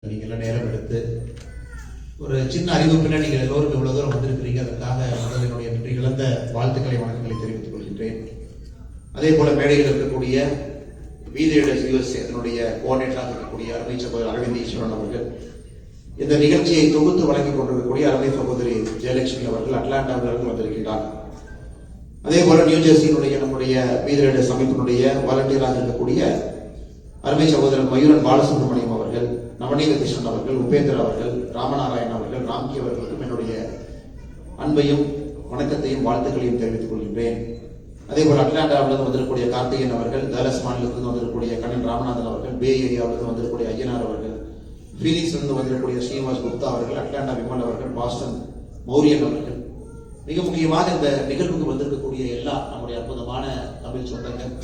நீங்கள்லாம் நேரம் எடுத்து ஒரு சின்ன அறிவிப்பில் நீங்கள் எல்லோரும் இவ்வளவு தூரம் வந்திருக்கிறீங்க. அதற்காக முதல் என்னுடைய நன்றி கலந்த வாழ்த்துக்களை வணக்கங்களை தெரிவித்துக் கொள்கின்றேன். அதே போல மேடையில் இருக்கக்கூடிய வீதியடஸ் யுஎஸ்ஏ அதனுடைய கோஆர்டினேட்டராக இருக்கக்கூடிய அருமை சகோதரர் அரவிந்த் ஈஸ்வரன் அவர்கள், இந்த நிகழ்ச்சியை தொகுத்து வழங்கிக் கொண்டிருக்கக்கூடிய அருமை சகோதரி ஜெயலட்சுமி அவர்கள் அட்லாண்டாவிலிருந்து வந்திருக்கின்றார். அதே போல நியூஜெர்சியினுடைய நம்முடைய வீதியடஸ் அமைப்பினுடைய வாலண்டியராக இருக்கக்கூடிய அருமை சகோதரர் மயூரன் பாலசுப்ரமணியம் அவர்கள், நவநீத கிருஷ்ணன் அவர்கள், உபேந்திர அவர்கள், ராமநாராயணன் அவர்கள், ராம்கி அவர்களுக்கும் என்னுடைய அன்பையும் வணக்கத்தையும் வாழ்த்துக்களையும் தெரிவித்துக் கொள்கின்றேன். அதே போல அட்லாண்டாவிலிருந்து வந்திருக்கக்கூடிய கார்த்திகேயன் அவர்கள், தலஸ் மாநிலத்திலிருந்து வந்திருக்கக்கூடிய கண்ணன் ராமநாதன் அவர்கள், பே ஏரியாவிலிருந்து வந்திருக்கக்கூடிய ஐயனார் அவர்கள், பீனிக்ஸ்லிருந்து வந்திருக்கக்கூடிய ஸ்ரீனிவாஸ் குப்தா அவர்கள், அட்லாண்டா விமல் அவர்கள், பாஸ்டன் மௌரியன் அவர்கள், மிக முக்கியமாக இந்த நிகழ்வுக்கு வந்திருக்கக்கூடிய எல்லா நம்முடைய அற்புதமான தமிழ் சொந்தங்கள்,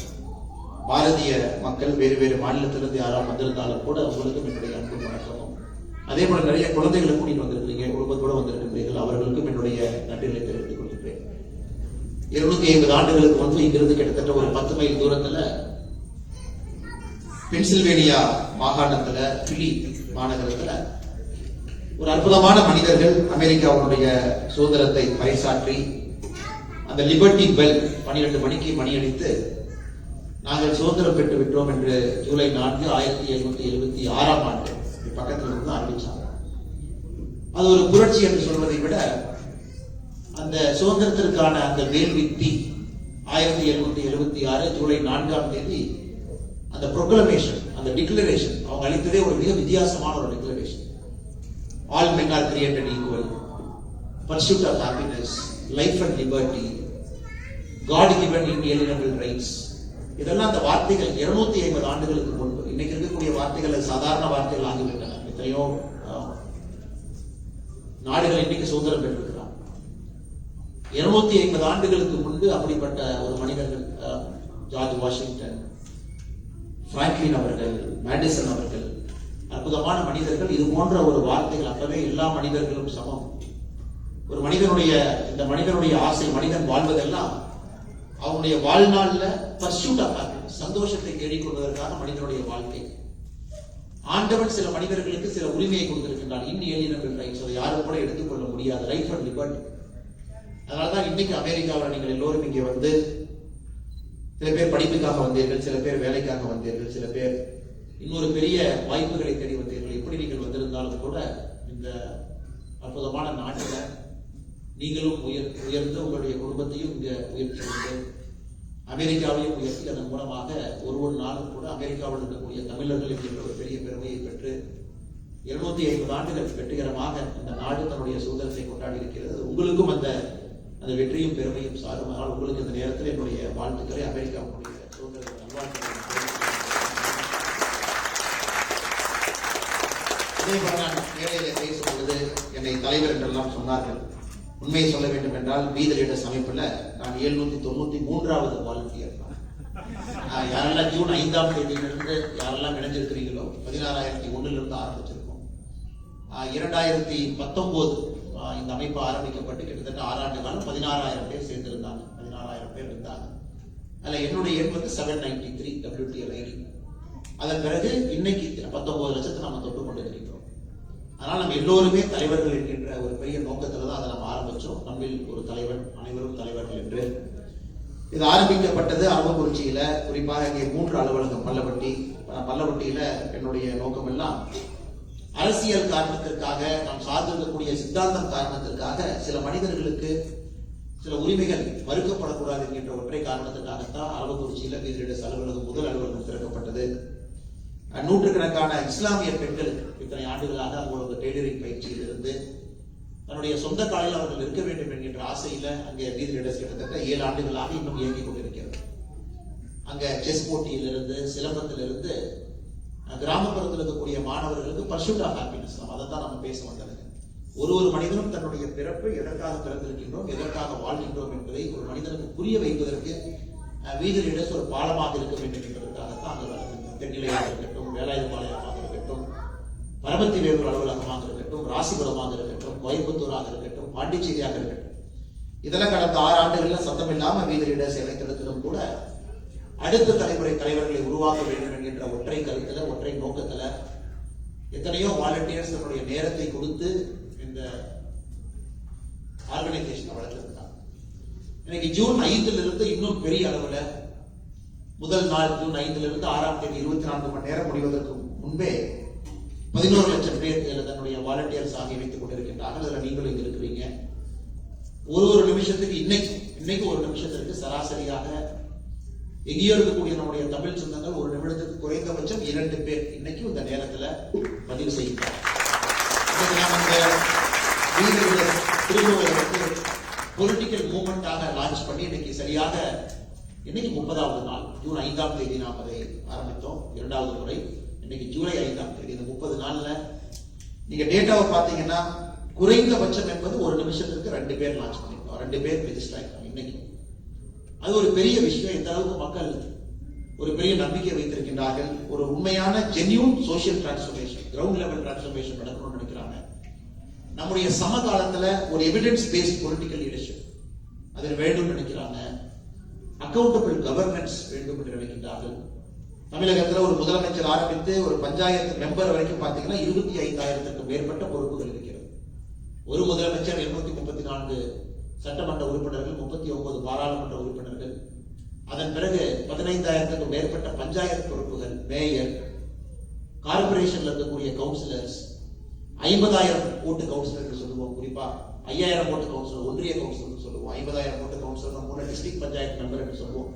பாரதிய மக்கள், வேறு வேறு மாநிலத்திலிருந்து யாராவது வந்திருந்தாலும் கூட உங்களுக்கும் என்னுடைய அன்பு வணக்கமும். அதே போல நிறைய குழந்தைகளை கூட்டிட்டு வந்திருக்கிறீங்க, குடும்பத்தோடு வந்திருக்கிறீர்கள், அவர்களுக்கும் என்னுடைய நன்றிகளை தெரிவித்துக் கொள்கிறேன். 250 ஆண்டுகளுக்கு வந்து இங்கிருந்து கிட்டத்தட்ட ஒரு 10 மைல் தூரத்துல பென்சில்வேனியா மாகாணத்துல பிலி மாநகரத்துல ஒரு அற்புதமான மனிதர்கள் அமெரிக்காவுடைய சுதந்திரத்தை பறைசாற்றி அந்த லிபர்டி பெல் 12 மணிக்கு மணியடித்து நாங்கள் சுதந்திரம் பெற்று விட்டோம் என்று ஜூலை 4, 1776 ஆண்டு பக்கத்தில் இருந்து அறிவிச்சாங்க. அது ஒரு புரட்சி என்று சொல்வதை விட அந்த சுதந்திரத்திற்கான அந்த வேள்வித்தி 1776 ஜூலை 4ஆம் தேதி அந்த ப்ரொக்ளமேஷன், அந்த டிக்ளரேஷன் அவங்க அளித்ததே ஒரு மிக வித்தியாசமான ஒரு declaration. All men are created equal, pursuit of happiness, life and liberty, God given inalienable rights. இதெல்லாம் அந்த வார்த்தைகள் 250 ஆண்டுகளுக்கு முன்பு. இன்னைக்கு இருக்கக்கூடிய வார்த்தைகள் சாதாரண வார்த்தைகள் ஆகிவிட்டன. எத்தனையோ நாடுகள் இன்னைக்கு சுதந்திரம் பெற்றிருக்கிறார். 250 ஆண்டுகளுக்கு முன்பு அப்படிப்பட்ட ஒரு மனிதர்கள், ஜார்ஜ் வாஷிங்டன், பிராங்க்லின் அவர்கள், மேடிசன் அவர்கள், அற்புதமான மனிதர்கள். இது போன்ற ஒரு வார்த்தைகள் அப்பவே எல்லா மனிதர்களும் சமம். ஒரு மனிதனுடைய இந்த மனிதனுடைய ஆசை, மனிதன் வாழ்வதெல்லாம் அவனுடைய வாழ்நாள்ல பர்சூட் ஆஃப் ஹாப்பினஸ், சந்தோஷத்தை தேடிக்கொள்வதற்காக மனிதனுடைய வாழ்க்கை. ஆண்டவன் சில மனிதர்களுக்கு சில உரிமையை கொடுத்திருக்கின்றான், இன்alienable ரைட்ஸ், அதை யாரும் கூட எடுத்துக்கொள்ள முடியாது, லைஃப் அண்ட் லிபர்ட்டி. அதனாலதான் இன்னைக்கு அமெரிக்காவில் நீங்கள் எல்லோரும் இங்கே வந்து சில பேர் படிப்புக்காக வந்தீர்கள், சில பேர் வேலைக்காக வந்தீர்கள், சில பேர் இன்னொரு பெரிய வாய்ப்புகளை தேடி வந்தீர்கள். எப்படி நீங்கள் வந்திருந்தாலும் கூட இந்த அற்புதமான நாட்டில் நீங்களும் உயர்ந்து உங்களுடைய குடும்பத்தையும் இங்க உயர்த்தி, அமெரிக்காவையும் உயர்த்தி, அதன் மூலமாக ஒரு நாளும் கூட அமெரிக்காவில் இருக்கக்கூடிய தமிழர்கள் என்கின்ற ஒரு பெரிய பெருமையை பெற்று 250 ஆண்டுகள் வெற்றிகரமாக இந்த நாடு தன்னுடைய சுதந்திரத்தை கொண்டாடி இருக்கிறது. உங்களுக்கும் அந்த வெற்றியும் பெருமையும் சாரும். ஆனால் உங்களுக்கு இந்த நேரத்தில் என்னுடைய வாழ்த்துக்களை, அமெரிக்காவுடைய சுதந்திர நல்வாழ்த்துக்களை. அதே போல நான் மேடையில பேசும் பொழுது என்னை தலைவர் என்றெல்லாம் சொன்னார்கள். உண்மையை சொல்ல வேண்டும் என்றால் வீதியடஸ் அமைப்புல நான் 793வது வாலண்டியர் தான். யாரெல்லாம் ஜூன் 5ஆம் தேதியிலிருந்து யாரெல்லாம் இணைஞ்சிருக்கிறீங்களோ 16,001 ஆரம்பிச்சிருக்கோம். 2019 இந்த அமைப்பு ஆரம்பிக்கப்பட்டு கிட்டத்தட்ட 6 ஆண்டு காலம் 16,000 பேர் சேர்ந்திருந்தாங்க. 16,000 பேர் இருந்தாங்க. அதுல என்னுடைய எண் வந்து 793 WTL ID. அதன் பிறகு இன்னைக்கு 19 லட்சத்தை நம்ம தொட்டு கொண்டிருக்கிறோம். அதனால் நம்ம எல்லோருமே தலைவர்கள் என்கின்ற ஒரு பெரிய நோக்கத்துல தான் அதை நம்ம ஆரம்பிச்சோம். நம்மில் ஒரு தலைவன், அனைவரும் தலைவர்கள் என்று. இது ஆரம்பிக்கப்பட்டது அரவக்குறிச்சியில, குறிப்பாக இங்கே 3 அலுவலகம், பல்லவட்டியில. என்னுடைய நோக்கம் எல்லாம் அரசியல் காரணத்திற்காக, நாம் சார்ந்திருக்கக்கூடிய சித்தாந்தம் காரணத்திற்காக சில மனிதர்களுக்கு சில உரிமைகள் மறுக்கப்படக்கூடாது என்கின்ற ஒற்றை காரணத்திற்காகத்தான் அரவக்குறிச்சியில வீதியடஸ் அலுவலகம், முதல் அலுவலகம் திறக்கப்பட்டது. நூற்றுக்கணக்கான இஸ்லாமிய பெண்களுக்கு இத்தனை ஆண்டுகளாக அவங்களோட டெய்லரிங் பயிற்சியில் இருந்து தன்னுடைய சொந்த காலில் அவர்கள் இருக்க வேண்டும் என்கின்ற ஆசையில அங்கே வீதியடஸ் கிட்டத்தட்ட 7 ஆண்டுகளாக இன்னும் இயங்கிக் கொண்டிருக்கிறது. அங்க செஸ் போட்டியிலிருந்து, சிலம்பத்திலிருந்து, கிராமப்புறத்தில் இருக்கக்கூடிய மாணவர்களுக்கு பர்சூட் ஆஃப் ஹாப்பினஸ், அதை தான் நம்ம பேச வந்தது. ஒரு மனிதனும் தன்னுடைய பிறப்பு எதற்காக பிறந்திருக்கின்றோம், எதற்காக வாழ்கின்றோம் என்பதை ஒரு மனிதனுக்கு புரிய வைப்பதற்கு வீதியடஸ் ஒரு பாலமாக இருக்க வேண்டும் என்பதற்காகத்தான் அங்கு தென்னிலையாக இருக்கட்டும், வேலாயுதபாளையமாக இருக்கட்டும், பரமத்தி வேலூர் அலுவலகமாக இருக்கட்டும், ராசிபுரமாக இருக்கட்டும், கோயம்புத்தூராக இருக்கட்டும், பாண்டிச்சேரியாக இருக்கட்டும், இதெல்லாம் கடந்த 6 ஆண்டுகள்ல சத்தம் இல்லாம வீதியடஸ் இணைத்தெடுத்ததும் கூட அடுத்த தலைமுறை தலைவர்களை உருவாக்க வேண்டும் என்கின்ற ஒற்றை கருத்துல, ஒற்றை நோக்கத்துல எத்தனையோ வாலண்டியர்ஸ் தன்னுடைய நேரத்தை கொடுத்து இந்த ஆர்கனைசேஷன் வளர்த்திருக்காங்க. இன்னைக்கு ஜூன் 5 இருந்து இன்னும் பெரிய அளவுல முதல் நாள் ஜூன் 5 இருந்து 6ஆம் தேதி 24 மணி நேரம் முடிவதற்கு முன்பே 11 லட்சம் பேர் தன்னுடைய வாலண்டியர்ஸ் ஆகி வைத்துக் கொண்டிருக்கின்றார்கள். அதுல நீங்களும் இங்க இருக்கிறீங்க. ஒரு நிமிஷத்துக்கு இன்னைக்கு ஒரு நிமிஷத்திற்கு சராசரியாக எங்கேயோ இருக்கக்கூடிய நம்முடைய தமிழ் சொந்தங்கள் ஒரு நிமிடத்துக்கு குறைந்தபட்சம் 2 பேர் இன்னைக்கு இந்த நேரத்துல பதிவு செய்கிறார். பொலிட்டிக்கல் மூவ்மெண்டாக லான்ச் பண்ணி இன்னைக்கு சரியாக இன்னைக்கு 30வது நாள். ஜூன் 5ஆம் தேதி நாம் அதை ஆரம்பித்தோம், 2வது முறை. இன்னைக்கு ஜூலை 5ஆம் தேதி. இந்த 30 நாள்ல நீங்க டேட்டாவை பாத்தீங்கன்னா குறைந்தபட்சம் என்பது ஒரு நிமிஷத்துக்கு 2 பேர் லான்ச் பண்ணிருக்கோம், 2 பேர் ரெஜிஸ்டர் ஆயிருக்காங்க இன்னைக்கு. அது ஒரு பெரிய விஷயம். இந்த அளவுக்கு மக்கள் ஒரு பெரிய நம்பிக்கை வைத்திருக்கின்றார்கள். ஒரு உண்மையான genuine social transformation, ground level transformation நடக்கணும்னு நினைக்கிறாங்க. நம்முடைய சமகாலத்துல ஒரு எவிடன்ஸ் பேஸ்ட் பொலிட்டிக்கல் லீடர்ஷிப் அதில் வேண்டும் நினைக்கிறாங்க. அக்கௌண்டபிள் கவர்னன்ஸ் வேண்டும் என்று நினைக்கின்றார்கள். தமிழகத்தில் ஒரு முதலமைச்சர் ஆரம்பித்து ஒரு பஞ்சாயத்து மெம்பர் வரைக்கும் பாத்தீங்கன்னா 25,000க்கும் மேற்பட்ட பொறுப்புகள் இருக்கிறது. ஒரு முதலமைச்சர் 234 சட்டமன்ற உறுப்பினர்கள், 39 பாராளுமன்ற உறுப்பினர்கள், அதன் பிறகு 15,000க்கும் மேற்பட்ட பஞ்சாயத்து பொறுப்புகள், மேயர், கார்பரேஷன்ல இருக்கக்கூடிய கவுன்சிலர்ஸ், 50,000 ஓட்டு கவுன்சிலர் சொல்லுவோம், குறிப்பா 5,000 ஓட்டு கவுன்சிலர், ஒன்றிய கவுன்சிலர் சொல்லுவோம், 50,000 ஓட்டு கவுன்சிலர், 3 டிஸ்ட்ரிக்ட் பஞ்சாயத்து மெம்பர் என்று சொல்லுவோம்.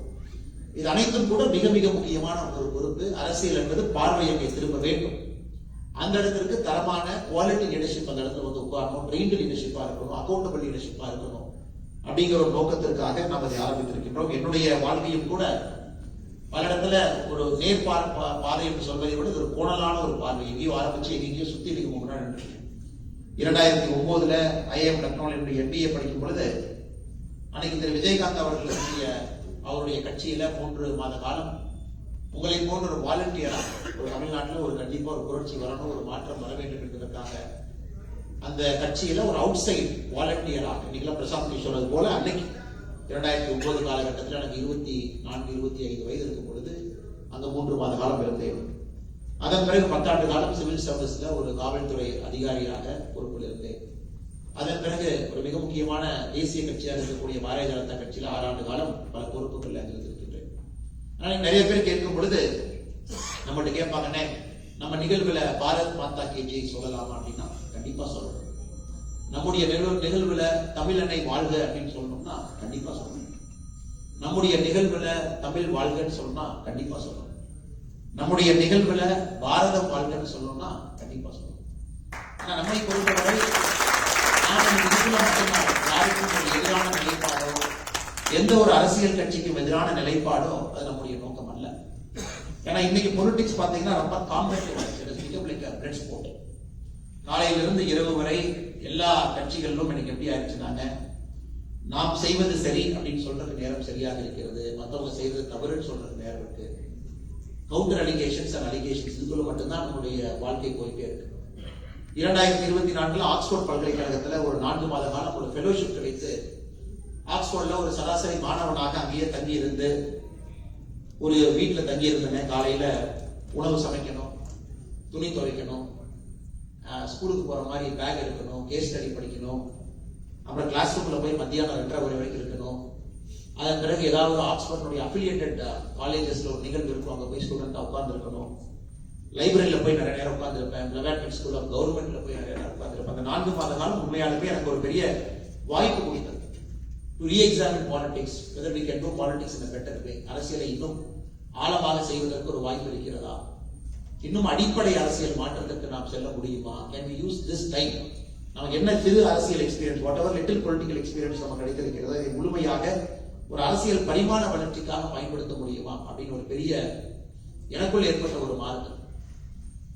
இது அனைத்தும் கூட மிக மிக முக்கியமான ஒரு பொறுப்பு. அரசியல் என்பது பார்வையை திரும்ப வேண்டும். அந்த இடத்திற்கு தரமான குவாலிட்டி லீடர்ஷிப் அந்த இடத்துல வந்து உட்காரணும், ட்ரெயின்டு லீடர்ஷிப்பா இருக்கணும், அக்கௌண்டபிள் லீடர்ஷிப்பா இருக்கணும். அப்படிங்கிற ஒரு நோக்கத்திற்காக நாம் அதை ஆரம்பித்திருக்கின்றோம். என்னுடைய வாழ்க்கையும் கூட பல இடத்துல ஒரு நேர் பாதை என்று சொல்வதை விட ஒரு கோணலான ஒரு பார்வை. எங்கேயோ ஆரம்பிச்சு எங்கேயோ சுத்தி இருக்க முன்னாடி 2009 ஐஏஎம் டெக்னாலஜி MBA படிக்கும் பொழுது அன்னைக்கு திரு விஜயகாந்த் அவர்கள் அவருடைய கட்சியில 3 மாத காலம் உங்களை போன்ற ஒரு வாலண்டியரா ஒரு தமிழ்நாட்டில் ஒரு கண்டிப்பா ஒரு புரட்சி வரணும், ஒரு மாற்றம் வர வேண்டும் என்பதற்காக அந்த கட்சியில ஒரு அவுட் சைட் வாலண்டியராக இன்னைக்கு பிரசாந்த் கிஷோர் போல அன்னைக்கு 2009 காலகட்டத்தில் எனக்கு 24-25 வயது இருக்கும் பொழுது அந்த 3 மாத காலம் இருந்தேன். அதன் பிறகு 10 ஆண்டு காலம் சிவில் சர்வீஸ்ல ஒரு காவல்துறை அதிகாரியாக பொறுப்பில் இருந்தேன். அதன் பிறகு ஒரு மிக முக்கியமான தேசிய கட்சியாக இருக்கக்கூடிய பாரதிய ஜனதா கட்சியில 6 ஆண்டு காலம் பல பொறுப்புகள் இருந்திருக்கின்றேன். ஆனால் நிறைய பேர் கேட்கும் பொழுது நம்மகிட்ட கேட்பாங்கன்னே, நம்ம நிகழ்வுல பாரத் மாதா கி ஜெய் சொல்லலாமா அப்படின்னா கண்டிப்பா சொல்லணும். நம்முடைய நிகழ்வுல தமிழ் அன்னை வாழ்க அப்படின்னு சொல்லணும்னா கண்டிப்பா சொல்லணும். நம்முடைய நிகழ்வுல தமிழ் வாழ்கன்னு சொல்லணும்னா கண்டிப்பா சொல்லணும். நம்முடைய நிகழ்வுல பாரதம் வாழ்கன்னு சொல்லணும்னா கண்டிப்பா சொல்லணும். ஆனா நம்மை பொறுத்தவரை யாருக்கும் ஒரு எதிரான நிலைப்பாடோ எந்த ஒரு அரசியல் கட்சிக்கும் எதிரான நிலைப்பாடோ அது நம்முடைய நோக்கம் அல்ல. ஏன்னா இன்னைக்கு பொலிட்டிக்ஸ் பாத்தீங்கன்னா ரொம்ப காம்படிட்டிவ் ஸ்போர்ட். காலையிலிருந்து இரவு வரை எல்லா கட்சிகளிலும் எனக்கு எப்படி ஆயிடுச்சுனாங்க, நாம் செய்வது சரி அப்படின்னு சொல்றது நேரம் சரியாக இருக்கிறது, மற்றவங்க செய்வது தவறுன்னு சொல்றது நேரம் இருக்கு. கவுண்டர் அலிகேஷன்ஸ் அண்ட் அலிகேஷன்ஸ் இதுக்குள்ள மட்டும்தான் நம்மளுடைய வாழ்க்கை போயிட்டே இருக்கு. 2024 ஆக்ஸ்போர்ட் பல்கலைக்கழகத்துல ஒரு 4 மாத காலம் ஒரு ஃபெலோஷிப் கிடைத்து ஆக்ஸ்போர்ட்ல ஒரு சராசரி மாணவனாக அங்கேயே தங்கி இருந்து ஒரு வீட்டுல தங்கி இருந்தேன். காலையில உணவு சமைக்கணும், துணி துவைக்கணும், ஸ்கூலுக்கு போற மாதிரி பேக் எடுக்கணும், கேஸ் ஸ்டடி படிக்கணும், அப்புறம் கிளாஸ் ரூம்ல போய் மத்தியானம் 2:30 வரைக்கும் இருக்கணும். அதன் பிறகு ஏதாவது ஆக்ஸ்போர்ட் அஃபிலியேட்டட் காலேஜஸ்ல ஒரு நிகழ்வு இருக்கும், அங்க போய் ஸ்டூடெண்டா உட்கார்ந்து இருக்கணும். லைப்ரரியில போய் நிறைய நேரம் உட்கார்ந்து இருப்பேன். லெவன்த் ஸ்கூல் ஆஃப் கவர்மெண்ட்ல போய் நிறைய நேரம் உட்கார்ந்து இருப்பேன். அந்த 4 மாத காலம் உண்மையாலுமே எனக்கு ஒரு பெரிய வாய்ப்பு கொடுத்தது. To reexamine politics, whether we can do politics in a better way. அரசியலை இன்னும் ஆழமாக செய்வதற்கு ஒரு வாய்ப்பு இருக்கிறதா, இன்னும் அடிப்படை அரசியல் மாற்றத்திற்கு நாம் செல்ல முடியுமா, can we use this time, நமக்கு என்ன சிறு அரசியல் experience, what ever little political experience நமக்கு கிடைத்திருக்கிறதோ இதை முழுமையாக ஒரு அரசியல் பரிமாண வளர்ச்சிக்காக பயன்படுத்த முடியுமா அப்படின்னு ஒரு பெரிய எனக்குள் ஏற்பட்ட ஒரு மாறுதல்.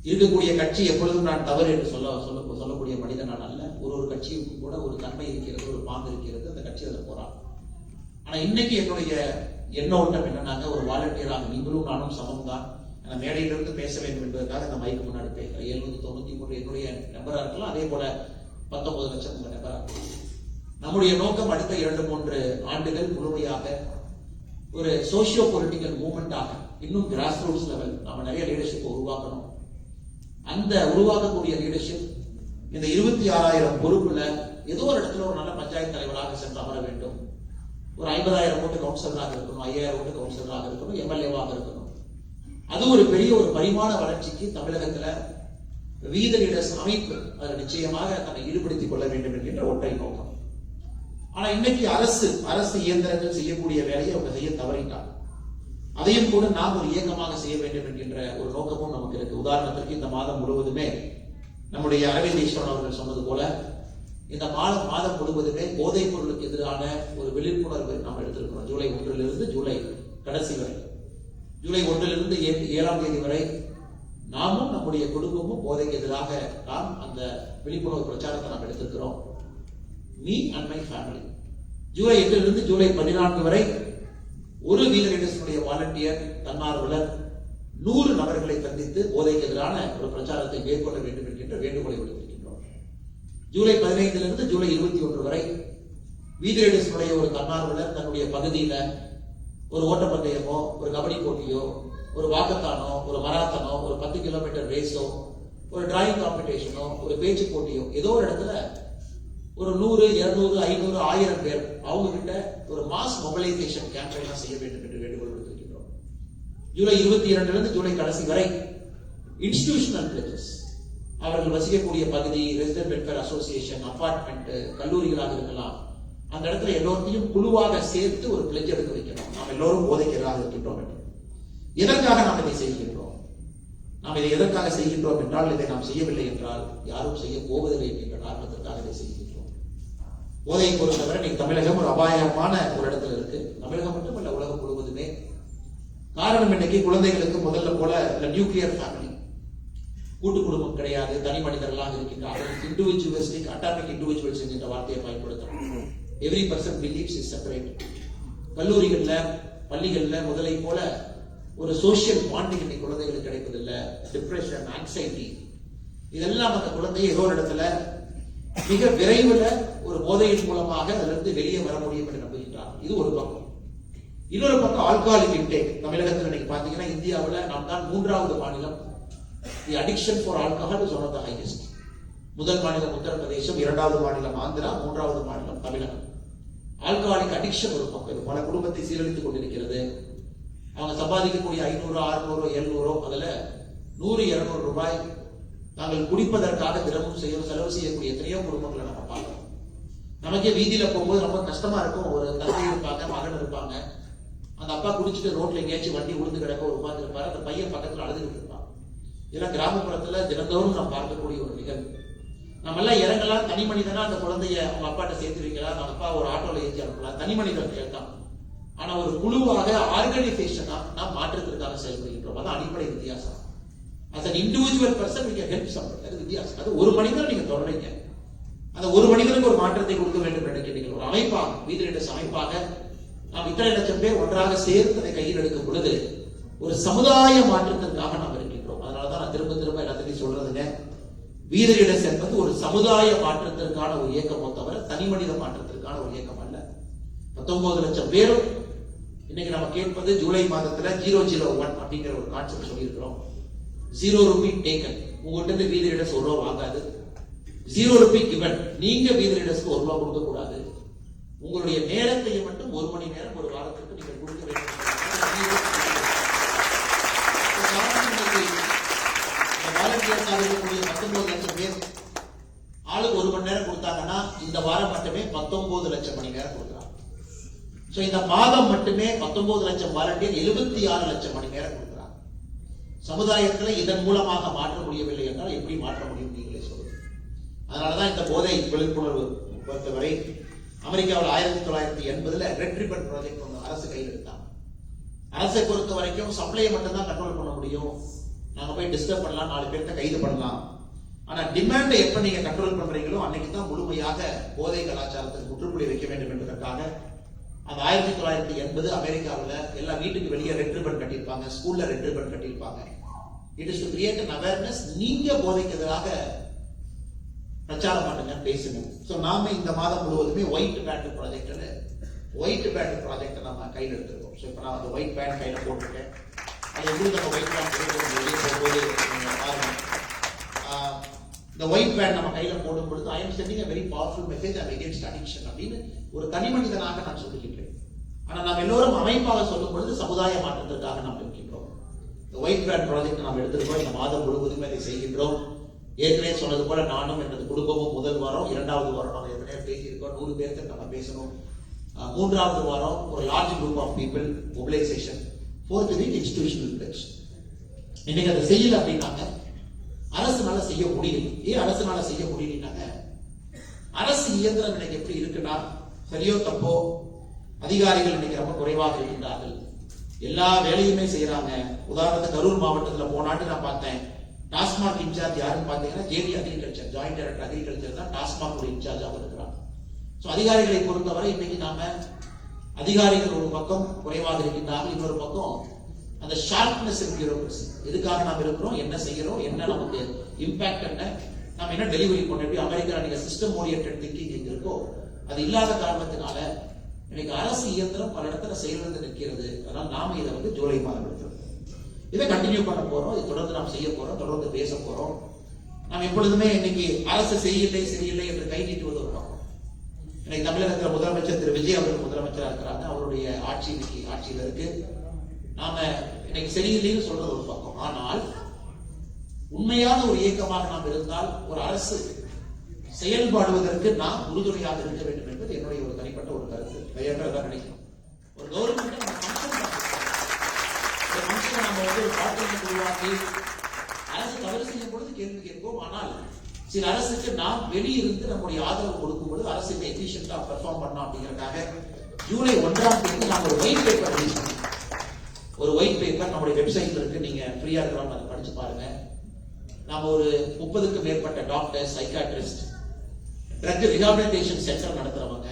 இருக்கக்கூடிய கட்சி எப்பொழுதும் நான் தவறு என்று சொல்லக்கூடிய மனிதன் நான் அல்ல. ஒரு கட்சியும் கூட ஒரு தன்மை இருக்கிறது, ஒரு பாங்கு இருக்கிறது, அந்த கட்சி அதில் போறாங்க. ஆனா இன்னைக்கு என்னுடைய எண்ணோட்டம் என்னன்னாங்க, ஒரு வாலண்டியராக நீங்களும் நானும் சமம் தான். மேடையிலிருந்து பேச வேண்டும் என்பதற்காக இந்த மைக்கு முன்னாடி பேசுறேன். 793 என்னுடைய நம்பரா இருக்கலாம், அதே போல 19 லட்சம் உங்க நம்பரா இருக்கலாம். நம்முடைய நோக்கம் அடுத்த 2-3 ஆண்டுகள் முழுமையாக ஒரு சோசியோ பொலிட்டிக்கல் மூவ்மெண்டாக இன்னும் கிராஸ் ரூட்ஸ் லெவல் நாம நிறைய லீடர்ஷிப் உருவாக்கணும். அந்த உருவாக்கக்கூடிய லீடர்ஷிப் இந்த 26,000 பொறுப்புல ஏதோ ஒரு இடத்துல ஒரு நல்ல பஞ்சாயத்து தலைவராக சென்று அமர வேண்டும். ஒரு 50,000 ஓட்டு கவுன்சிலராக இருக்கணும், 5,000 ஓட்டு கவுன்சிலராக இருக்கணும், எம்எல்ஏவாக இருக்கணும். அது ஒரு பெரிய ஒரு பரிமாண வளர்ச்சிக்கு தமிழகத்துல வீத லீடர்ஸ் அமைப்பு அதில் நிச்சயமாக தன்னை ஈடுபடுத்திக் கொள்ள வேண்டும் என்கின்ற ஒற்றை நோக்கம். ஆனா இன்னைக்கு அரசு இயந்திரங்கள் செய்யக்கூடிய வேலையை அவங்க செய்ய தவறிட்டாங்க. அதையும் கூட நாம் ஒரு இயக்கமாக செய்ய வேண்டும் என்கின்ற ஒரு நோக்கமும் நமக்கு இருக்கு. உதாரணத்திற்கு இந்த மாதம் முழுவதுமே நம்முடைய அரவிந்த் ஈஸ்வரன் அவர்கள் சொன்னது போல இந்த மாதம் முழுவதுமே போதைப் பொருளுக்கு எதிரான ஒரு விழிப்புணர்வு நாம் எடுத்திருக்கிறோம். ஜூலை 1 ஜூலை கடைசி வரை, ஜூலை 1 7ஆம் தேதி வரை நாமும் நம்முடைய குடும்பமும் போதைக்கு எதிராக நாம் அந்த விழிப்புணர்வு பிரச்சாரத்தை நாம் எடுத்திருக்கிறோம். Me and my family. July 8 July 14 வரை ஒரு வீத லீடர்ஸுடைய வாலண்டியர் தன்னார்வலர் 100 நபர்களை சந்தித்து போதைக்கு எதிரான ஒரு பிரச்சாரத்தை மேற்கொள்ள வேண்டும் என்கின்ற வேண்டுகோளை விடுத்திருக்கின்றோம். ஜூலை 15 ஜூலை 21 வரை வீத லீடர்ஸுடைய ஒரு தன்னார்வலர் தன்னுடைய பகுதியில ஒரு ஓட்டப்பந்தயமோ, ஒரு கபடி போட்டியோ, ஒரு வாக்கத்தானோ, ஒரு மராத்தனோ, ஒரு 10 கிலோமீட்டர் ரேஸோ, ஒரு டிராயிங் காம்படிஷனோ, ஒரு பேச்சு போட்டியோ, ஏதோ ஒரு இடத்துல ஒரு 100, 200, 500, 1000 பேர் அவங்க கிட்ட ஒரு மாஸ் மொபிலைசேஷன் கேம்பெயின் செய்ய வேண்டும் என்று வேண்டுகோள் விடுத்திருக்கிறோம். ஜூலை 22 ஜூலை கடைசி வரை இன்ஸ்டிடியூஷனல் பிளேஜஸ், அவர்கள் வசிக்கக்கூடிய பகுதி, ரெசிடென்ட் வெல்ஃபேர் அசோசியேஷன், அபார்ட்மெண்ட், கல்லூரிகளாக இருக்கலாம், அந்த இடத்துல எல்லோரையும் குழுவாக சேர்த்து ஒரு பிளெட்ஜ் எடுக்க வைக்கணும். நாம் எல்லோரும் போதைக்கு எதிராக இருக்கின்றோம் என்று. எதற்காக நாம் இதை செய்கின்றோம்? நாம் இதை எதற்காக செய்கின்றோம் என்றால், இதை நாம் செய்யவில்லை என்றால் யாரும் செய்ய போவதில்லை என்கின்ற காரணத்திற்காக இதை செய்கின்றோம். போதையை பொறுத்தவரை நீங்க தமிழகம் ஒரு அபாயமான ஒரு இடத்துல இருக்கு. தமிழகம் மட்டுமல்ல, உலகம் முழுவதுமே. காரணம் இன்னைக்கு குழந்தைகளுக்கு முதல்ல போல நியூக்ளியர் ஃபேமிலி, கூட்டு குடும்பம் கிடையாது, தனி மனிதர்களாக இருக்கின்றார்கள். இண்டிவிஜுவலிஸ்டிக், அட்டாமிக் இண்டிவிஜுவல்ஸ் என்கின்ற வார்த்தையை பயன்படுத்தணும். Every person believes is separate. கல்லூரிகள்ல, பள்ளிகள்ல முதலை போல ஒரு சோசியல் பாண்டிங் இன்னைக்கு குழந்தைகளுக்கு கிடைப்பதில்லை. டிப்ரெஷன், ஆங்ஸைட்டி, இதெல்லாம் அந்த குழந்தையை ஏதோ ஒரு இடத்துல மிக விரைவில் ஒரு போதையின் மூலமாக அதிலிருந்து வெளியே வர முடியும் என்று நம்புகின்றார். இது ஒரு பக்கம். இன்னொரு பக்கம் ஆல்கஹாலிக் இன்டேக். தமிழகத்தில் இன்னைக்கு பாத்தீங்கன்னா இந்தியாவில் நாம் தான் 3வது மாநிலம். The addiction for alcohol is one of the highest. முதல் மாநிலம் உத்தரப்பிரதேசம், 2வது மாநிலம் ஆந்திரா, 3வது மாநிலம் தமிழகம். ஆல்கஹாலிக் அடிக்ஷன் ஒரு பக்கம். இது பல குடும்பத்தை சீரழித்துக் கொண்டிருக்கிறது. அவங்க சம்பாதிக்கக்கூடிய 500, 600, 700, அதுல 100, 200 ரூபாய் நாங்கள் குடிப்பதற்காக தினமும் செலவு செய்யக்கூடிய எத்தனையோ குடும்பங்களை நம்ம பார்க்கிறோம். நமக்கே வீதியில போகும்போது ரொம்ப கஷ்டமா இருக்கும். ஒரு தந்தை இருப்பாங்க, மகன் இருப்பாங்க. அந்த அப்பா குடிச்சிட்டு ரோட்ல எங்கேயாச்சும் வண்டி உளுந்து கிடக்க ஒரு உட்கார்ந்து இருப்பாரு. அந்த பையன் பக்கத்துல அழுதுகிட்டு இருப்பான். இதெல்லாம் கிராமப்புறத்துல தினந்தோறும் நாம் பார்க்கக்கூடிய ஒரு நிகழ்வு. நம்ம எல்லாம் இறங்கலாம், தனி மனிதனா அந்த குழந்தைய அவங்க அப்பாட்ட சேர்த்து வைக்கலாம், அந்த அப்பா ஒரு ஆட்டோல ஏற்றி அனுப்பலாம், தனி மனிதர்கள் தான். ஆனா ஒரு குழுவாக, ஆர்கனைசேஷனா நாம் மாற்றத்திற்காக செயல்படுகின்றோம். அதான் அடிப்படை வித்தியாசம். as an individual person we can help somebody. அது வித்தியாசம். அது ஒரு மனிதனை நீங்க தொடரீங்க, அந்த ஒரு மனிதனுக்கு ஒரு மாற்றத்தை கொடுக்க வேண்டும் என்று நினைக்கிறீங்க. ஒரு அமைப்பாக, வீத லீடர்ஸ் அமைப்பாக நாம் இத்தனை லட்சம் பேர் ஒன்றாக சேர்த்து அதை கையில் எடுக்கும் பொழுது ஒரு சமுதாய மாற்றத்திற்காக நாம் இருக்கின்றோம். அதனாலதான் நான் திரும்ப திரும்ப எல்லாத்தையும் சொல்றதுங்க, வீத லீடர்ஸ் என்பது ஒரு சமுதாய மாற்றத்திற்கான ஒரு இயக்கமோ தவிர தனி மனித மாற்றத்திற்கான ஒரு இயக்கம் அல்ல. 19 லட்சம் பேரும் இன்னைக்கு நம்ம கேட்பது ஜூலை மாதத்துல 001 அப்படிங்கிற ஒரு கான்செப்ட் சொல்லியிருக்கிறோம். 0 ரூபி டேக்கன். உங்கள்கிட்ட வீத லீடர்ஸ் 1 ரூபா வாங்காது. 0 ரூபி கிவன். நீங்க வீத லீடர்ஸ்க்கு 1 ரூபா கொடுக்க கூடாது. உங்களுடைய நேரத்தை மட்டும் 1 மணி நேரம் ஒரு வாரத்துக்கு நீங்கள் கொடுக்க வேண்டும். வாலண்டியர்ஸாக இருக்கக்கூடிய 19 லட்சம் பேர் ஆளுக்கு 1 மணி நேரம் கொடுத்தாங்கன்னா இந்த வாரம் மட்டுமே 19 லட்சம் மணி நேரம் கொடுக்குறாங்க. இந்த மாதம் மட்டுமே 19 லட்சம் வாலண்டியர் 76 லட்சம் மணி நேரம் கொடுக்குறாங்க. சமுதாயத்தில் இதன் மூலமாக மாற்ற முடியவில்லை என்றால் எப்படி மாற்ற முடியும் நீங்களே சொல்லுங்க. அதனாலதான் இந்த போதை விழிப்புணர்வு பொறுத்தவரை அமெரிக்காவில் 1980 ரெட் ரிப்பன் ப்ராஜெக்ட் ஒன்று அரசு கையில் எடுத்தாங்க. அரசை பொறுத்த வரைக்கும் சப்ளையை மட்டும் தான் கண்ட்ரோல் பண்ண முடியும். நாங்க போய் டிஸ்டர்ப் பண்ணலாம், 4 பேர்த்த கைது பண்ணலாம். ஆனா டிமாண்டை எப்ப நீங்க கண்ட்ரோல் பண்றீங்களோ அன்னைக்கு தான் முழுமையாக போதை கலாச்சாரத்துக்கு முற்றுப்புள்ளி வைக்க வேண்டும் என்பதற்காக அந்த 1980 அமெரிக்காவில் எல்லா வீட்டுக்கு வெளியே ரெட் ரிப்பன் கட்டியிருப்பாங்க, ஸ்கூல்ல ரெட் ரிப்பன் கட்டியிருப்பாங்க. It is to create an awareness. நீங்க போதைக்கு எதிராக பிரச்சாரம் பண்ணுங்க, பேசுங்க. நாம இந்த மாதம் முழுவதுமே ஒயிட் பேண்ட் ப்ராஜெக்ட் நம்ம கையில் எடுத்துருக்கோம். இப்ப நான் அந்த ஒயிட் பேண்ட் கையில போட்டிருக்கேன். அது எப்படி நம்ம ஒயிட் பேண்ட் வெளியே போகும்போது பாருங்க. இந்த ஒயிட் பேண்ட் நம்ம கையில போடும் பொழுது I am sending a very powerful message against addiction அப்படின்னு ஒரு தனி மனிதனாக நான் சொல்லுகின்றேன். ஆனா நாம் எல்லோரும் அமைப்பாக சொல்லும் பொழுது சமுதாய மாற்றத்திற்காக நாம் இருக்கின்றோம். இந்த ஒயிட் பேண்ட் ப்ராஜெக்ட் நாம் எடுத்திருக்கோம். இந்த மாதம் முழுவதும் அதை செய்கின்றோம். ஏற்கனவே சொன்னது போல நானும் எனது குடும்பமும் முதல் வாரம், 2வது வாரம் நம்ம ஏற்கனவே பேசியிருக்கோம். 100 பேருக்கு நம்ம பேசணும். 3வது வாரம் ஒரு large group of people mobilisation. 4th week institutional pledge. இன்னைக்கு அதை செய்யல அப்படின்னாங்க அரசுனால செய்ய முடியல. ஏன் அரசுனால செய்ய முடியலனாங்க, அரசு இயந்திரம் இன்னைக்கு எப்படி இருக்குன்னா, சரியோ தப்போ அதிகாரிகள் இன்னைக்கு ரொம்ப குறைவாக இருக்கின்றார்கள். எல்லா வேலையுமே செய்யறாங்க. உதாரணத்துக்கு கரூர் மாவட்டத்தில் போனாட்டு நான் பார்த்தேன், டாஸ்மாக் இன்சார்ஜ் யாருன்னு பார்த்தீங்கன்னா JD agriculture, joint director agriculture தான் டாஸ்மாக் இன்சார்ஜாக இருக்கிறாங்க. ஸோ அதிகாரிகளை பொறுத்தவரை இன்னைக்கு நாம அதிகாரிகள் ஒரு பக்கம் குறைவாக இருக்கின்றார்கள், இன்னொரு பக்கம் அந்த ஷார்ப்னஸ் பியூரோக்ரசி. எதுக்காக நாம் இருக்கிறோம், என்ன செய்யறோம், என்ன நமக்கு இம்பாக்ட், என்ன நம்ம என்ன டெலிவரி பண்ணி அமெரிக்கா நீங்க சிஸ்டம் ஓரியன்டட் திங்கிங் எங்க இருக்கோ அது இல்லாத காரணத்தினால இன்னைக்கு அரசு இயந்திரம் பல இடத்துல செயலிழந்து நிற்கிறது. அதனால நாம இதை வந்து ஜூலை மாதம் எடுக்கிறோம். இதை கண்டினியூ பண்ண போறோம். இதை தொடர்ந்து நாம் செய்ய போறோம், தொடர்ந்து பேச போறோம். நாம் எப்பொழுதுமே இன்னைக்கு அரசு சரியில்லை என்று கை நீட்டுவது ஒரு பக்கம். இன்னைக்கு தமிழகத்தில் முதலமைச்சர் திரு விஜய் அவர்கள் முதலமைச்சராக இருக்கிறாங்க. அவருடைய ஆட்சி இன்னைக்கு ஆட்சியில் இருக்கு. நாம இன்னைக்கு சரியில்லைன்னு சொல்றது ஒரு பக்கம். ஆனால் உண்மையான ஒரு இயக்கமாக நாம் இருந்தால் ஒரு அரசு செயல்பாடுவதற்கு நாம் உறுதுணையாக இருக்க வேண்டும் என்பது என்னுடைய ஒரு தனிப்பட்ட ஒரு கருத்து. தான் நினைக்கிறோம். ஒரு கவர்மெண்ட் நம்ம வந்து ஒரு பாட்டினை உருவாக்கி அரசு தவறு செய்யும் பொழுது கேள்வி கேட்போம். ஆனால் சில அரசுக்கு நாம் வெளியிருந்து நம்முடைய ஆதரவு கொடுக்கும் பொழுது அரசு எஃபிஷியன்டா பெர்ஃபார்ம் பண்ணலாம் அப்படிங்கிறதுக்காக ஜூலை 1ஆம் தேதி நாம் ஒரு ஒயிட் பேப்பர் ரிலீஸ் பண்ணோம். ஒரு ஒயிட் பேப்பர் நம்முடைய வெப்சைட்ல இருக்கு, நீங்க ஃப்ரீயா இருக்கிறவங்க அதை படிச்சு பாருங்க. நாம ஒரு 30க்கும் மேற்பட்ட doctor, psychiatrist, drug rehabilitation centre நடத்துறவங்க,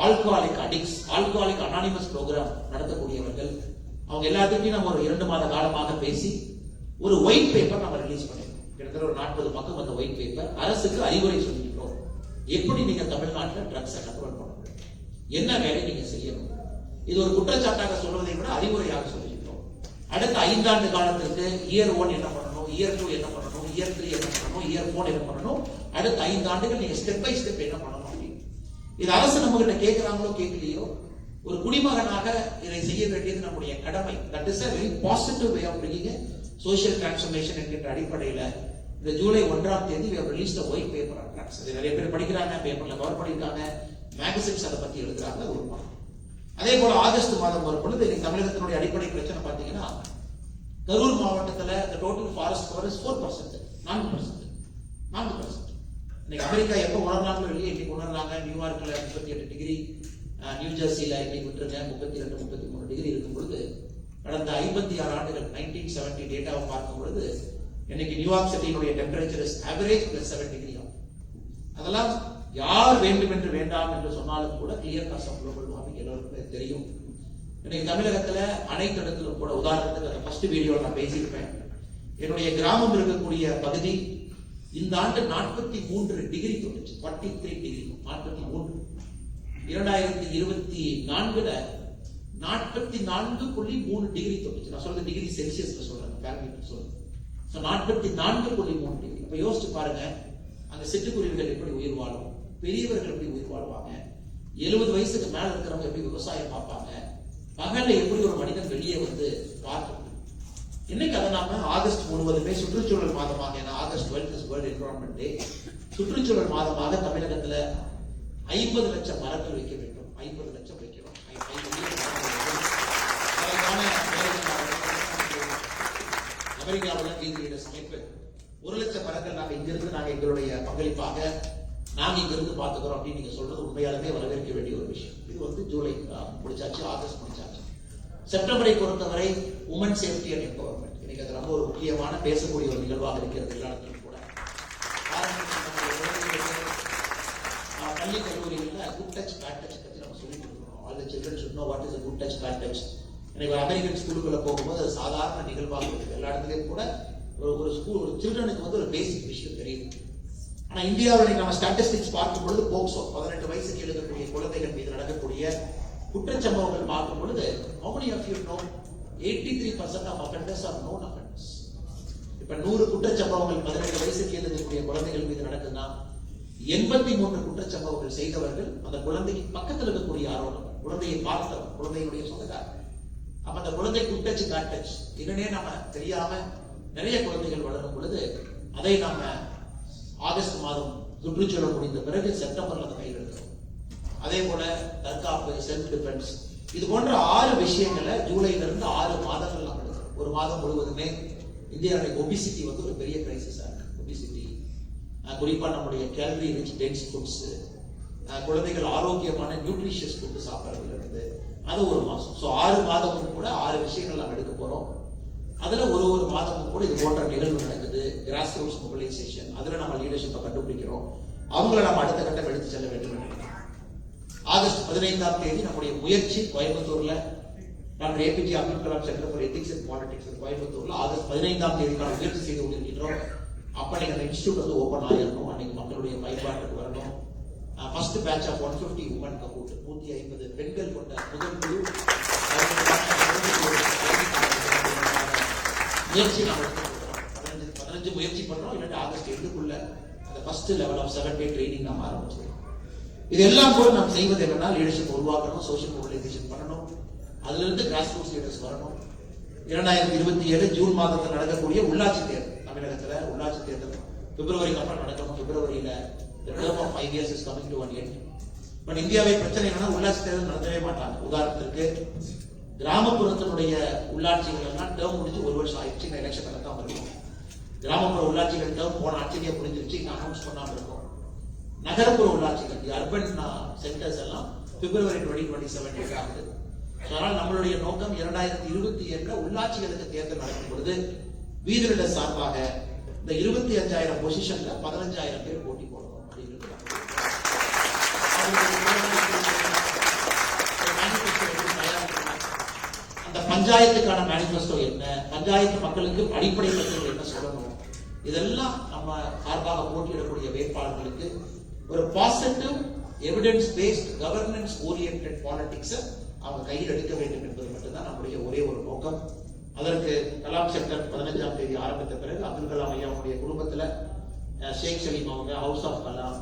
alcoholic addicts, alcoholic anonymous programme நடத்தக்கூடியவர்கள், அவங்க எல்லாத்துக்கும் நம்ம ஒரு 2 மாத காலமாக பேசி ஒரு ஒயிட் பேப்பர் நம்ம ரிலீஸ் பண்ணிருக்கோம். கிட்டத்தட்ட ஒரு 40 பக்கம் அந்த ஒயிட் பேப்பர் அரசுக்கு அறிவுரை சொல்லிக்கிறோம். எப்படி நீங்க தமிழ்நாட்டில் ட்ரக்ஸை கண்ட்ரோல் பண்ணணும், என்ன வேலை நீங்க செய்யணும். இது ஒரு குற்றச்சாட்டாக சொல்வதை விட அறிவுரையாக சொல்லிக்கிறோம். அடுத்த 5 ஆண்டு காலத்திற்கு இயர் 1 என்ன பண்ணணும், இயர் 2 என்ன பண்ணணும், இயர் 3 என்ன பண்ணணும், இயர் 4 என்ன பண்ணணும், அடுத்த 5 ஆண்டுகள் நீங்க ஸ்டெப் பை ஸ்டெப் என்ன பண்ணணும் அப்படின்னு. இது அரசு நம்ம கிட்ட கேட்கிறாங்களோ கேட்கலையோ, ஒரு குடிமகனாக இதை செய்ய வேண்டியது நம்முடைய கடமை. That is a very positive way of bringing a social transformation என்கின்ற அடிப்படையில் இந்த ஜூலை 1ஆம் தேதி we have released a white paper on drugs. இது நிறைய பேர் படிக்கிறாங்க, பேப்பர்ல கவர் பண்ணிருக்காங்க, மேகசின்ஸ் அதை பத்தி எழுதுறாங்க. ஒரு படம். அதே போல ஆகஸ்ட் மாதம் வரும் பொழுது இன்னைக்கு தமிழகத்தினுடைய அடிப்படை பிரச்சனை பாத்தீங்கன்னா, கரூர் மாவட்டத்தில் the total forest cover is 4%, 4%. இன்னைக்கு அமெரிக்கா எப்ப உணர்றாங்களோ இல்லையே, இன்னைக்கு உணர்றாங்க. நியூயார்க்ல 38 டிகிரி, நியூ ஜெர்சியில இன்னைக்கு விட்டுருங்க 32, 33 டிகிரி இருக்கும் பொழுது, கடந்த 56 ஆண்டுகள் 1970 டேட்டாவை பார்க்கும் பொழுது இன்னைக்கு நியூயார்க் சிட்டியினுடைய டெம்பரேச்சர் இஸ் ஆவரேஜ் +7 டிகிரி. அதெல்லாம் யார் வேண்டும் என்று வேண்டாம் என்று சொன்னாலும் கூட clear cause of global warming எல்லாருக்குமே தெரியும். இன்னைக்கு தமிழகத்துல அனைத்து இடத்திலும் கூட, உதாரணத்துக்கு ஃபர்ஸ்ட் வீடியோல நான் பேசியிருப்பேன், என்னுடைய கிராமம் இருக்கக்கூடிய பகுதி இந்த ஆண்டு 43 டிகிரி தொட்டுச்சு. 43 டிகிரி 43. 2024ல 44.3 டிகிரி தொட்டுச்சு. நான் சொல்றது டிகிரி செல்சியஸ்ல சொல்றேன், பாரன்ஹீட் சொல்றேன். 44.3 டிகிரி. அப்ப யோசிச்சு பாருங்க, அந்த சிட்டுக்குருவிகள் எப்படி உயிர் வாழும், பெரியவர்கள் எப்படி உயிர் வாழ்வாங்க, 70 வயசுக்கு மேல இருக்கிறவங்க எப்படி விவசாயம் பார்ப்பாங்க, பகல்ல எப்படி ஒரு மனிதன் வெளியே வந்து பார்க்க. இன்னைக்கு அதை நாம ஆகஸ்ட் முழுவதுமே சுற்றுச்சூழல் மாதமாக, ஏன்னா ஆகஸ்ட் 12 வேர்ல்ட் என்விரான்மென்ட் டே, சுற்றுச்சூழல் மாதமாக தமிழகத்துல 50 லட்சம் மரங்கள் வைக்க வேண்டும். 50 லட்சம் வைக்கிறோம். அமெரிக்காவில் அமைப்பு 1 லட்சம் மரங்கள் நாங்க இங்கிருந்து நாங்க எங்களுடைய பங்களிப்பாக நாங்க இங்கிருந்து பார்த்துக்கிறோம் அப்படின்னு நீங்க சொல்றது உண்மையாலுமே வரவேற்க வேண்டிய ஒரு விஷயம். இது வந்து ஜூலை முடிச்சாச்சு, ஆகஸ்ட் முடிச்சாச்சு. செப்டம்பரை பொறுத்தவரை உமன் சேஃப்டி அண்ட் எம்பவர்மெண்ட், இன்னைக்கு அது ரொம்ப ஒரு முக்கியமான பேசக்கூடிய ஒரு நிகழ்வாக இருக்கிறது எல்லா இடத்துலையும் கூட. பள்ளி கல்லூரிகளில் குட் டச் பேட் டச் பத்தி நம்ம சொல்லி கொடுக்கணும். All the children should know what is a good touch bad touch. இன்னைக்கு ஒரு அமெரிக்கன் ஸ்கூலுக்குள்ள போகும்போது அது சாதாரண நிகழ்வாக இருக்குது. எல்லா இடத்துலையும் கூட ஒரு ஸ்கூல், ஒரு சில்ட்ரனுக்கு வந்து ஒரு பேசிக் விஷயம் தெரியுது. ஆனா இந்தியாவில் நம்ம ஸ்டாட்டிஸ்டிக்ஸ் பார்க்கும் பொழுது போக்சோ 18 வயசுக்கு எழுதக்கூடிய குழந்தைகள் மீது நடக்கக்கூடிய குற்றச்சம்பவங்கள் பார்க்கும் பொழுது how many of you know 83% of offenders are known offenders. இப்ப 100 குற்றச்சம்பவங்கள் 18 வயசு கீழே இருக்கக்கூடிய குழந்தைகள் மீது நடக்குதுன்னா 83 குற்றச்சம்பவங்கள் செய்தவர்கள் அந்த குழந்தைக்கு பக்கத்தில் இருக்கக்கூடிய யாரோட குழந்தையை பார்த்தவர், குழந்தையுடைய சொந்தக்காரர். அப்ப அந்த குழந்தை குட்டச்சு காட்டச்சு என்னன்னே நம்ம தெரியாம நிறைய குழந்தைகள் வளரும் பொழுது அதை நம்ம ஆகஸ்ட் மாதம் சுற்றுச்சூழல் முடிந்த பிறகு செப்டம்பர்ல அதை கையில் எடுக்கிறோம். அதே போல தற்காப்பு, செல்ஃப் டிஃபென்ஸ், இது போன்ற 6 விஷயங்களை ஜூலைல இருந்து 6 மாதங்கள் நம்ம எடுக்கிறோம். ஒரு மாதம் முழுவதுமே இந்தியாவுடைய ஒபிசிட்டி வந்து ஒரு பெரிய கிரைசிஸா இருக்கு. ஒபிசிட்டி, குறிப்பா நம்முடைய கேலரி ரிச் டென்ஸ் ஃபுட்ஸ், குழந்தைகள் ஆரோக்கியமான நியூட்ரிஷியஸ் ஃபுட் சாப்பிட்றதுல இருந்து அது ஒரு மாசம். ஸோ 6 மாதமும் கூட 6 விஷயங்கள் நம்ம எடுக்க போறோம். அதுல ஒரு மாதமும் கூட இது போன்ற நிகழ்வு நடக்குது. கிராஸ் ரூட்ஸ் மொபிலைசேஷன், அதுல நம்ம லீடர்ஷிப்பை கண்டுபிடிக்கிறோம். அவங்கள நம்ம அடுத்த கட்டம் எடுத்து செல்ல வேண்டும் என்று ஆகஸ்ட் 15ஆம் தேதி நம்முடைய முயற்சி கோயம்புத்தூர்ல doctor APJ Abdul Kalam centre for ethics and politics கோயம்புத்தூர்ல ஆகஸ்ட் 15ஆம் தேதிக்கான முயற்சி செய்து கொண்டிருக்கிறோம். அப்ப நீங்க அந்த இன்ஸ்டியூட் வந்து ஓபன் ஆகிடணும். அன்னைக்கு மக்களுடைய பயன்பாட்டுக்கு வரணும். ஃபர்ஸ்ட் பேட்ச் ஆஃப் 150 உமன் கபூட், 150 பெண்கள் கொண்ட முதல் குழு முயற்சி நாம் எடுத்துக்கிறோம். 15 முயற்சி பண்றோம். இல்லாட்டி ஆகஸ்ட் 8க்குள்ள அந்த first level of 7 day training நாம் ஆரம்பிச்சிருக்கோம். இதெல்லாம் கூட நாம் செய்வது என்னன்னா லீடர்ஷிப் உருவாக்கணும், சோஷியல் மொபிலைசேஷன் பண்ணணும், அதுல இருந்து கிராஸ் ரூட்ஸ் லீடர்ஸ் வரணும். 2027 ஜூன் மாதத்தில் நடக்கக்கூடிய உள்ளாட்சி தேர்தல், தமிழகத்துல உள்ளாட்சி தேர்தல் பிப்ரவரிக்கு அப்புறம் நடக்கணும். பிப்ரவரியில the term of 5 years is coming to an end. But இந்தியாவை பிரச்சனை என்னன்னா உள்ளாட்சி தேர்தல் நடத்தவே மாட்டாங்க. உதாரணத்திற்கு கிராமப்புறத்தினுடைய உள்ளாட்சிகள் எல்லாம் டேர்ம் முடிஞ்சு 1 வருஷம் ஆயிடுச்சு, எலெக்ஷன் நடத்தாம இருக்கும். கிராமப்புற உள்ளாட்சிகள் டேர்ம் போன ஆட்சியிலேயே முடிஞ்சிருச்சு, அனௌன்ஸ் பண்ணாம இருக்கும். நகர்ப்புற உள்ளாட்சிகள் அர்பன் சென்டர்ஸ் எல்லாம் பிப்ரவரி 2027 ஆகுது. அதனால் நம்மளுடைய நோக்கம் 2027 உள்ளாட்சிகளுக்கு தேர்தல் நடக்கும் பொழுது வீதிகளிட சார்பாக இந்த 25,000 பொசிஷன்ல 15,000 பேர் போட்டி போடணும் அப்படின்னு அந்த பஞ்சாயத்துக்கான மேனிபெஸ்டோ என்ன, பஞ்சாயத்து மக்களுக்கு அடிப்படை பிரச்சனைகள் என்ன சொல்லணும், இதெல்லாம் நம்ம சார்பாக போட்டியிடக்கூடிய வேட்பாளர்களுக்கு ஒரு positive evidence based governance oriented politics அவங்க கையில் எடுக்க வேண்டும் என்பது மட்டும்தான் நம்முடைய ஒரே ஒரு நோக்கம். அதற்கு கலாம் சென்டர் 15ஆம் தேதி ஆரம்பித்த பிறகு அப்துல் கலாம் ஐயாவுடைய குடும்பத்துல ஷேக் சலீம் அவங்க, ஹவுஸ் ஆஃப் கலாம்,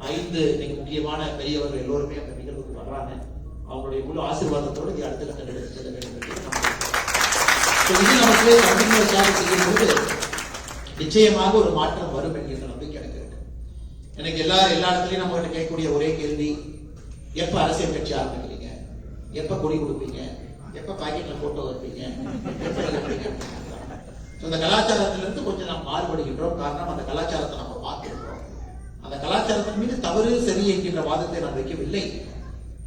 5 இன்னைக்கு முக்கியமான பெரியவர்கள் எல்லோருமே அந்த நிகழ்வுக்கு வர்றாங்க. அவங்களுடைய முழு ஆசீர்வாதத்தோடு இது அடுத்த கட்டம் எடுத்து செல்ல வேண்டும் என்று இது நமக்கு கண்டினியூஸாக செய்யும்போது நிச்சயமாக ஒரு மாற்றம் வரும் என்கின்ற நம்பிக்கை எனக்கு இருக்கு. எனக்கு எல்லா இடத்துலயும் நம்ம கிட்ட கேட்கக்கூடிய ஒரே கேள்வி, எப்ப அரசியல் கட்சி ஆரம்பிக்கிறீங்க, எப்ப கொடி கொடுப்பீங்க, எப்ப பாக்கெட்ல போட்டோ வைப்பீங்க, எப்ப இருப்பீங்க. இந்த கலாச்சாரத்திலிருந்து கொஞ்சம் நாம் மாறுபடுகின்றோம். காரணம் அந்த கலாச்சாரத்தை நம்ம பார்த்திருக்கிறோம். அந்த கலாச்சாரத்தின் மீது தவறு சரி என்கின்ற வாதத்தை நாம் வைக்கவில்லை.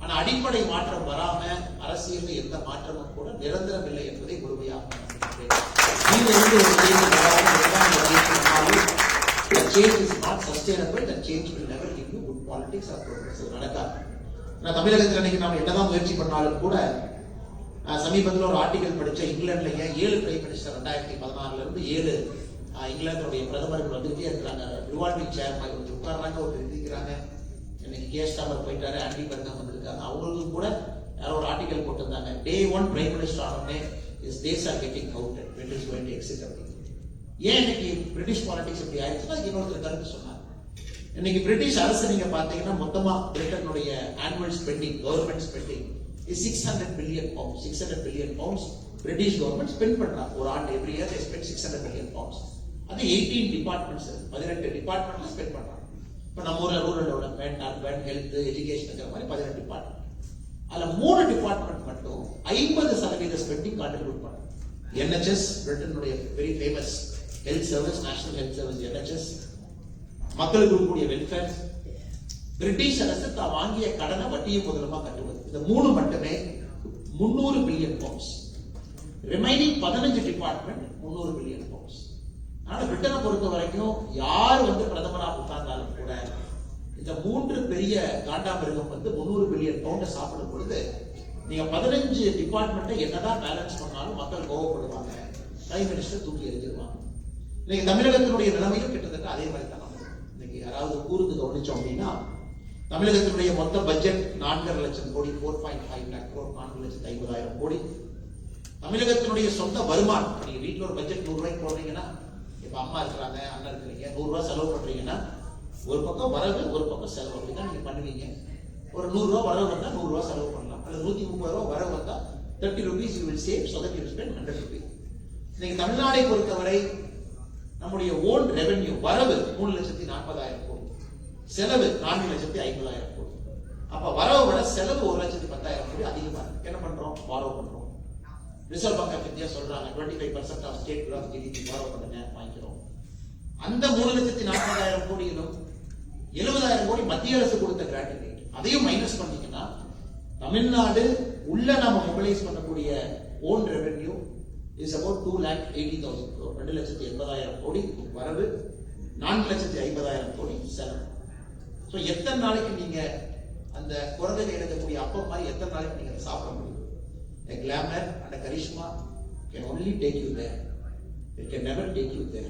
ஆனா அடிப்படை மாற்றம் வராம அரசியல் எந்த மாற்றமும் கூட நிரந்தரம் இல்லை என்பதை முழுமையாக தமிழகத்தில் இன்னைக்கு நாம் என்னதான் முயற்சி பண்ணாலும் கூட சமீபத்தில் ஒரு ஆர்டிகல் படிச்ச இங்கிலாந்துல 7 பிரைம் மினிஸ்டர் 2016 இருந்து 7 இங்கிலாந்துடைய பிரதமர்கள் வந்துகிட்டே இருக்கிறாங்க. ரிவால்விங் சேர் மாதிரி வந்து உட்கார்றாங்க, ஒரு இருக்கிறாங்க. இன்னைக்கு கே ஸ்டாமர் போயிட்டாரு, ஆண்டி பர்கம் வந்திருக்காங்க. அவங்களுக்கும் கூட யாரோ ஒரு ஆர்டிகல் போட்டிருந்தாங்க, டே 1 பிரைம் மினிஸ்டர் ஆனோடனே is days are getting counted, when is going to exit அப்படின்னு. ஏன் இன்னைக்கு பிரிட்டிஷ் பாலிடிக்ஸ் இப்படி ஆயிடுச்சுன்னா இன்னொருத்தர் கருத்து சொன்னார். இன்னைக்கு பிரிட்டிஷ் அரசு நீங்க பாத்தீங்கன்னா மொத்தமா பிரிட்டனுடைய annual spending, government spending is 600 billion pounds. 600 billion pounds British government spend பண்றாங்க ஒரு ஆண்டு. Every year they spend 600 billion pounds. அது 18 டிபார்ட்மெண்ட்ஸ், 18 டிபார்ட்மெண்ட்ல ஸ்பெண்ட் பண்றாங்க. இப்ப நம்ம ஊர்ல rural development, urban, health, education மாதிரி 18 டிபார்ட்மெண்ட். அதுல 3 டிபார்ட்மெண்ட் மட்டும் 50% ஸ்பெண்டிங் கான்ட்ரிபியூட் பண்றாங்க. NHS, பிரிட்டனுடைய very famous health service, national health service NHS, மக்களுக்கு இருக்கக்கூடிய வெல்ஃபேர், பிரிட்டிஷ் அரசு தான் வாங்கிய கடனை வட்டியும் முதலமா கட்டுவது. இந்த 3 மட்டுமே 300 billion pounds. Remaining 15 department 300 billion pounds. ஆனா பிரிட்டனை பொறுத்த வரைக்கும் யார் வந்து பிரதமராக உட்கார்ந்தாலும் கூட இந்த 3 பெரிய காண்டாமிருகம் வந்து 300 பில்லியன் பவுண்டை சாப்பிடும் பொழுது நீங்க 15 டிபார்ட்மெண்ட்டை என்னதான் பேலன்ஸ் பண்ணாலும் மக்கள் கோவப்படுவாங்க, பிரைம் மினிஸ்டர் தூக்கி எறிஞ்சிருவாங்க. இன்னைக்கு தமிழகத்தினுடைய நிலைமையும் கிட்டத்தட்ட அதே மாதிரி தான். இன்னைக்கு யாராவது கூர்ந்து கவனிச்சோம் அப்படின்னா தமிழகத்தினுடைய மொத்த பட்ஜெட் 4.5 லட்சம் கோடி, 4.5 lakh crore, 4,50,000 கோடி. தமிழகத்தினுடைய சொந்த வருமானம், நீங்க வீட்டுல ஒரு பட்ஜெட் 100 ரூபாய்க்கு போடுறீங்கன்னா இப்ப அம்மா இருக்கிறாங்க, அண்ணன் இருக்கிறீங்க, 100 ரூபாய் செலவு பண்றீங்கன்னா ஒரு பக்கம் வரவு, ஒரு பக்கம் செலவு, அப்படிதான் நீங்க பண்ணுவீங்க. ஒரு 100 ரூபாய் வரவு வந்தா 100 ரூபாய் செலவு பண்ணலாம், அல்லது 130 ரூபாய் வரவு வந்தா 30 rupees you will save, so that you will spend 100 rupees. இன்னைக்கு தமிழ்நாடை பொறுத்தவரை நம்முடைய ஓன் ரெவென்யூ வரவு 3,40,000 கோடி, செலவு 4,50,000 கோடி. அப்ப வரவு விட செலவு 1,10,000 கோடி அதிகமா இருக்கு. என்ன பண்றோம்? பாரோ பண்றோம். ரிசர்வ் பேங்க் ஆஃப் இந்தியா சொல்றாங்க 25% of state gross GDP borrow பண்ணுங்க, வாங்கிக்கிறோம். அந்த 3,40,000 கோடியிலும் 70,000 கோடி மத்திய அரசு கொடுத்த கிராட்டுவிட்டி, அதையும் மைனஸ் பண்ணீங்கன்னா தமிழ்நாடு உள்ள நாம மொபிலைஸ் பண்ணக்கூடிய own revenue is about 2,80,000 crore, 2,80,000 கோடி வரவு, 4,50,000 கோடி செலவு. ஸோ எத்தனை நாளைக்கு நீங்க அந்த குரங்கு எடுக்கக்கூடிய அப்பம் மாதிரி எத்தனை நாளைக்கு நீங்க சாப்பிட முடியும்? A glamour and a charisma can only take you there. It can never take you there.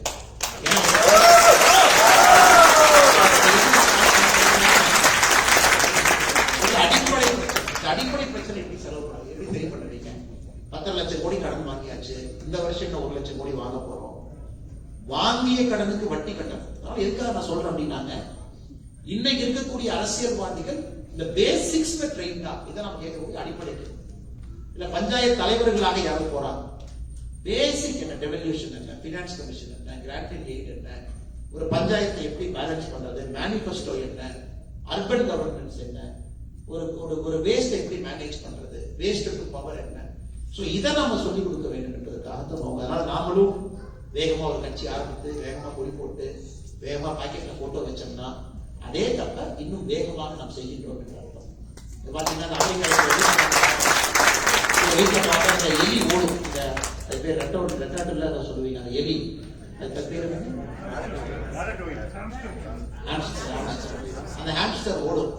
அடிப்படை பிரச்சனை எப்படி செலவு பண்ணாங்க, எப்படி சரி பண்ணுவீங்க? 10 லட்சம் கோடி கடன் வாங்கியாச்சு, இந்த வருஷம் 1 லட்சம் கோடி வாங்க போறோம். வாங்கிய கடனுக்கு வட்டி கட்டணும். அதனால எதுக்காக நான் சொல்றேன் அப்படின்னாங்க, இன்னைக்கு இருக்கக்கூடிய அரசியல்வாதிகள் இந்த பேசிக்ஸ்ல ட்ரெயின் தான். இதை நம்ம கேட்கக்கூடிய அடிப்படை இல்ல. பஞ்சாயத்து தலைவர்களாக யாரும் போறாங்க, பேசிக் என்ன, டெவல்யூஷன் என்ன, பினான்ஸ் கமிஷன் என்ன, கிராண்ட் எய்ட் என்ன, ஒரு பஞ்சாயத்தை எப்படி பேலன்ஸ் பண்றது, மேனிபெஸ்டோ என்ன, அர்பன் கவர்னன்ஸ் என்ன, ஒரு வேஸ்ட் எப்படி மேனேஜ் பண்றது, வேஸ்ட் டு பவர் என்ன. சோ இதை நாம சொல்லிக் கொடுக்க வேண்டும் என்பதற்காக தான். அதனால நாமளும் வேகமா ஒரு கட்சி ஆரம்பித்து, வேகமா கொடி போட்டு, வேகமா பாக்கெட்ல போட்டோ வச்சோம்னா அதே தப்ப இன்னும் வேகமாக நாம் செய்கின்றோம் என்று அர்த்தம். பாத்தீங்கன்னா வீட்டுல பார்த்தா இந்த எலி ஓடும், அது பேர் ரெட்டாட்டுல சொல்லுவீங்க, அந்த எலி, அது பேர் அந்த ஹாம்ஸ்டர் ஓடும்.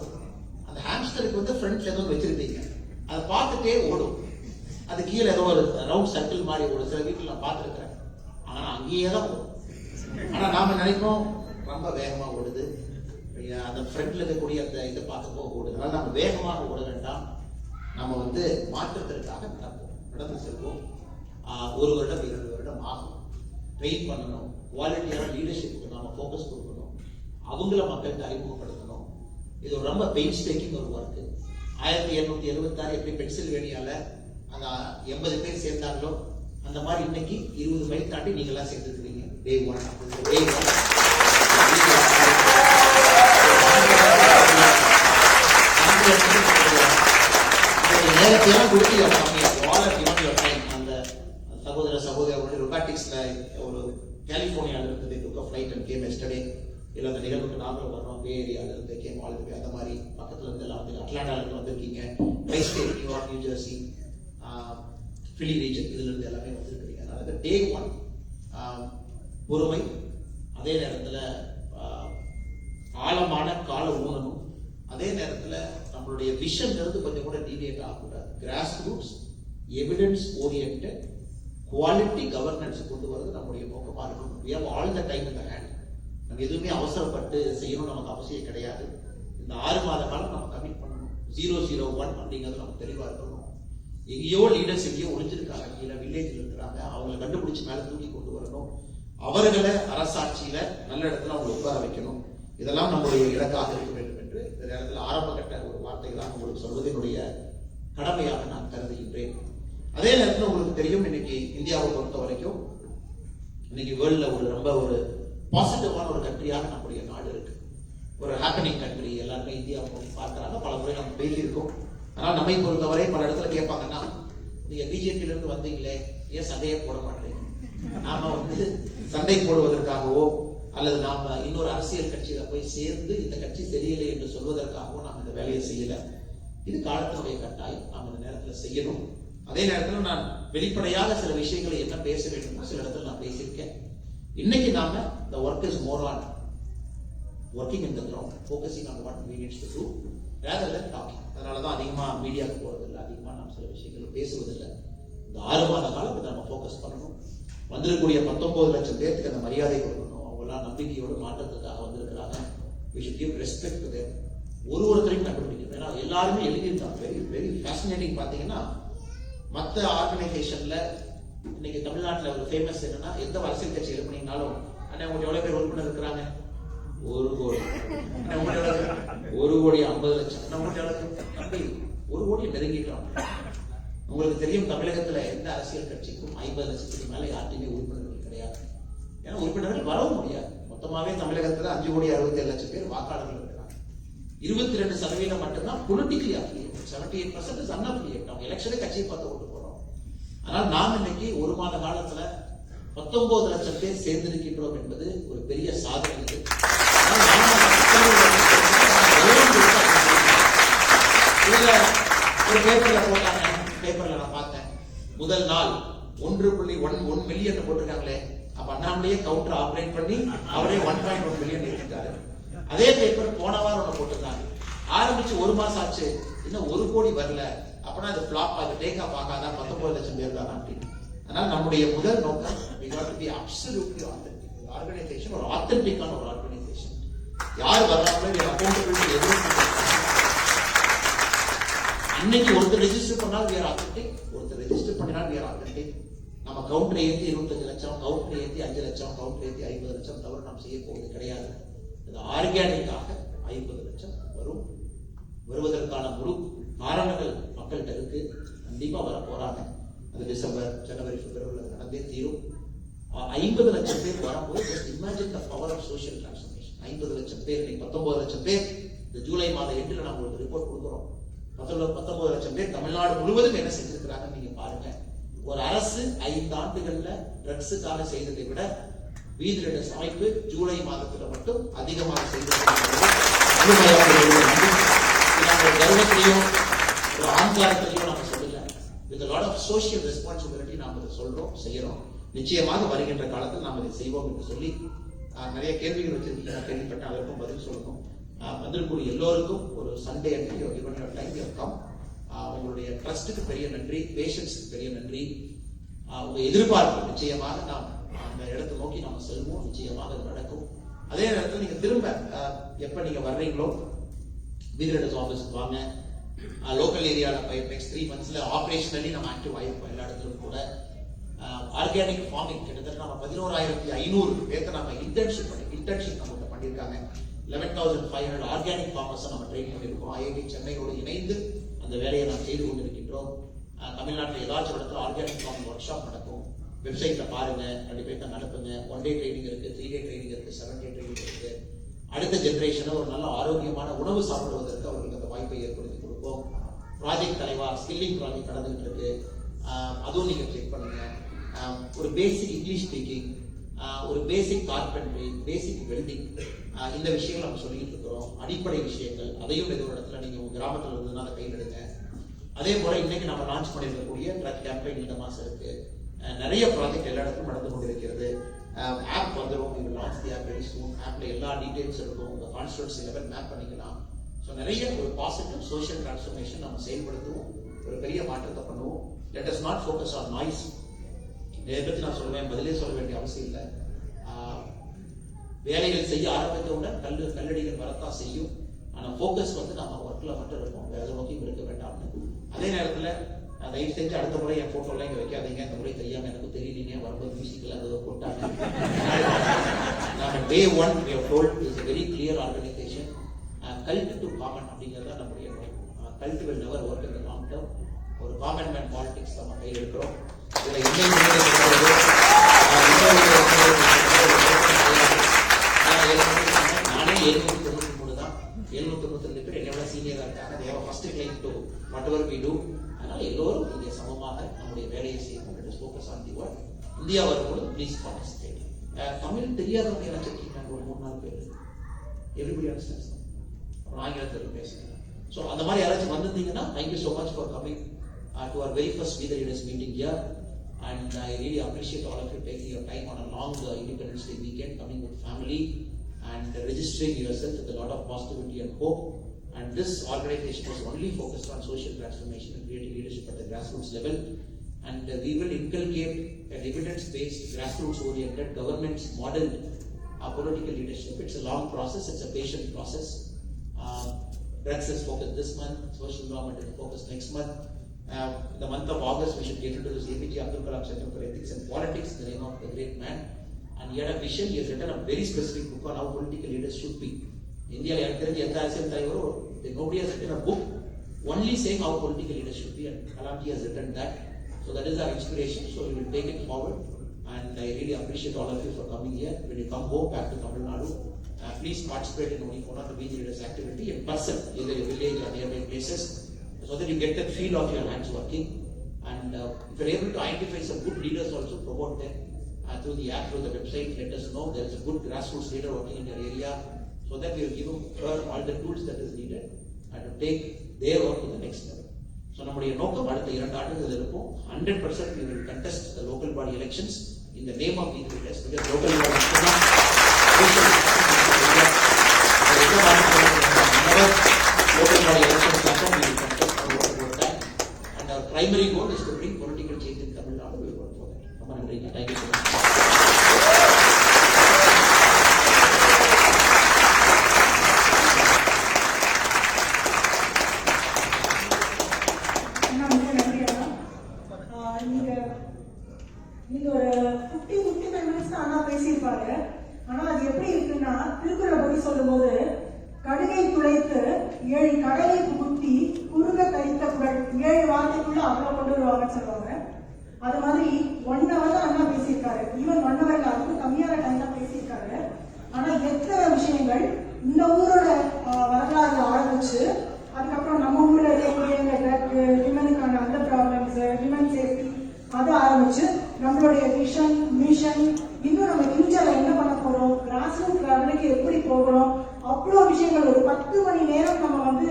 அந்த ஹாம்ஸ்டருக்கு வந்து ஃப்ரண்ட்ல ஏதோ வச்சிருப்பீங்க, அதை பார்த்துட்டே ஓடும். அது கீழே ஏதோ ஒரு ரவுண்ட் சர்க்கிள் மாதிரி ஓடும். சில வீட்டில் நான் பார்த்துருக்கிறேன், ஆனா அங்கேயே தான் ஓடும். ஆனா நாம நினைப்போம் ரொம்ப வேகமா ஓடுது, அந்த ஃப்ரண்ட்ல இருக்கக்கூடிய அந்த இதை பார்க்கப்போ ஓடுது. அதனால நம்ம வேகமாக ஓட வேண்டாம், நம்ம வந்து மாற்றத்திற்காக நடந்து செல்வோம். 1 வருடம் 2 வருடம் ஆகும். ட்ரெயின் பண்ணணும், குவாலிட்டியான லீடர்ஷிப்புக்கு நாம ஃபோக்கஸ் கொடுக்கணும், அவங்கள மக்களுக்கு அறிமுகப்படுத்தணும். இது ரொம்ப பெயின் டேக்கிங் ஒரு ஒர்க். 1876 எப்படி பென்சில்வேனியால அந்த 80 பேர் சேர்ந்தாங்களோ அந்த மாதிரி இன்னைக்கு 20 மைல் தாண்டி நீங்க எல்லாம் சேர்ந்துருக்கீங்க. டே 1 நேரத்தையெல்லாம் கொடுத்து அந்த சகோதர சகோதரர்களுடைய ரொபாட்டிக்ஸ்ல ஒரு கலிபோர்னியால இருந்து ஃபிளைட் அண்ட் கேம் எஸ்டர்டே, இல்ல அந்த நிகழ்வுக்கு நாங்களும் வர்றோம், பே ஏரியால இருந்து கேம் ஆல் தி அந்த மாதிரி பக்கத்துல இருந்து எல்லாம் வந்து அட்லாண்டால இருந்து வந்திருக்கீங்க, tri state, New York, New Jersey, Philly region, இதுல இருந்து எல்லாமே வந்திருக்கிறீங்க. அதனால டே 1 பொறுமை, அதே நேரத்துல ஆழமான கால ஊனமும், அதே நேரத்துல நம்மளுடைய விஷன் இருந்து கொஞ்சம் கூட டீவியேட் ஆகக்கூடாது. Cross roots evidence oriented quality governance கொண்டு வரது நம்முடைய நோக்கமா இருக்கணும். we have all the time in the hand. நம்ம எதுவுமே அவசரப்பட்டு செய்யணும் நமக்கு அவசியம் கிடையாது. இந்த 6 மாத காலம் நம்ம கமிட் பண்ணணும். 001 அப்படிங்கிறது நமக்கு தெளிவா இருக்கணும். எங்கேயோ லீடர்ஸ் எங்கேயோ ஒளிஞ்சிருக்காங்க, கீழே வில்லேஜில் இருக்கிறாங்க, அவங்களை கண்டுபிடிச்சு மேல தூக்கி கொண்டு வரணும். அவர்களை அரசாட்சியில நல்ல இடத்துல அவங்களை உட்கார வைக்கணும். இதெல்லாம் நம்முடைய இலக்காக இருக்க வேண்டும் என்று இந்த நேரத்தில் ஆரம்ப கட்ட ஒரு வார்த்தைகளாக உங்களுக்கு சொல்வதனுடைய கடமையாக நான் கருதுகின்றேன். அதே நேரத்தில் உங்களுக்கு தெரியும், இன்னைக்கு இந்தியாவை பொறுத்த வரைக்கும் இன்னைக்கு வேர்ல்ட்ல ரொம்ப ஒரு பாசிட்டிவான ஒரு கண்ட்ரியாக நம்முடைய நாடு இருக்கு. ஒரு ஹாப்பனிங் கண்ட்ரி, எல்லாருமே இந்தியாவை பார்க்கிறாங்க. பல முறை நம்ம பேசியிருக்கோம். ஆனால் நம்மை பொறுத்தவரை பல இடத்துல கேட்பாங்கன்னா, நீங்க பிஜேபியில இருந்து வந்தீங்களே, ஏன் சண்டையை போட மாட்டேங்க? நாம வந்து சண்டை போடுவதற்காகவோ அல்லது நாம இன்னொரு அரசியல் கட்சியில போய் சேர்ந்து இந்த கட்சி சரியில்லை என்று சொல்வதற்காகவோ நாம் இந்த வேலையை செய்யல. இது காலத்தினுடைய கட்டாயம், நாம் இந்த நேரத்தில் செய்யணும். அதே நேரத்தில் நான் வெளிப்படையாக சில விஷயங்களை என்ன பேச வேண்டுமோ சில இடத்துல நான் பேசியிருக்கேன். இன்னைக்கு நாம the work is more on working in the ground, focusing on what we need to do rather than talking. அதனாலதான் அதிகமா மீடியாவுக்கு போறதில்லை, அதிகமா நாம் சில விஷயங்கள் பேசுவதில்லை. இந்த 6 மாத காலம் நம்ம ஃபோக்கஸ் பண்ணணும். வந்திருக்கக்கூடிய 19 லட்சம் பேருக்கு அந்த மரியாதை கொடுக்கணும். அவங்களாம் நம்பிக்கையோடு மாற்றத்துக்காக வந்திருக்கிறாங்க. we should give respect to them. ஒருத்தரையும் கண்டுபிடிக்கணும். ஏன்னா எல்லாருமே எழுதியிருக்காங்க. Very very fascinating. பாத்தீங்கன்னா மற்ற ஆர்கனைசேஷன்ல இன்னைக்கு தமிழ்நாட்டில் ஒரு ஃபேமஸ் என்னன்னா, எந்த அரசியல் கட்சி எழுப்பினீங்கனாலும் அண்ணா உங்களுக்கு எவ்வளவு பேர் உறுப்பினர் இருக்கிறாங்க? 1 கோடி. அண்ணா உங்களுக்கு 1,50,00,000. அண்ணா உங்களுக்கு தம்பி 1 கோடி நெருங்கிட்டோம். உங்களுக்கு தெரியும், தமிழகத்துல எந்த அரசியல் கட்சிக்கும் 50 லட்சத்துக்கு மேல யார்ட்டையுமே உறுப்பினர்கள் கிடையாது. ஏன்னா உறுப்பினர்கள் வரவும் முடியாது. மொத்தமாவே தமிழகத்துல 5,67,00,000 பேர் வாக்காளர்கள் இருக்கிறாங்க. 22% மட்டும்தான் பொலிட்டிக்கலி அஃபிலியேட். 78% இஸ் அன்அஃபிலியேட். அவங்க எலெக்ஷனே கட்சியை பார்த்து ஓட்டு போறோம். ஆனால் நாம் இன்னைக்கு 1 மாத காலத்துல 19 லட்சம் பேர் சேர்ந்திருக்கின்றோம் என்பது ஒரு பெரிய சாதனை. ஒரு பேப்பர்ல போட்டாங்க, பேப்பர்ல நான் பார்த்தேன், முதல் நாள் 1.1 மில்லியன் போட்டிருக்காங்களே. அப்ப அண்ணாமலையே கவுண்டர் ஆபரேட் பண்ணி அவரே 1.1 மில்லியன் எடுத்துட்டாரு. அதே பேப்பர் போன வாரம் ஒண்ணு போட்டிருக்காங்க, ஆரம்பிச்சு 1 மாசம் ஆச்சு, இன்னும் 1 கோடி வரல, அப்படின்னா அது பிளாப் ஆகுது, டேக் ஆஃப் ஆகாதான், 19 லட்சம் பேர் தான் அப்படின்னு. அதனால நம்முடைய முதல் நோக்கம் we got to be absolutely authentic. Organisation ஒரு ஆத்தென்டிக்கான ஒரு ஆர்கனைசேஷன். யார் வர்றாங்களோ அக்கௌண்டபிலிட்டி எதுவும் இன்னைக்கு ஒருத்தர் ரெஜிஸ்டர் பண்ணால் we are authentic, ஒருத்தர் ரெஜிஸ்டர் பண்ணினால் we are authentic. நம்ம கவுண்டரை ஏற்றி 25 லட்சம், கவுண்டரை ஏற்றி 5 லட்சம், கவுண்டரை ஏற்றி 50 லட்சம் தவிர நாம் செய்ய போவது கிடையாது. இது ஆர்கானிக்காக 50 லட்சம் வரும். வருவதற்கான முழு காரணங்கள் மக்கள்கிட்ட இருக்கு. கண்டிப்பா வர போறாங்க. அது டிசம்பர், ஜனவரி, பிப்ரவரியில் நடந்தே தீரும். 50 லட்சம் பேர் வரும்போது just imagine the power of social transformation. 50 லட்சம் பேர், 19 லட்சம் பேர் இந்த ஜூலை மாத எண்டில் நம்ம ஒரு ரிப்போர்ட் கொடுக்குறோம். 19 லட்சம் பேர் தமிழ்நாடு முழுவதும் என்ன செஞ்சிருக்கிறாங்க நீங்க பாருங்க. ஒரு அரசு 5 ஆண்டுகள்ல ட்ரக்ஸுக்காக செய்ததை விட வீதிரடஸ் அமைப்பு ஜூலை மாதத்துல மட்டும் அதிகமாக செய்திருக்கிறது. கர்வத்திலையும் ஒரு ஆங்காரத்திலையும் நம்ம சொல்லல, with a lot of social responsibility நாம இதை சொல்றோம், செய்யறோம். நிச்சயமாக வருகின்ற காலத்தில் நாம் இதை செய்வோம் என்று சொல்லி நிறைய கேள்விகள் வச்சிருக்கீங்க, நான் கேள்விப்பட்டேன், அதற்கும் பதில் சொல்லணும். வந்திருக்கூடிய எல்லோருக்கும் ஒரு சண்டே டைம் கம். உங்களுடைய ட்ரஸ்டுக்கு பெரிய நன்றி, பேஷன்ஸுக்கு பெரிய நன்றி. உங்க எதிர்பார்ப்பு நிச்சயமாக நாம் அந்த இடத்தை நோக்கி நாம செல்வோம், நிச்சயமாக அது நடக்கும். அதே நேரத்தில் நீங்க திரும்ப எப்ப நீங்க வர்றீங்களோ வீதிரடஸ் ஆஃபீஸுக்கு வாங்க. லோக்கல் ஏரியாவில் நெக்ஸ்ட் 3 monthsல ஆபரேஷனலி நம்ம ஆக்டிவ் ஆயிருப்போம் எல்லா இடத்துலும் கூட. ஆர்கானிக் ஃபார்மிங் கிட்டத்தட்ட நம்ம 11,500 பேர்த்த நம்ம இன்டர்ன்ஷிப் நம்ம பண்ணியிருக்காங்க. 11,500 ஆர்கானிக் ஃபார்மர்ஸ் நம்ம ட்ரெயின் பண்ணியிருக்கோம். ஐஐடி சென்னையோடு இணைந்து அந்த வேலையை நாம் செய்து கொண்டிருக்கின்றோம். தமிழ்நாட்டில் ஏதாச்சும் இடத்துல ஆர்கானிக் ஃபார்மிங் ஒர்க் ஷாப் நடக்கும். வெப்சைட்ல பாருங்க, 2 பேர்த்த நடத்துங்க. 1 day ட்ரைனிங் இருக்கு, 3 day ட்ரைனிங் இருக்கு, 7 day ட்ரைனிங் இருக்கு. அடுத்த ஜெனரேஷனை ஒரு நல்ல ஆரோக்கியமான உணவு சாப்பிடுவதற்கு அவர்களுக்கு அந்த வாய்ப்பை ஏற்படுத்தி கொடுப்போம். ப்ராஜெக்ட் தலைவா ஸ்கில்லிங் ப்ராஜெக்ட் நடந்துகிட்டு இருக்கு, அதுவும் நீங்க செக் பண்ணுங்க. ஒரு பேசிக் இங்கிலீஷ் ஸ்பீக்கிங், ஒரு பேசிக் கார்பென்ட்ரி, பேசிக் வெல்டிங், இந்த விஷயங்கள் நம்ம சொல்லிட்டு இருக்கிறோம். அடிப்படை விஷயங்கள் அதையும் ஏதோ ஒரு இடத்துல நீங்க உங்க கிராமத்தில் இருந்ததுன்னா அதை கையிடுங்க. அதே போல இன்னைக்கு நம்ம லான்ச் பண்ணிருக்கக்கூடிய ட்ரக் கேம்பெயின் இந்த மாசம் இருக்கு. நிறைய ப்ராஜெக்ட் எல்லா இடத்துலும் நடந்து கொண்டிருக்கிறது. ஆப் வந்துடும், நீங்க launch the app very soon. ஆப்ல எல்லா டீடைல்ஸ் இருக்கும், உங்க கான்ஸ்டிட்யூன்சி லெவல் மேப் பண்ணிக்கலாம். ஸோ நிறைய ஒரு பாசிட்டிவ் சோஷியல் டிரான்ஸ்ஃபர்மேஷன் நம்ம செயல்படுத்துவோம், ஒரு பெரிய மாற்றத்தை பண்ணுவோம். Let us not focus on noise. இதை பற்றி நான் சொல்லுவேன், பதிலே சொல்ல வேண்டிய அவசியம் இல்லை. வேலைகள் செய்ய ஆரம்பித்தவுடன் கல்லடிகள் வரத்தான் செய்யும். ஆனால் ஃபோக்கஸ் நம்ம ஒர்க்ல மட்டும் இருக்கும், வேற நோக்கியும் இருக்க வேண்டாம்னு. அதே நேரத்தில் தயவு செஞ்சு அடுத்த முறை என் போட்டோலாம் இங்கே வைக்காதீங்க. இந்த முறை தெரியாம எனக்கு தெரியலீங்க, வரும்போது மியூசிக்கில் அதை போட்டாங்க. நம்ம Day 1 we have told is a very clear organization. Cult to common அப்படிங்கிறத நம்முடைய cult will never work in the long term. ஒரு காமன் மேன் பாலிடிக்ஸ் நம்ம கையில் இருக்கிறோம். இதில் நானே 793 தான், 792 பேர் என்னோட சீனியரா இருக்காங்க. they have a first claim to whatever we do. அதனால எல்லோரும் இங்கே சமமாக நம்முடைய வேலையை செய்யணும். let us focus on the work. India வரும்போது ப்ளீஸ் பார்ட்டிசிபேட். தமிழ் தெரியாதவங்க என்ன வச்சிருக்கீங்க, ஒரு 3-4 பேர். Everybody understands. அப்புறம் ஆங்கிலத்தில் பேசுங்க. ஸோ அந்த மாதிரி யாராச்சும் வந்திருந்தீங்கன்னா thank you so much for coming to our very first Be The Leaders meeting here. And I really appreciate all of you taking your time on a long Independence Day weekend, coming with family and registering yourself with a lot of positivity and hope. And this organization is only focused on social transformation and creating leadership at the grassroots level. And we will inculcate an evidence-based, grassroots-oriented, governance-modeled political leadership. It's a long process. It's a patient process. Drugs is focused this month. Social government is focused next month. The month of August, we should get into this APJ Abdul Kalam Center for Ethics and Politics, the name of the great man. and he had a vision. He has written a very specific book on how political leaders should be. India, nobody has written a book only saying how political leaders should be, and Kalamji has written that. So that is our inspiration. So we will take it forward, and I really appreciate all of you for coming here. When you come home back to Tamil Nadu, please participate in only one of the Being Leaders activity in person, either a village or nearby places, so that you get the feel of your hands working. And if you are able to identify some good leaders, also promote them through the app, through the website. Let us know there is a good grassroots leader working in your area, so that we will give her all the tools that is needed and to take their work to the next level. So நம்முடைய நோக்கம் அடுத்த 2 ஆண்டுகள் இருக்கும். 100% we will contest the local body elections in the name of Being Leaders, because local body elections happen, we will contest our time, and our primary goal is to bring political change in Tamil Nadu. We will work for that. ரொம்ப நன்றிங்க. Thank you so much. நீங்க ஒரு 55 minutes தான் அண்ணா பேசியிருப்பாரு. ஆனா அது எப்படி இருக்குன்னா, திருக்குறளை பத்தி சொல்லும் போது கடுகை துளைத்து 7 கடலை புகுத்தி குறுக கரித்த குரல் 7 வார்த்தைக்குள்ள அவ்வளவு கொண்டு வருவாங்கன்னு சொல்லுவாங்க. அது மாதிரி 1 hour தான் அண்ணா பேசியிருக்காரு. ஈவன் 1 hour அதுக்கும் கம்மியான டைம் தான் பேசியிருக்காரு. ஆனா எத்தனை விஷயங்கள் இந்த ஊரோட வரலாறு ஆரம்பிச்சு, அதுக்கப்புறம் நம்ம ஊர்ல இருக்கக்கூடிய விமனுக்கான அந்த ப்ராப்ளம்ஸ், விமன் சேஃப்டி, அதை ஆரம்பிச்சு நம்மளுடைய விஷன், மிஷன், இன்னும் நம்ம ஃபியூச்சர்ல என்ன பண்ண போறோம், கிராஸ் ரூட் லெவலுக்கு எப்படி போகிறோம், அவ்வளோ விஷயங்கள் ஒரு 10 மணி நேரம் நம்ம வந்து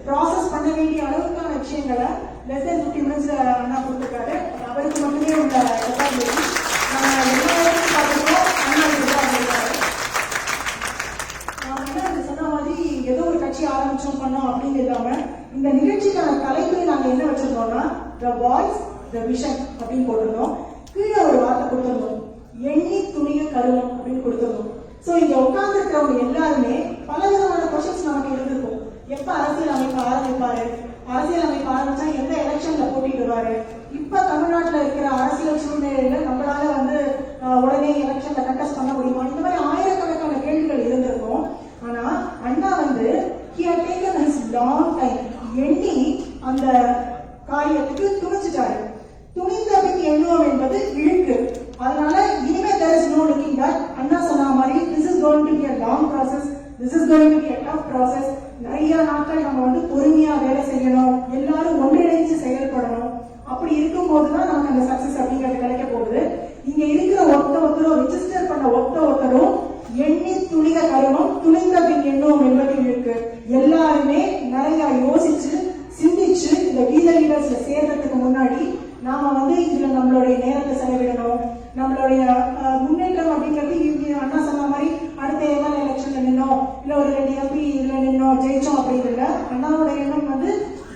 ப்ராசஸ் பண்ண வேண்டிய அளவுக்கான விஷயங்களை less than 50 மினிட்ஸ்ல அண்ணா கொடுத்துருக்காரு. அவருக்கு மட்டுமே உள்ள எல்லாருக்கும் பார்த்துருக்கோம். அண்ணா சொன்ன மாதிரி ஏதோ ஒரு கட்சி ஆரம்பிச்சோம் பண்ணோம் அப்படின்னு இல்லாம, இந்த நிகழ்ச்சிக்கான தலைப்பு நாங்க என்ன வச்சிருந்தோம்னா, the voice, the vision அப்படின்னு போட்டிருந்தோம். கீழே ஒரு வார்த்தை கொடுத்திருந்தோம், எண்ணி துணிய கருவம் அப்படின்னு கொடுத்திருந்தோம். சோ இங்க உட்கார்ந்து இருக்கிறவங்க எல்லாருமே பல விதமான கொஸ்டின்ஸ் நமக்கு இருந்திருக்கும். எப்ப அரசியல் அமைப்பு ஆரம்பிப்பாரு, அரசியல் அமைப்பு ஆரம்பிச்சா எந்த எலெக்ஷன்ல போட்டிடுவாரு, இப்ப தமிழ்நாட்டுல இருக்கிற அரசியல் சூழ்நிலையில நம்மளால வந்து உடனே எலெக்ஷன்ல கண்டெஸ்ட் பண்ண முடியுமா, இந்த மாதிரி ஆயிரக்கணக்கான கேள்விகள் இருந்திருக்கும். ஆனா அண்ணா வந்து he had taken his long time, எண்ணி அந்த காரியத்துக்கு துணிச்சிட்டாரு. துணிந்த பின் எண்ணுவோம் என்பது இழுக்கு. அதனால இனிமே there is no looking back. அண்ணா சொன்ன மாதிரி this is going to be a long process, this is going to be a tough process. நிறைய நாட்கள் நம்ம வந்து பொறுமையா வேலை செய்யணும், எல்லாரும் ஒன்றிணைஞ்சு செயல்படணும். அப்படி இருக்கும்போதுதான் நமக்கு அந்த சக்சஸ் அப்படிங்கிறது கிடைக்க போகுது. இங்க இருக்கிற ஒருத்தரும் ரெஜிஸ்டர் பண்ண ஒருத்தரும் எண்ணி துணிக கருவம், துணிந்த பின் எண்ணுவோம் என்பது இருக்கு. எல்லாருமே நிறைய யோசிச்சு சிந்திச்சு இந்த வீத லீடர்ஸ்ல சேர்றதுக்கு முன்னாடி நாம வந்து இதுல நம்மளுடைய நேரத்தை செலவிடணும். நம்மளுடைய முன்னேற்றம் அப்படிங்கிறது அண்ணா சொன்ன மாதிரி அடுத்த எம்எல்ஏ எலெக்ஷன்ல நின்னோம், இல்ல ஒரு 2 எம்பி இதுல நின்னோம் ஜெயிச்சோம் அப்படிங்கிறத அண்ணாவோட எண்ணம் வந்து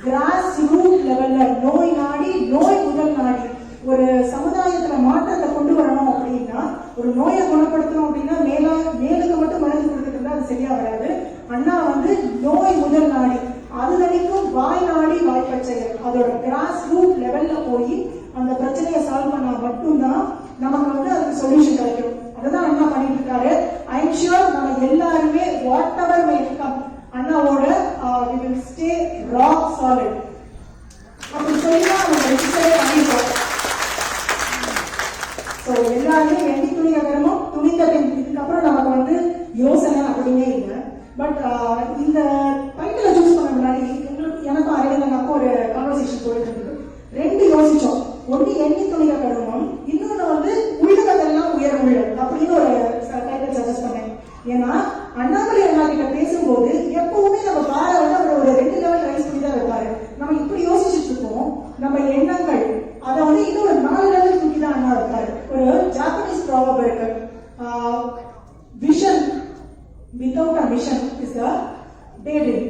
கிராஸ் ரூட் லெவல்ல நோய் நாடி, நோய் முதல் நாடி ஒரு சமுதாயத்துல மாற்றத்தை கொண்டு வரணும். அப்படின்னா ஒரு நோயை குணப்படுத்தணும் அப்படின்னா மேலுக்கு மட்டும் மருந்து கொடுத்துட்டு இருந்தா அது சரியா வராது. அண்ணா வந்து நோய் முதல் நாடி, அது வரைக்கும் வாய் நாடி வாய்ப்பச்செயல், அதோட கிராஸ் ரூட் லெவல்ல போய் அந்த பிரச்சனையை சால்வ் பண்ணா மட்டும்தான் நமக்கு வந்து அதுக்கு சொல்யூஷன் கிடைக்கும். அதுதான் அண்ணா பண்ணிட்டு இருக்காரு. ஐ எம் ஷூர் நம்ம எல்லாருமே வாட் எவர் மே கம், அண்ணாவோட we will stay rock solid அப்படி சொல்லி நம்ம ரெஜிஸ்டர் பண்ணிட்டோம். ஸோ எல்லாருமே எண்ணி துணிக கருமம், துணிந்த பின், இதுக்கப்புறம் நமக்கு வந்து யோசனை அப்படின்னே இல்லை. பட் இந்த டைட்டிலை சூஸ் பண்ண முன்னாடி எனக்கும் அரவிந்தனுக்கும் ஒரு கான்வர்சேஷன் போயிட்டு இருந்தது. 2 யோசிச்சோம். ஒன்று எண்ணி துணிக கருமம், இன்னொன்று வந்து உள்ளதெல்லாம் உயர் உள்ளது அப்படின்னு ஒரு டைட்டில் சஜஸ்ட் பண்ணேன். ஏன்னா அண்ணாமலை அண்ணா கிட்ட பேசும்போது எப்பவுமே நம்ம பார வந்து அவர் ஒரு 2 லெவல் ரைஸ் பண்ணி தான் வைப்பாரு. நம்ம இப்படி யோசிச்சுட்டு இருக்கோம், நம்ம எண்ணங்கள் அதை வந்து இன்னும் ஒரு 4 லெவல் தூக்கி தான் அண்ணா வைப்பாரு. ஒரு ஜாப்பனீஸ் ப்ராவர்ப் இருக்கு, vision without a mission is a daydream,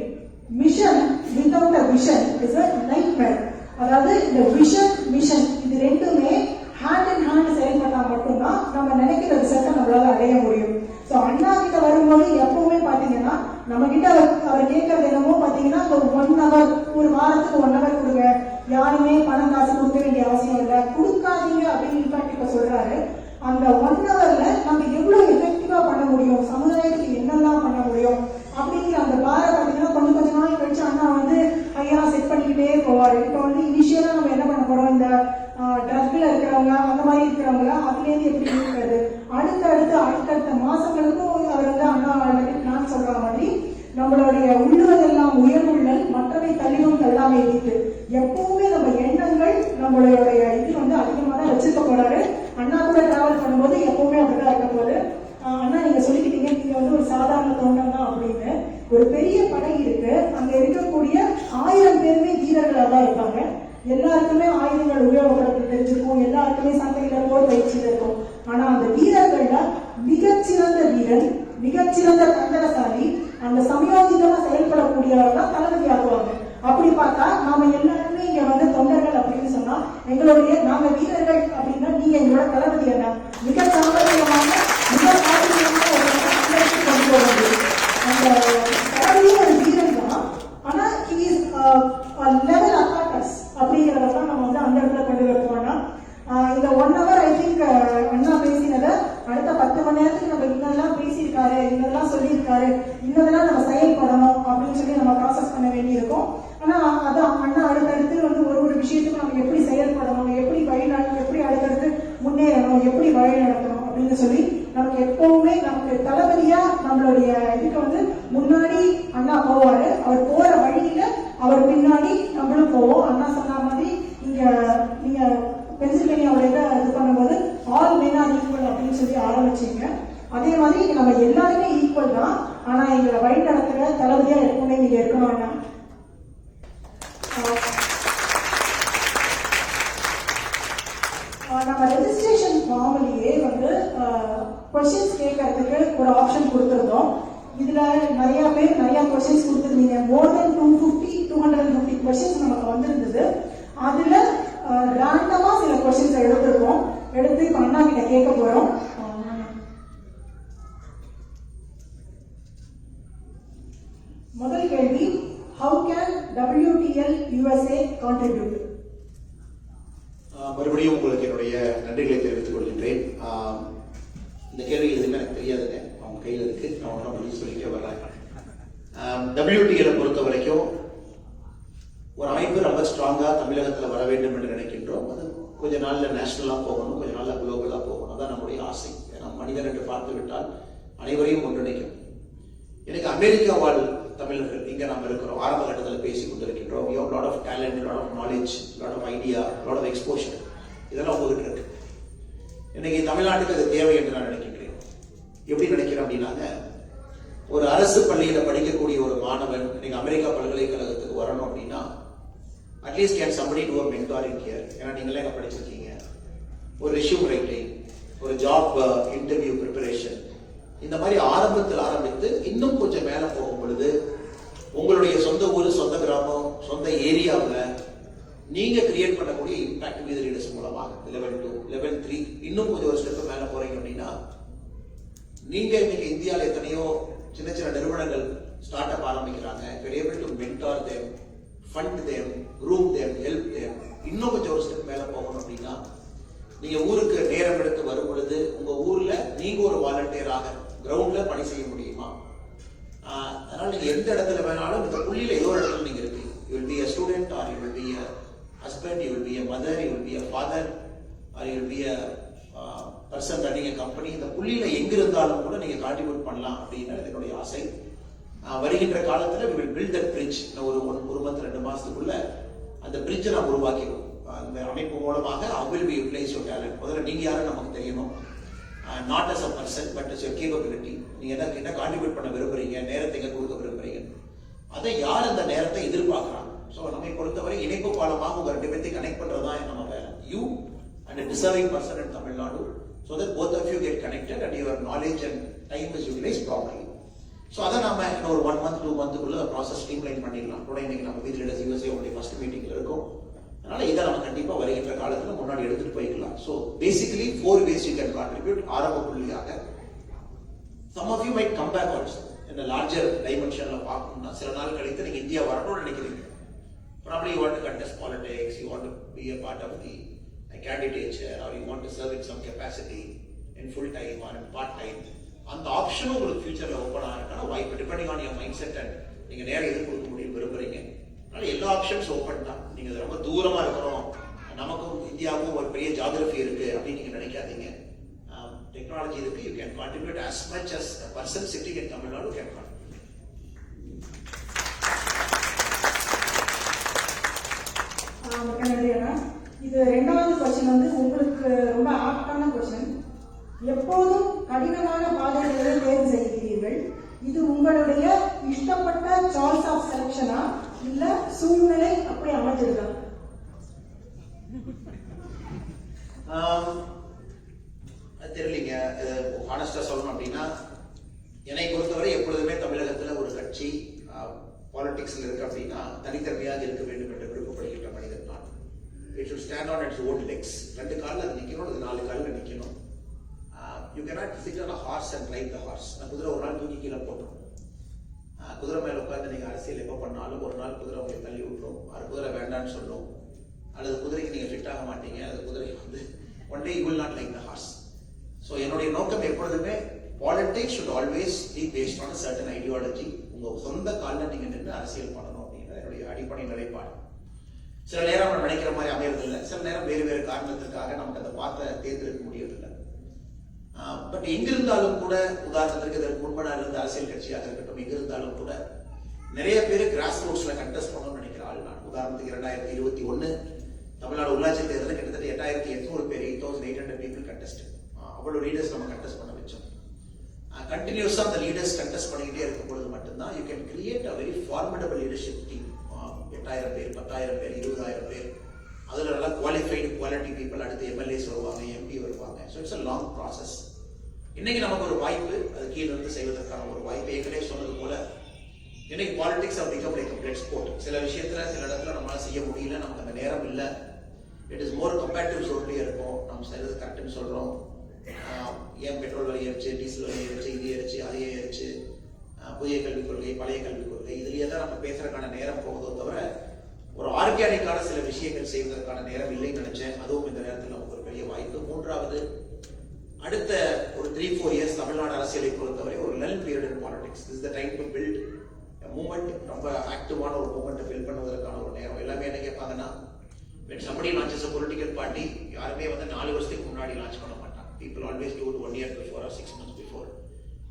mission without a vision is a nightmare. அதாவது இந்த விஷன் மிஷன் இது ரெண்டுமே ஹேண்ட் இன் ஹேண்ட் செயல்பட்டா மட்டும்தான் நம்ம நினைக்கிற ரிசல்ட்டை நம்மளால அடைய முடியும். ஸோ அண்ணா கிட்ட வரும்போது எப்பவுமே பாத்தீங்கன்னா நம்ம கிட்ட அவர் கேட்கறது என்னமோ பாத்தீங்கன்னா ஒரு 1 hour, ஒரு வாரத்துக்கு 1 hour கொடுங்க, யாருமே பணம் காசு கொடுக்க வேண்டிய அவசியம் இல்லை, கொடுக்காதீங்க அப்படின்னு இன்ஃபேக்ட் இப்ப சொல்றாரு. அந்த 1 ஹவர்ல நம்ம எவ்வளவு எஃபெக்டிவா பண்ண முடியும், சமுதாயத்துக்கு என்னெல்லாம் பண்ண முடியும் அப்படிங்கிற அந்த பாரை பார்த்தீங்கன்னா கொஞ்சம் கொஞ்ச நாள் கழிச்சு அண்ணா வந்து ஐயா செட் பண்ணிக்கிட்டே போவாரு. இப்போ வந்து இனிஷியலா நம்ம என்ன பண்ண போறோம், இந்த ட்ரக்ல இருக்கிறவங்க அந்த மாதிரி இருக்கிறவங்க அதுலேருந்து எப்படி இருக்கிறது, அடுத்தடுத்த மாசங்களுக்கும் அவர் வந்து அண்ணா நான் சொல்ற மாதிரி நம்மளுடைய உள்ளுவதெல்லாம் உயர்வுள்ளல் மற்றவை தள்ளிவும் தள்ளாமை வைத்து எப்பவுமே நம்ம எண்ணங்கள் நம்மளுடைய இது வந்து அதிகமாக தான் வச்சிருக்க போறாரு. அண்ணா கூட டிராவல் பண்ணும்போது எப்பவுமே அப்படிதான் இருக்க போகுது. அண்ணா நீங்க சொல்லிக்கிட்டீங்க நீங்க வந்து ஒரு சாதாரண தொண்டன் தான் அப்படின்னு. ஒரு பெரிய படை இருக்கு, அங்க இருக்கக்கூடிய 1000 பேருமே வீரர்களாக தான் இருப்பாங்க. எல்லாருக்குமே ஆயுதங்கள் உபயோகப்படுத்த தெரிஞ்சிருக்கும், எல்லாருக்குமே சண்டையில போர் பயிற்சி இருக்கும். ஆனா அந்த வீரர்கள்ல மிகச்சிறந்த வீரன், மிகச்சிறந்த தந்திரசாலி, அந்த சமயோஜிதமா செயல்படக்கூடியவர்கள் தான் தளபதி ஆகுவாங்க. அப்படி பார்த்தா நாம எல்லாருமே இங்க வந்து தொண்டர்கள் அப்படின்னு சொன்னா எங்களுடைய நாங்க வீரர்கள் அப்படின்னா நீங்க எங்களோட தளபதி என்ன மிக சாமர்த்தியமாக மிக சாமர்த்தியமாக கொண்டு போக முடியும். அந்த தளபதியும் ஒரு வீரன் தான். ஆனா லெவல் அட்டாக்கர்ஸ் அப்படிங்கிறதான் நம்ம வந்து அந்த இடத்துல கொண்டு வரணும்னா இந்த 1 hour ஐ திங்க் அண்ணா பேசினதை அடுத்த 10 மணி நேரத்துக்கு நம்ம இன்னதெல்லாம் பேசியிருக்காரு, இன்னதெல்லாம் சொல்லியிருக்காரு, இன்னதெல்லாம் நம்ம செயல்படணும் அப்படின்னு சொல்லி நம்ம ப்ராசஸ் பண்ண வேண்டியிருக்கும். ஆனா அதான் அண்ணா அடுத்தடுத்து வந்து ஒரு விஷயத்துக்கு நம்ம எப்படி செயல்படணும், எப்படி அடுத்தடுத்து முன்னேறணும், எப்படி வழி நடத்தணும் அப்படின்னு சொல்லி நமக்கு எப்பவுமே நமக்கு தளபதியா நம்மளுடைய இதுக்கு வந்து முன்னாடி அண்ணா போவாரு. அவர் போற வழியில அவர் பின்னாடி நம்மளும் போவோம். அண்ணா சொன்ன மாதிரி நீங்க பென்சில்வேனியாவோட இது பண்ணும்போது ஆல் மென் ஆர் ஈக்குவல் அப்படின்னு சொல்லி ஆரம்பிச்சீங்க. அதே மாதிரி நம்ம எல்லாருமே ஈக்குவல் தான். ஆனா எங்களை வழி நடத்துற தளபதியா எப்பவுமே நீங்க இருக்கணும்னா நம்ம ரெஜிஸ்ட்ரேஷன் ஃபார்ம்லயே வந்து கொஸ்டின்ஸ் கேட்கறதுக்கு ஒரு ஆப்ஷன் கொடுத்துருந்தோம். இதுல நிறைய பேர் நிறைய கொஸ்டின்ஸ் கொடுத்துருந்தீங்க. மோர் தென் 250 கொஸ்டின்ஸ் நமக்கு வந்திருந்தது. அதுல ரேண்டமா சில கொஸ்டின்ஸ் எடுத்திருக்கோம். எடுத்து இப்ப அண்ணா கிட்ட கேட்க போறோம். முதல் கேள்வி, how can WTL USA contribute? மறுபடியும் உங்களுக்கு என்னுடைய நன்றிகளை தெரிவித்துக் கொள்கின்றேன். இந்த கேள்வி எதுவுமே எனக்கு தெரியாதுங்க, அவங்க கையில் இருக்கு, நான் பதில் சொல்லிட்டே வர்றேன். WTL பொறுத்த வரைக்கும் ஒரு அமைப்பு ரொம்ப ஸ்ட்ராங்கா தமிழகத்தில் வர வேண்டும் என்று நினைக்கின்றோம். அது கொஞ்ச நாள்ல நேஷனலா போகணும், கொஞ்ச நாள்ல குளோபலா போகணும், அதான் நம்முடைய ஆசை. ஏன்னா மனிதன் என்று பார்த்து விட்டால் அனைவரையும் ஒன்றிணைக்கும். எனக்கு அமெரிக்கா வாழ் தமிழர்கள் இங்க நாம் இருக்கிறோம், ஆரம்ப கட்டத்தில் பேசிக் கொண்டிருக்கின்றோம். We have lot of talent, lot of knowledge, lot of idea, lot of exposure. இதெல்லாம் உங்ககிட்ட இருக்கு. இன்னைக்கு தமிழ்நாட்டுக்கு அது தேவை என்று நான் நினைக்கின்றேன். எப்படி நினைக்கிறேன் அப்படின்னாங்க, ஒரு அரசு பள்ளியில படிக்கக்கூடிய ஒரு மாணவன் இன்னைக்கு அமெரிக்கா பல்கலைக்கழகத்துக்கு வரணும் அப்படின்னா at least can somebody to a mentoring here. ஏன்னா நீங்களே எங்க படிச்சிருக்கீங்க. ஒரு ரெஸ்யூம் ரைட்டிங், ஒரு ஜாப் இன்டர்வியூ ப்ரிப்பரேஷன், இந்த மாதிரி ஆரம்பத்தில் ஆரம்பித்து இன்னும் கொஞ்சம் மேல போகும் பொழுது உங்களுடைய சொந்த ஊர், சொந்த கிராமம், சொந்த ஏரியாவில் நீங்க கிரியேட் பண்ணக்கூடிய இம்பாக்ட் வித் லீடர்ஸ் மூலமாக லெவல் 2, லெவல் 3 இன்னும் கொஞ்சம் ஒரு ஸ்டெப் மேல போறீங்க அப்படின்னா நீங்க இன்னைக்கு இந்தியாவில் எத்தனையோ சின்ன சின்ன நிறுவனங்கள் ஸ்டார்ட் அப் ஆரம்பிக்கிறாங்க. able to mentor them, fund them, groom them, help them. இன்னும் கொஞ்சம் ஒரு ஸ்டெப் மேல போகணும் அப்படின்னா நீங்க ஊருக்கு நேரம் எடுத்து வரும் பொழுது உங்க ஊர்ல நீங்க ஒரு வாலண்டியராக கிரவுண்ட்ல பணி செய்ய முடியுமா? அதனால நீங்க எந்த இடத்துல வேணாலும் இந்த புள்ளியில ஏதோ ஒரு இடத்துல நீங்க இருப்பீங்க. You will be a student, or you will be a husband, you will be a mother, you will be a father, or you will be a person running a company. இந்த புள்ளியில எங்க இருந்தாலும் கூட நீங்க கான்ட்ரிபியூட் பண்ணலாம் அப்படின்னு என்னுடைய ஆசை. வருகின்ற காலத்துல we will build that bridge. ஒரு மந்த் 2 மாசத்துக்குள்ள அந்த பிரிட்ஜை நாம் உருவாக்கிடுவோம். அந்த அமைப்பு மூலமாக how will we utilize your talent? முதல்ல நீங்க யாரும் நமக்கு தெரியணும். Not as a person, but as your capability. நீங்க என்ன கான்ட்ரிபியூட் பண்ண விரும்புறீங்க, நேரத்தை எங்க கொடுக்க விரும்புறீங்க, அதை யார் அந்த நேரத்தை எதிர்பார்க்கிறாங்க. ஸோ நம்மை பொறுத்தவரை இணைப்பு பாலமாக உங்க 2 பேர்த்தை கனெக்ட் பண்றதுதான் நம்ம வேலை. You and a deserving person in Tamil Nadu, so that both of you get connected and your knowledge and time is utilized properly. So அதை நம்ம ஒரு 1 month 2 monthக்குள்ள ப்ராசஸ் ஸ்ட்ரீம்லைன் பண்ணிடலாம். கூட இன்னைக்கு நம்ம வித் லீடர்ஸ் USA உடைய ஃபர்ஸ்ட் மீட்டிங்ல இருக்கும். அதனால இதை நம்ம கண்டிப்பா வருகின்ற காலத்துல முன்னாடி எடுத்துட்டு போய்க்கலாம். So basically 4 ways you can contribute. ஆரம்ப புள்ளியாக some of you might come back also in a larger dimensionல பார்க்கணும்னா சில நாள் கழித்து நீங்க இந்தியா வரணும்னு நினைக்கிறீங்க. Probably you want to contest politics, you want to be a part of the candidature, or you want to serve in some capacity. In full time or in part time, அந்த ஆப்ஷனும் உங்களுக்கு ஃபியூச்சர்ல open ஆகிறதுக்கான வாய்ப்பு, depending on your mind set and நீங்க நேரம் எது கொடுக்க முடியும் விரும்புறீங்க. அதனால எல்லா ஆப்ஷன்ஸ் ஓப்பன் தான். நீங்க ரொம்ப தூரமா இருக்கிறோம், நமக்கும் இந்தியாவுக்கும் ஒரு பெரிய ஜியோகிராஃபி இருக்கு அப்படின்னு நீங்க நினைக்காதீங்க. டெக்னாலஜி இருக்கு, you can contribute as much as a person sitting in Tamil Nadu can contribute. இது ரெண்டாவது கொஸ்டின் வந்து உங்களுக்கு ரொம்ப ஆப்டான கொஸ்டின். எப்போதும் கடினமான பாதைகளை தேர்வு செய்கிறீர்கள். இது உங்களுடைய இஷ்டப்பட்ட சாய்ஸ் ஆஃப் செலக்ஷனா இல்ல சூழ்நிலை அப்படி அமைஞ்சிருக்கா? தெரியலீங்க. ஹானஸ்டா சொல்லணும் அப்படின்னா, என்னை பொறுத்தவரை எப்பொழுதுமே தமிழகத்துல ஒரு கட்சி பாலிடிக்ஸ்ல இருக்கு அப்படின்னா தனித்தன்மையாக இருக்க வேண்டும் என்று விருப்பப்படுகின்ற மனிதன் நான். It should stand on its own legs. 2 காலில் அது நிற்கணும், அது 4 காலில் நிற்கணும். You cannot sit on a horse and ride the horse. அந்த குதிரை ஒரு நாள் தூக்கி கீழே போட்டோம். குதிரை மேல உட்காந்து நீங்க அரசியல் எப்போ பண்ணாலும் ஒரு நாள் குதிரை உங்களை தள்ளி விட்டுரும், அது குதிரை வேண்டான்னு சொல்லும், அல்லது குதிரைக்கு நீங்க ஃபிட் ஆக மாட்டீங்க, அல்லது குதிரை வந்து one day you will not like the hours. So என்னுடைய நோக்கம் எப்பொழுதுமே politics should always be based on certain ideology. உங்க சொந்த காலில் நீங்க நின்று அரசியல் பண்ணணும் அப்படிங்கிற என்னுடைய அடிப்படை நிலைப்பாடு. சில நேரம் நம்ம நினைக்கிற மாதிரி அமையறதில்லை, சில நேரம் வேறு வேறு காரணத்திற்காக நமக்கு அந்த பாத்தை தேர்ந்தெடுக்க முடியறதில்லை. பட் எங்கிருந்தாலும் கூட, உதாரணத்திற்கு இதற்கு முன்பு நான் இருந்த அரசியல் கட்சியாக இருக்கட்டும், எங்கிருந்தாலும் கூட நிறைய பேர் கிராஸ் ரூட்ஸ்ல கண்டெஸ்ட் பண்ணணும்னு நினைக்கிற ஆள் நான். உதாரணத்துக்கு 2021 தமிழ்நாடு உள்ளாட்சி தேர்தலில் கிட்டத்தட்ட 8800 பேர், 8800 பீப்புள் கண்டெஸ்ட். அவ்வளவு லீடர்ஸ் நம்ம கண்டெஸ்ட் பண்ண வச்சோம். கண்டினியூஸா அந்த லீடர்ஸ் கண்டெஸ்ட் பண்ணிக்கிட்டே இருக்கும் பொழுது மட்டும்தான் you can create a very formidable leadership team. 8000 பேர், 10000 பேர், 20000 பேர், அதுல நல்லா குவாலிஃபைடு குவாலிட்டி பீப்புள், அடுத்து எம்எல்ஏஸ் வருவாங்க, எம்பி வருவாங்க. So it's a long process. இன்னைக்கு நமக்கு ஒரு வாய்ப்பு, அது கீழே இருந்து செய்வதற்கான ஒரு வாய்ப்பு. ஏற்கனவே சொன்னது போல இன்னைக்கு politics of become like blood sport. சில விஷயத்துல சில இடத்துல நம்மளால செய்ய முடியல, நமக்கு அந்த நேரம் இல்லை. இட் இஸ் மோர் கம்பேரிட்டிவ் சோர்லயே இருக்கும். நம்ம செய்யறது கரெக்ட்னு சொல்றோம். ஏன் பெட்ரோல் விலை ஏறிச்சு, டீசல் விலை ஏறிச்சு, இது ஏறிச்சு, அதையே ஏறிச்சு, புதிய கல்விக் கொள்கை, பழைய கல்விக் கொள்கை, இதுலயே தான் நம்ம பேசுறதுக்கான நேரம் போகுதோ தவிர ஒரு ஆர்கானிக்கான சில விஷயங்கள் செய்வதற்கான நேரம் இல்லைன்னு நினைச்சேன். அதுவும் இந்த நேரத்தில் நமக்கு ஒரு பெரிய வாய்ப்பு. மூன்றாவது, அடுத்த ஒரு 3-4 இயர்ஸ் தமிழ்நாடு அரசியலை பொறுத்தவரை ஒரு lull period in politics. This the time to build movement. ரொம்ப ஆக்டிவான ஒரு மூவ்மெண்ட்டை பில்ட் பண்ணுவதற்கான ஒரு நேரம். எல்லாமே என்ன கேட்பாங்கன்னா, when somebody launches a political party, யாருமே வந்து 4 வருஷத்துக்கு முன்னாடி லான்ச் பண்ண மாட்டாங்க. People always do it 1 year before or 6 months before.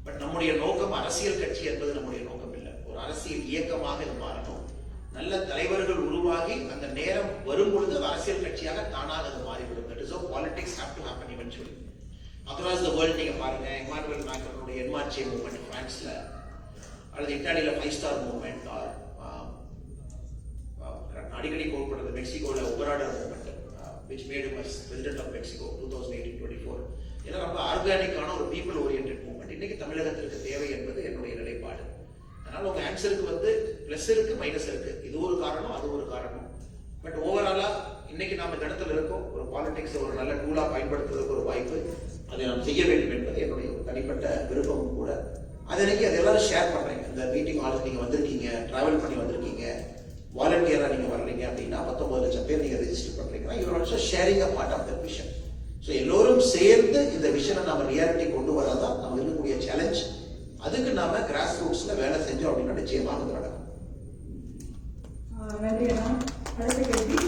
But நம்முடைய நோக்கம் அரசியல் கட்சி என்பது நம்முடைய நோக்கம் இல்லை. ஒரு அரசியல் இயக்கமாக இது மாறணும். நல்ல தலைவர்கள் உருவாகி அந்த நேரம் வரும் பொழுது அரசியல் கட்சியாக தானாக அது மாறிவிடும். That is how politics have to happen eventually. Across the world நீங்க பாருங்க, இமானுவேல் மேக்ரானுடைய என்மார்ச்சே மூவ்மெண்ட் பிரான்ஸ்ல, அல்லது இத்தாலியில 5 ஸ்டார் மூவ்மெண்ட், அடிக்கடி கோல்படுறது மெக்சிகோல ஒபராடர் movement, which made him as president of Mexico 2018-24. இதெல்லாம் ரொம்ப ஆர்கானிக்கான ஒரு பீப்புள் ஓரியன்டட் மூவ்மெண்ட். இன்னைக்கு தமிழகத்திற்கு தேவை என்பது என்னுடைய நிலைப்பாடு. அதனால உங்க ஆன்சருக்கு வந்து பிளஸ் இருக்கு, மைனஸ் இருக்கு. இது ஒரு காரணம், அது ஒரு காரணம். பட் ஓவராலா இன்னைக்கு நாம இந்த இடத்துல இருக்கோம். ஒரு பாலிடிக்ஸ் ஒரு நல்ல டூலா பயன்படுத்துறதுக்கு ஒரு வாய்ப்பு, அதை நாம் செய்ய வேண்டும் என்பது என்னுடைய ஒரு தனிப்பட்ட விருப்பமும் கூட. அது இன்னைக்கு அது எல்லாரும் ஷேர் பண்றீங்க. இந்த மீட்டிங் ஆளுக்கு நீங்க வந்திருக்கீங்க, டிராவல் பண்ணி வந்திருக்கீங்க, வாலண்டியரா நீங்க வர்றீங்க அப்படின்னா 19 லட்சம் பேர் நீங்க ரெஜிஸ்டர் பண்றீங்கன்னா you are also sharing a part of the vision. So எல்லோரும் சேர்ந்து இந்த விஷனை நம்ம ரியாலிட்டி கொண்டு வரதான் நம்ம இருக்கக்கூடிய சேலஞ்ச். அதுக்கு நாம கிராஸ் ரூட்ஸ்ல வேலை செஞ்சோம் அப்படின்னா நிச்சயமாக அது நடக்கும். நன்றி அண்ணா. அடுத்த கேள்வி.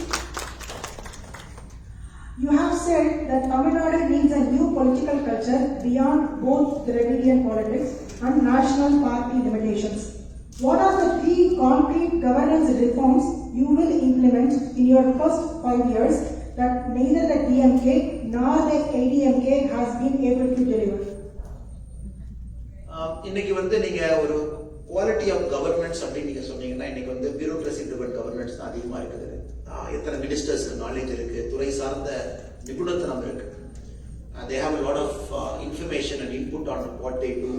You have said that Tamil Nadu needs a new political culture beyond both Dravidian politics and national party limitations. What are the 3 concrete governance reforms you will implement in your first 5 years that neither the DMK nor the ADMK has been able to deliver? இன்னைக்கு வந்து நீங்க ஒரு quality of governance அப்படின்னு நீங்க சொன்னீங்கன்னா, இன்னைக்கு வந்து bureaucracy driven governance தான் அதிகமா இருக்குது. எத்தனை மினிஸ்டர்ஸ்க்கு நாலேஜ் இருக்கு, துறை சார்ந்த நிபுணத்துவம் இருக்கு. They have a lot of information and input on what they do.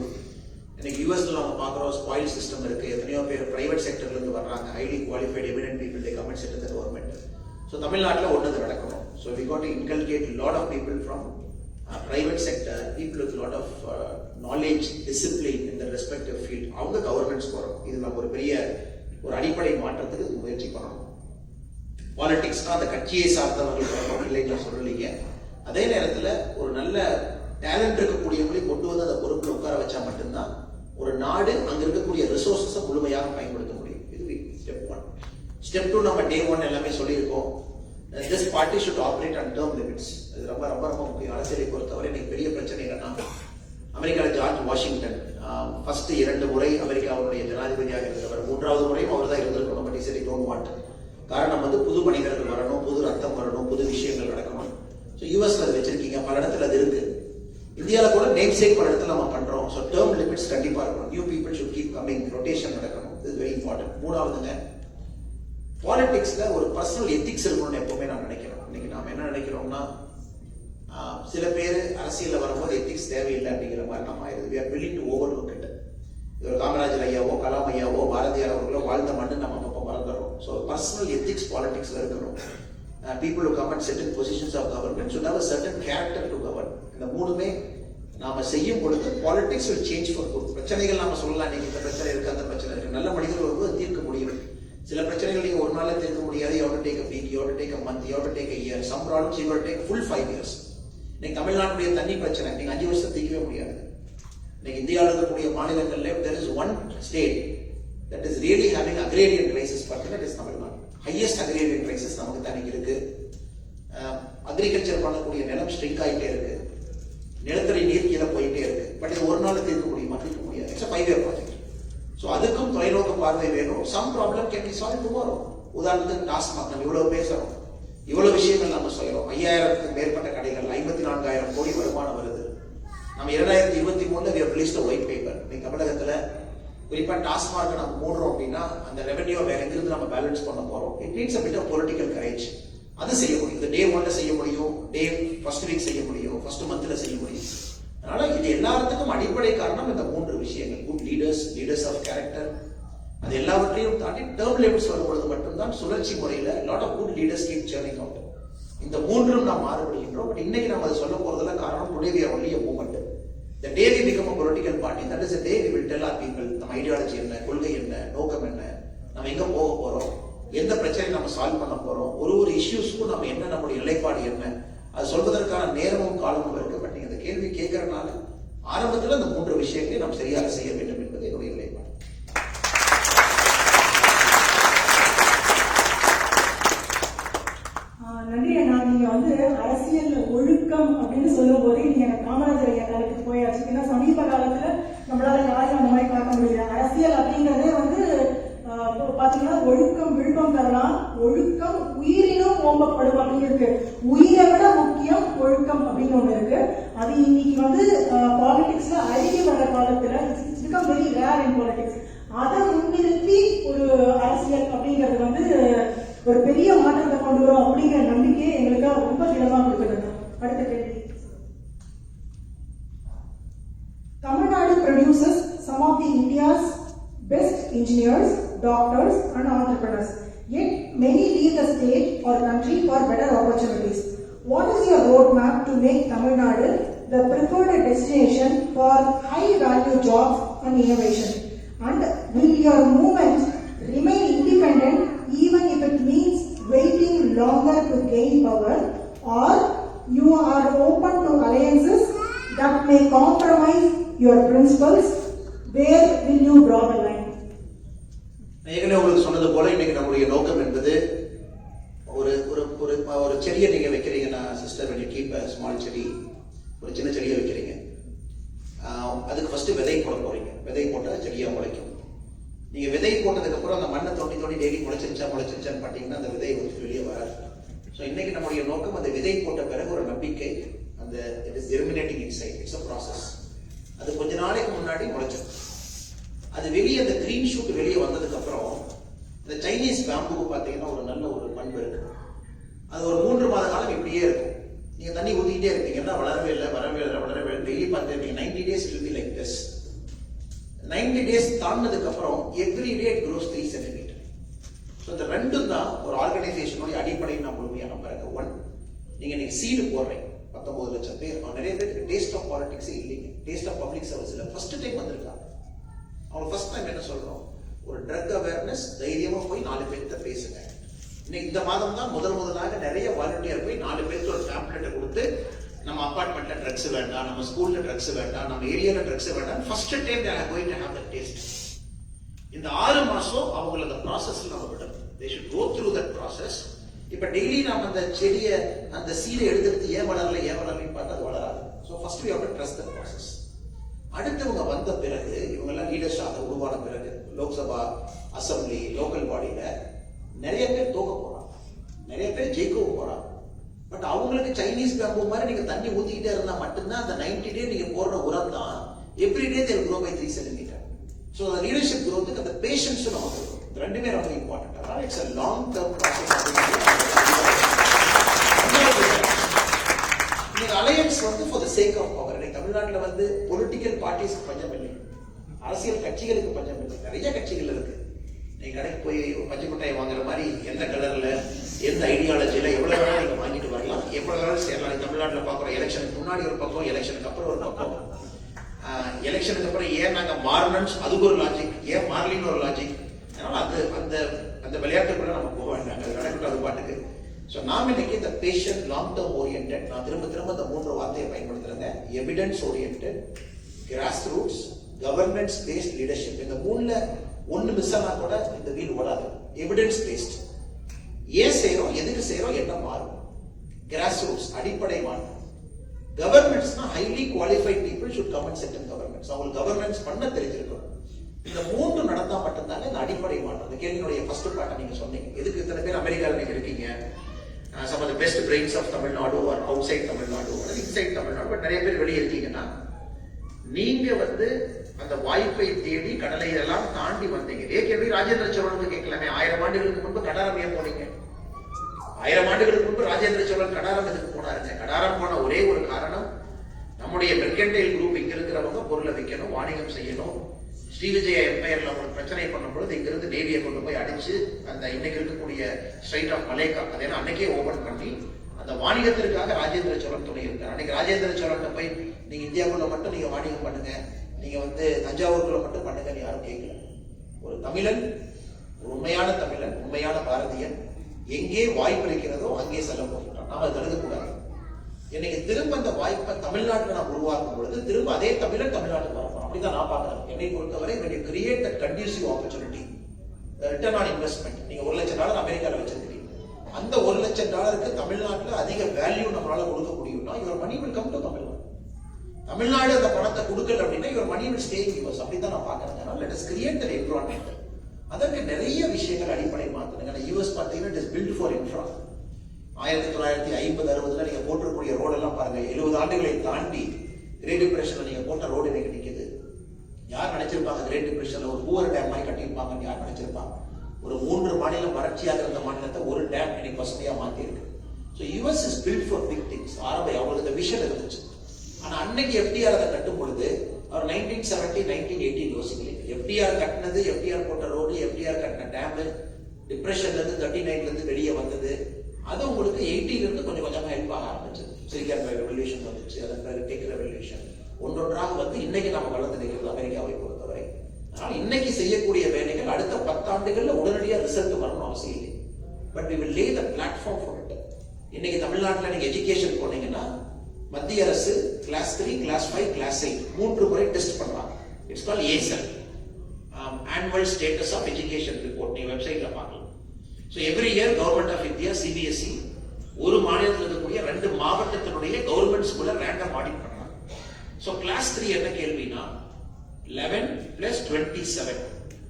இன்னைக்கு யூஎஸ்ல நம்ம பார்க்குறோம் ஸ்பாயில் சிஸ்டம் இருக்கு. எத்தனையோ பேர் பிரைவேட் செக்டர்ல இருந்து வர்றாங்க, highly qualified eminent people they come and sit in the government. So தமிழ்நாட்டில் ஒன்று நடக்கணும். So we got to inculcate lot of people from private sector, people with a lot of knowledge, discipline in the respective field, அவங்க governance வரும். இது நம்ம ஒரு பெரிய ஒரு அடிப்படை மாற்றத்துக்கு முயற்சி பண்ணணும். பாலிடிக்ஸ்னா அந்த கட்சியை சார்ந்தவர்கள் வரணும் இல்லைன்னு சொல்லலீங்க. அதே நேரத்தில் ஒரு நல்ல டேலண்ட் இருக்கக்கூடியவங்களை கொண்டு வந்து அந்த பொறுப்புல உட்கார வச்சா மட்டும்தான் ஒரு நாடு அங்க இருக்கக்கூடிய ரிசோர்ஸஸை முழுமையாக பயன்படுத்த முடியும். இது ஸ்டெப் 1. ஸ்டெப் 2 நம்ம டே 1 எல்லாமே சொல்லியிருக்கோம். This party should operate on term limits. இது ரொம்ப ரொம்ப ரொம்ப முக்கியம். அரசியலை பொறுத்தவரை இன்னைக்கு பெரிய பிரச்சனை என்னன்னா, அமெரிக்காவில் ஜார்ஜ் வாஷிங்டன் ஃபர்ஸ்ட் 2 முறை அமெரிக்காவுடைய ஜனாதிபதியாக இருந்தவர். 3வது முறையும் அவர் தான் இருந்திருக்கணும். பட் சரி டோன்ட் வாண்ட். காரணம் வந்து புது மனிதர்கள் வரணும், புது ரத்தம் வரணும், புது விஷயங்கள் நடக்கணும். ஸோ யூஎஸ்ல அது வச்சிருக்கீங்க, பல இடத்துல அது இருக்கு. இந்தியாவில் கூட நேம் சேக் பல இடத்துல நம்ம பண்றோம். ஸோ டேர்ம் லிமிட்ஸ் கண்டிப்பா இருக்கணும். New people should keep coming, rotation நடக்கணும். இது வெரி இம்பார்ட்டன்ட். 3வதுங்க, பாலிடிக்ஸ்ல ஒரு பர்சனல் எத்திக்ஸ் இருக்கணும்னு எப்பவுமே நான் நினைக்கிறேன். இன்னைக்கு நாம என்ன நினைக்கிறோம்னா, சில பேர் அரசியல்ல வரும்போது எத்திக்ஸ் தேவையில்லை அப்படிங்கிற மாதிரி நம்ம ஆயிடுது. We are willing to overlook it. ஒரு காமராஜர் ஐயாவோ, கலாம் ஐயாவோ, பாரதியார் அவர்களோ வாழ்ந்த மண்ணு நம்ம அப்பப்போ மறந்துடுறோம். ஸோ பர்சனல் எத்திக்ஸ் பாலிடிக்ஸ்ல இருக்கணும். People who come and sit in positions of government should have a certain character to govern. இந்த 3மே நாம செய்யும் பொழுது politics will change for good. பிரச்சனைகள் நாம சொல்லலாம், நீங்க இந்த பிரச்சனை இருக்கு, அந்த பிரச்சனை இருக்கு. நல்ல மனிதர்கள் வரும்போது தீர்க்க முடியும். சில பிரச்சனைகள் நீங்க ஒரு நாள்ல தீர்க்க முடியாது. You have to take a week, you have to take a month, you have to take a year. Some problems you have to take full 5 years. நீங்க தமிழ்நாட்டுடைய தண்ணி பிரச்சனை நீங்க 5 வருஷம் தீர்க்கவே முடியாது. நீங்க இந்தியாவில் இருக்கக்கூடிய மாநிலங்கள்ல there is one state that is really having agrarian crisis, that is Tamil Nadu. Highest agrarian crisis நமக்கு தனிக்கு இருக்கு. அக்ரிகல்ச்சர் பண்ணக்கூடிய நிலம் ஸ்ட்ரிங்க் ஆகிட்டே இருக்கு. நிலத்தடி நீர் கீழே போயிட்டே இருக்கு. பட் இது ஒரு நாள் தீர்க்க முடியுமா? தீர்க்க முடியாது. It's 5-year project. ஸோ அதுக்கும் தொலைநோக்கு பார்வை வேணும். Some problem can be solve tomorrow. உதாரணத்துக்கு டாஸ்மாக் நம்ம இவ்வளவு பேசுறோம், இவ்வளவு விஷயங்கள் நம்ம சொல்றோம். 5000க்கு மேற்பட்ட கடைகள், 54,000 கோடி வருமானம் வருது. நம்ம 2023 we have released a white paper. நீங்க தமிழகத்துல குறிப்பா டாஸ்மார்க் நம்ம மூடுறோம் அப்படின்னா அந்த ரெவென்யூ வேற எங்கிருந்து நம்ம பேலன்ஸ் பண்ண போறோம். It needs a bit of political courage. அது செய்ய முடியும். இது டே 1ல செய்ய முடியும், டே ஃபர்ஸ்ட் வீக் செய்ய முடியும், ஃபர்ஸ்ட் மந்த்ல செய்ய முடியும். அதனால இது எல்லாத்துக்கும் அடிப்படை காரணம் இந்த 3 விஷயங்கள். Good leaders, leaders of character. அது எல்லாவற்றையும் தாண்டி டேர்ம் லிமிட்ஸ் வரும்பொழுது மட்டும்தான் சுழற்சி முறையில lot of good leaders keep churning out. இந்த 3ம் நாம் மாறுபடுகின்றோம். பட் இன்னைக்கு நம்ம அதை சொல்ல போறதுல காரணம் today we are only a movement. The day we become a political party, that is the day we will tell our people நம்ம ஐடியாலஜி என்ன, கொள்கை என்ன, நோக்கம் என்ன, நம்ம எங்க போக போறோம், எந்த பிரச்சனை நம்ம சால்வ் பண்ண போறோம், ஒரு இஷ்யூஸ்க்கும் நம்ம என்ன, நம்முடைய நிலைப்பாடு என்ன, அது சொல்வதற்கான நேரமும் காலமும் இருக்கு. பட் நீங்க இந்த கேள்வி கேட்கறதுனால ஆரம்பத்தில் இந்த 3 விஷயங்களை நாம் சரியாக செய்ய வேண்டும் என்பது என்னுடைய நிலைப்பாடு. நன்றி அண்ணா. நீங்க வந்து அரசியல் ஒழுக்கம் அப்படின்னு சொல்லும் போது நீங்க எனக்கு காமராஜர் ஐயா காலத்துக்கு போயாச்சு. ஏன்னா சமீப காலத்துல நம்மளால யாரையும் அந்த மாதிரி பார்க்க முடியல. அரசியல் அப்படிங்கறதே வந்து பாத்தீங்கன்னா ஒழுக்கம் விழுப்பம் தரலாம், ஒழுக்கம் உயிரினும் ஓம்பப்படும் அப்படின்னு இருக்கு. உயிரை விட முக்கியம் ஒழுக்கம் அப்படின்னு ஒண்ணு இருக்கு. அது இன்னைக்கு வந்து பாலிடிக்ஸ்ல அருகே வர காலத்துல it's become very rare in politics. அதை முன்னிறுத்தி ஒரு அரசியல் அப்படிங்கிறது வந்து ஒரு பெரிய மாற்றத்தை கொண்டு வரும் அப்படிங்கிற நம்பிக்கையை எங்களுக்காக ரொம்ப திடமா கொடுக்குறது. அடுத்த கேள்வி. Tamil Nadu produces some of the India's best engineers, doctors and entrepreneurs. Yet many leave the state or country for better opportunities. What is your roadmap to make Tamil Nadu the preferred destination for high value jobs and innovation? And will your movement remain independent even if it means waiting longer to gain power, or you are open to alliances that may compromise your principles? Where will you draw the line? ஏற்கனவே உங்களுக்கு சொன்னது போல இன்னைக்கு நம்முடைய நோக்கம் என்பது ஒரு ஒரு செடியை நீங்க வைக்கிறீங்கன்னா sister, when you keep a small செடி, ஒரு சின்ன செடியை வைக்கிறீங்க, அதுக்கு ஃபர்ஸ்ட் விதை போட போறீங்க. விதை போட்டா செடியா முளைக்கும். நீங்க விதை போட்டதுக்கு அப்புறம் அந்த மண்ணை தோண்டி தோண்டி டெய்லி முளைச்சிருச்சான்னு பார்த்தீங்கன்னா அந்த விதை வந்து வெளியே வராது. ஸோ இன்னைக்கு நம்முடைய நோக்கம் அந்த விதை போட்ட பிறகு ஒரு நம்பிக்கை, அந்த it is germinating inside. It's a process. அது கொஞ்ச நாளைக்கு முன்னாடி முளைச்சிடும். அது வெளியே அந்த கிரீன் ஷூட் வெளியே வந்ததுக்கு அப்புறம் இந்த சைனீஸ் பேம்புக்கு பார்த்தீங்கன்னா ஒரு நல்ல ஒரு பண்பு இருக்கு. அது ஒரு 3 மாத காலம் இப்படியே இருக்கும். நீங்க தண்ணி ஊத்திக்கிட்டே இருப்பீங்கன்னா வளரவே இல்லை. டெய்லி பார்த்துருப்பீங்க. 90 days will be like this. 90 days தாண்டதுக்கு அப்புறம் every day it cross 3 centimeter. So இந்த ரெண்டும் தான் ஒரு ஆர்கனைசேஷனுடைய அடிப்படை நான் முழுமையாக நம்புறேன். 1, நீங்க இன்னைக்கு சீடு போடுறீங்க. 19 லட்சம் பேர். நிறைய பேருக்கு டேஸ்ட் ஆஃப் பாலிடிக்ஸே இல்லைங்க. டேஸ்ட் ஆஃப் பப்ளிக் சர்வீஸ்ல ஃபர்ஸ்ட் டைம் வந்திருக்காங்க. அவங்க ஃபர்ஸ்ட் டைம் என்ன சொல்றோம், ஒரு ட்ரக் அவேர்னஸ், தைரியமா போய் 4 பேர்கிட்ட பேசுங்க. இன்னைக்கு இந்த மாதம் தான் முதலாக நிறைய வாலண்டியர் போய் 4 பேருக்கு ஒரு பேம்ப்ளெட்டை கொடுத்து நம்ம அபார்ட்மெண்ட்ல ட்ரக்ஸ் வேண்டாம், நம்ம ஸ்கூல்ல ட்ரக்ஸ் வேண்டாம், நம்ம ஏரியால ட்ரக்ஸ் வேண்டாம். First time they are going to have that taste. இந்த 6 மாசம் அவங்கள அந்த ப்ராசஸ்ல நம்ம விடணும். they should go through that process. இப்ப டெய்லி நாம அந்த செடியை அந்த சீடை எடுத்து ஏன் வளரலன்னு பார்த்தா அது வளராது. So first we have to trust the process. அடுத்தவங்க வந்த பிறகு இவங்க எல்லாம் லீடர்ஸாக உருவான பிறகு லோக்சபா, அசம்பிளி, லோக்கல் பாடியில நிறைய பேர் தோக்க போறாங்க, நிறைய பேர் ஜெயிக்கவும் போறாங்க. பட் அவங்களுக்கு சைனீஸ் பேம்பு மாதிரி நீங்க தண்ணி ஊத்திக்கிட்டே இருந்தா மட்டும்தான் அந்த 90 டே நீங்க போடுற உரம் தான் everyday they will grow by 3 cm. So அந்த லீடர்ஷிப் growth அந்த பேஷன்ஸ் நமக்கு இருக்கும். இது ரெண்டுமே ரொம்ப இம்பார்ட்டன்ட். அதனால it's a long term process. இந்த alliance for the sake of power. தமிழ்நாட்டில் பொலிட்டிக்கல் பார்ட்டிஸ்க்கு பஞ்சம் இல்லை, அரசியல் கட்சிகளுக்கு பஞ்சம் இல்லை. நிறைய கட்சிகள் இருக்கு. நீங்க கடைக்கு போய் பச்சை மிட்டாய் வாங்குற மாதிரி எந்த கலர்ல எந்த ஐடியாலஜில எவ்வளவு வேணாலும் நீங்க வாங்கிட்டு வரலாம், எவ்வளவு வேணாலும் சேரலாம். தமிழ்நாட்டில் பாக்குறோம், எலெக்ஷனுக்கு முன்னாடி ஒரு பக்கம், எலெக்ஷனுக்கு அப்புறம் ஒரு பக்கம். எலெக்ஷனுக்கு அப்புறம் ஏன் நாங்க மாறணும் அதுக்கு ஒரு லாஜிக், ஏன் மாறலின்னு ஒரு லாஜிக். அதனால அந்த அந்த விளையாட்டுக்குள்ள நம்ம போக வேண்டாம், அது நடக்கட்டும் அது பாட்டுக்கு. ஸோ நாம் இன்னைக்கு இந்த பேஷண்ட் லாங் டேர்ம் ஓரியன்ட், நான் திரும்ப இந்த 3 வார்த்தையை பயன்படுத்துறேங்க. Evidence orient, grassroots, governance based leadership. இந்த 3ல ஒன்னு மிஸ் ஆனா கூட இந்த வீல் ஓடாது. எவிடன்ஸ் பேஸ்ட், ஏன் செய்யறோம், எதுக்கு செய்யறோம், என்ன மாறும். கிராஸ் ரூட்ஸ், அடிப்படை மாற்றம். கவர்னன்ஸ்னா highly qualified people should come and set in governance. அவங்க கவர்னன்ஸ் பண்ண தெரிஞ்சிருக்கும். இந்த 3 நடந்தா மட்டும்தாங்க இந்த அடிப்படை மாற்றம். இந்த கேள்வியினுடைய ஃபர்ஸ்ட் பார்ட்டை நீங்க சொன்னீங்க, எதுக்கு இத்தனை பேர் அமெரிக்காவில் நீங்க இருக்கீங்க, some of the best brains of Tamil Nadu or outside Tamil Nadu or inside Tamil Nadu, but நிறைய பேர் வெளியே இருக்கீங்கன்னா நீங்க அந்த வாய்ப்பை தேடி கடலை எல்லாம் தாண்டி வந்தீங்க. கேள்வி ராஜேந்திர சோழனுக்கு கேட்கலாமே, 1000 ஆண்டுகளுக்கு முன்பு கடாரம் ஏன் போனீங்க? 1000 ஆண்டுகளுக்கு முன்பு ராஜேந்திர சோழன் கடாரம் எதுக்கு போனாருங்க? கடாரம் போன ஒரே ஒரு காரணம், நம்முடைய மெர்கன்டைல் குரூப் இங்க இருக்கிறவங்க பொருளை விற்கணும், வாணிகம் செய்யணும். ஸ்ரீவிஜய எம்பையர்ல ஒரு பிரச்சனை பண்ணும்போது இங்கிருந்து நேவியை கொண்டு போய் அடிச்சு அந்த இன்னைக்கு இருக்கக்கூடிய ஸ்ட்ரைட் ஆஃப் மலேக்கா அதை அன்னைக்கே ஓபன் பண்ணி அந்த வாணிகத்திற்காக ராஜேந்திர சோழன் துணை இருக்கார். அன்னைக்கு ராஜேந்திர சோழன் போய் நீங்க இந்தியாவுக்குள்ள மட்டும் நீங்க வாணிகம் பண்ணுங்க, நீங்க தஞ்சாவூருக்குள்ள மட்டும் பண்ணுங்கன்னு யாரும் கேட்கல. ஒரு தமிழன், ஒரு உண்மையான தமிழன், உண்மையான பாரதியன் எங்கே வாய்ப்பு இருக்கிறதோ அங்கே செல்ல போகிறான். நாம அதை தடுக்கக்கூடாது. இன்னைக்கு திரும்ப அந்த வாய்ப்பை தமிழ்நாட்டில் நான் உருவாக்கும் பொழுது திரும்ப அதே தமிழன் தமிழ்நாட்டுக்கு வரணும். அப்படிதான் நான் பார்க்கிறேன். என்னை பொறுத்தவரை when you create that conducive opportunity, the return on investment, நீங்க $1 லட்சம் அமெரிக்கால வச்சிருக்கீங்க, அந்த $1 லட்சம் தமிழ்நாட்டில் அதிக வேல்யூ நம்மளால கொடுக்க முடியும்னா your money will come to Tamil Nadu. Tamil Nadu அந்த பணத்தை கொடுக்கல அப்படின்னா your money will stay in US. அப்படிதான் நான் பார்க்கிறேன். அதனால let us create that environment. அதற்கு நிறைய விஷயங்கள் அடிப்படை மாத்தணுங்க. US பார்த்தீங்கன்னா it is built for infra. 1950-60 நீங்க போட்டிருக்கூடிய ரோடு எல்லாம் பாருங்க, 70 ஆண்டுகளை தாண்டி கிரேட் டிப்ரெஷன்ல நீங்க போட்ட ரோடு இன்னைக்கு நிக்குது. யார் நினைச்சிருப்பாங்க கிரேட் டிப்ரெஷன்ல ஒரு பூவர் டேம் மாதிரி கட்டியிருப்பாங்கன்னு யார் நினைச்சிருப்பாங்க? ஒரு 3 மாநிலம் வறட்சியாக இருந்த மாநிலத்தை ஒரு டேம் இன்னைக்கு பசுமையா மாத்தி இருக்கு. So US is built for big things. அவங்களுக்கு இந்த விஷன் இருந்துச்சு. ஆனா அன்னைக்கு FDR அதை கட்டும் பொழுது அவர் 1970, 1980 யோசிக்கல. FDR கட்டினது, FDR போட்ட ரோடு, FDR கட்டின டேம், டிப்ரெஷன்ல இருந்து 39ல இருந்து வெளியே வந்தது. அது உங்களுக்கு 80ல இருந்து கொஞ்சம் கொஞ்சமா ஹெல்ப் ஆக ஆரம்பிச்சது. சிலிக்கான் ரெவல்யூஷன் வந்துச்சு, அதன் பிறகு டெக் ரெவல்யூஷன், ஒன்றொன்றாக இன்னைக்கு நம்ம வளர்ந்து நிற்கிறது அமெரிக்காவை பொறுத்தவரை. அதனால இன்னைக்கு செய்யக்கூடிய வேலைகள் அடுத்த 10 ஆண்டுகள்ல உடனடியாக ரிசல்ட் வரணும் அவசியம் இல்லை. But we will lay the platform for it. இன்னைக்கு தமிழ்நாட்டில் நீங்க எஜுகேஷன் போனீங்கன்னா மத்திய அரசு கிளாஸ் 3, கிளாஸ் 5, கிளாஸ் 8 3 முறை டெஸ்ட் பண்றாங்க. It's called ASEL, annual status of education report. நீங்க வெப்சைட்ல பார்க்கலாம். So every year government of India CBSE ஒரு மாநிலத்தில் இருக்கக்கூடிய 2 மாவட்டத்தினுடைய கவர்மெண்ட் ஸ்கூல்ல ரேண்டம் ஆடிட் பண்றாங்க. ஸோ கிளாஸ் 3 என்ன கேள்வினா 11 + 27,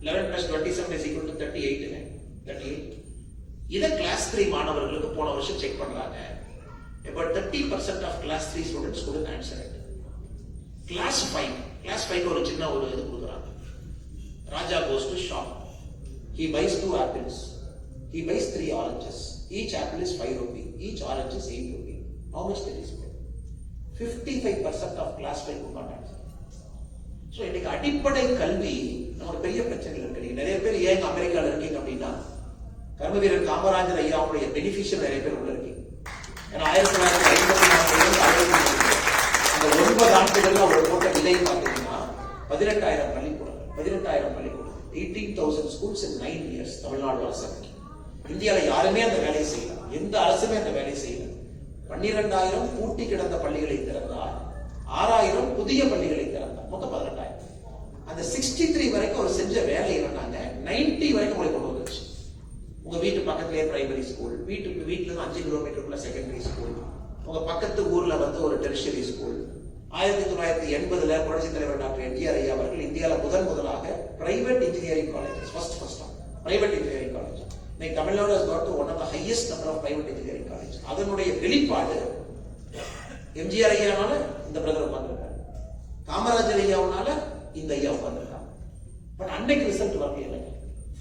11 + 27 is equal to 38. இதை கிளாஸ் 3 மாணவர்களுக்கு போன வருஷம் செக் பண்றாங்க. about 30% of class 3 students couldn't answer it. Class 5 ஒரு சின்ன ஒரு இது கொடுக்குறாங்க. Raja goes to shop. He buys 2 apples. He buys 3 oranges. Each apple is 5 rupees. Each orange is 8 rupees. How much did he spend? 55% of class 5 could not answer. So இன்னைக்கு அடிப்படை கல்வி நமக்கு பெரிய பிரச்சனை இருக்கு. நீங்க நிறைய பேர் ஏன் அமெரிக்கால இருக்கீங்க அப்படின்னா கர்மவீரர் காமராஜர் ஐயாவுடைய பெனிஃபிஷியல் நிறைய பேர் உள்ள இருக்கீங்க. ஏன்னா 1954 அந்த 9 ஆண்டுகள்ல அவர் போட்ட விலை பார்த்தீங்கன்னா 18,000 பள்ளிக்கூடம், 18,000 schools in 9 years. தமிழ்நாடு அரசு, இந்தியாவில் யாருமே அந்த வேலையை செய்யல, எந்த அரசுமே அந்த வேலையை செய்யல. 12,000 பூட்டி கிடந்த பள்ளிகளை திறந்தார், 6,000 புதிய பள்ளிகளை திறந்தார், மொத்தம் 18,000. அந்த 63 வரைக்கும் அவர் செஞ்ச வேலை என்னன்னாங்க 90 வரைக்கும் உங்களை கொண்டு வந்துருச்சு. உங்க வீட்டு பக்கத்திலேயே பிரைமரி ஸ்கூல், வீட்டுல இருந்து 5 கிலோமீட்டருக்குள்ள செகண்டரி ஸ்கூல், உங்க பக்கத்து ஊர்ல வந்து ஒரு டெரிஷரி ஸ்கூல். 1980 புரட்சி தலைவர் டாக்டர் எம்ஜிஆர் ஐயா அவர்கள் இந்தியாவில் முதலாக private engineering college first private engineering college. இன்னைக்கு Tamil Nadu has got to one of the highest number of private engineering college. அதனுடைய வெளிப்பாடு எம்ஜிஆர் ஐயானால இந்த பிரதர் உட்கார்ந்திருக்காரு, காமராஜர் ஐயாவுனால இந்த ஐயா உட்கார்ந்திருக்காங்க. பட் அன்னைக்கு ரிசல்ட் வரல,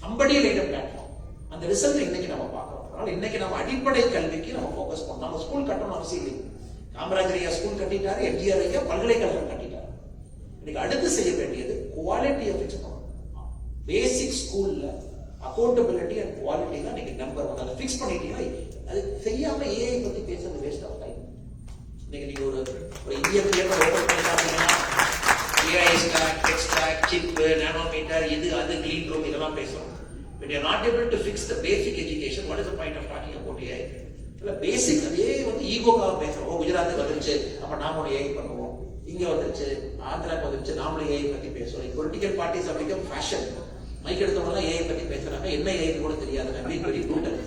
somebody laid a platform. அந்த ரிசல்ட் இன்னைக்கு நம்ம பார்க்கிறோம். அதனால இன்னைக்கு நம்ம அடிப்படை கல்விக்கு நம்ம ஃபோக்கஸ் பண்ணணும். நம்ம ஸ்கூல் கட்டணும் அவசியம் இல்லை. காமராஜர் ஐயா ஸ்கூல் கட்டிட்டாரு, எம்ஜிஆர் ஐயா பல்கலைக்கழகம் கட்டிட்டாரு. இன்னைக்கு அடுத்து செய்ய வேண்டியது குவாலிட்டியை ஃபிக்ஸ் பண்ணணும். பேசிக் ஸ்கூல்ல அக்கௌண்டபிலிட்டி அண்ட் குவாலிட்டி தான் இன்னைக்கு நம்பர் 1. அதை ஃபிக்ஸ் பண்ணிட்டீங்கன்னா அது செய்யாம ஏஐ பத்தி பேசுறது வேஸ்ட் ஆஃப் டைம். இன்னைக்கு நீங்க ஒரு இந்தியன் தியேட்டர் ஓபன் பண்ணி பார்த்தீங்கன்னா AI stock, tech stock, chip, nanometre, இது அது கிளீன் ரூம் இதெல்லாம் பேசுறோம். When you are not able to fix the basic education, what is the point of talking about AI? இல்ல பேசிக் அதே வந்து ஈகோக்காக பேசுறோம். குஜராத்துக்கு வந்துருச்சு அப்ப நாம ஒரு ஏஐ பண்ணுவோம், இங்க வந்துருச்சு ஆந்திராக்கு வந்துருச்சு நாமளும் ஏஐ பத்தி பேசுறோம். பொலிட்டிக்கல் பார்ட்டிஸ் அப்படிங்க ஃபேஷன். மைக் எடுத்தவங்க ஏஐ பத்தி பேசுறாங்க, என்ன ஏஐ கூட தெரியாது. வெரி கூட்டல்.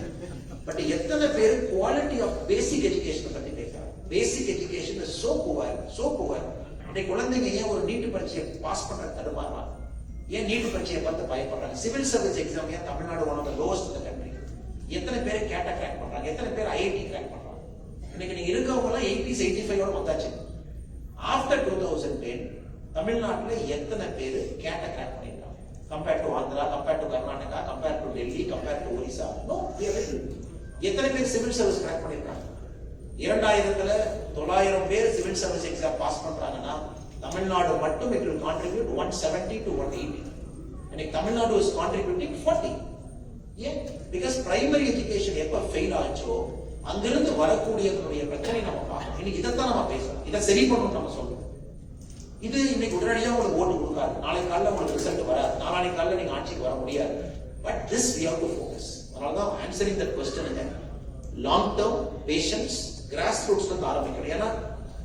பட் எத்தனை பேர் குவாலிட்டி ஆஃப் பேசிக் எஜுகேஷன் பத்தி பேசுறாங்க? பேசிக் எஜுகேஷன் இஸ் சோ புவர். இன்னைக்கு குழந்தைங்க ஏன் ஒரு நீட் பரீட்சையை பாஸ் பண்ற தடுமாறுறாங்க? ஏன் நீட் பரீட்சையை பார்த்து பயப்படுறாங்க? சிவில் சர்வீஸ் எக்ஸாம் ஏன் Tamil Nadu one of the lowest in the country? எத்தனை பேர் கேட்ட கிராக் பண்றாங்க? எத்தனை பேர் ஐஐடி கிராக் பண்றாங்க? இன்னைக்கு நீங்க இருக்கவங்க எல்லாம் 80s 85 ஓட வந்தாச்சு. ஆஃப்டர் 2010 தமிழ்நாட்டுல எத்தனை பேர் கேட்ட கிராக் பண்ணிருக்காங்க? Compare to Andhra, compare to Karnataka, compare to Delhi, compare to Orissa, no. எத்தனை பேர் சிவில் சர்வீஸ் கிராக் பண்ணிருக்காங்க? 2000ல 900 பேர் சிவில் சர்வீஸ் எக்ஸாம் பாஸ் பண்றாங்கன்னா தமிழ்நாடு மட்டும் it will contribute 170 to 180. இன்னைக்கு தமிழ்நாடு is contributing 40. ஏன்? because primary education எப்ப ஃபெயில் ஆச்சோ அங்கிருந்து வரக்கூடியதனுடைய பிரச்சனை நம்ம பார்க்கணும். இன்னைக்கு இதைத்தான் நம்ம பேசணும், இதை சரி பண்ணணும் நம்ம சொல்லணும். இது இன்னைக்கு உடனடியாக உங்களுக்கு ஓட்டு கொடுக்காது, நாளை காலையில் உங்களுக்கு ரிசல்ட் வராது, நாளைக்கு காலையில் நீங்க ஆட்சிக்கு வர முடியாது. But this we have to focus. அதனாலதான் answering that question long term patience, grassroots ல இருந்து ஆரம்பிக்கணும். ஏன்னா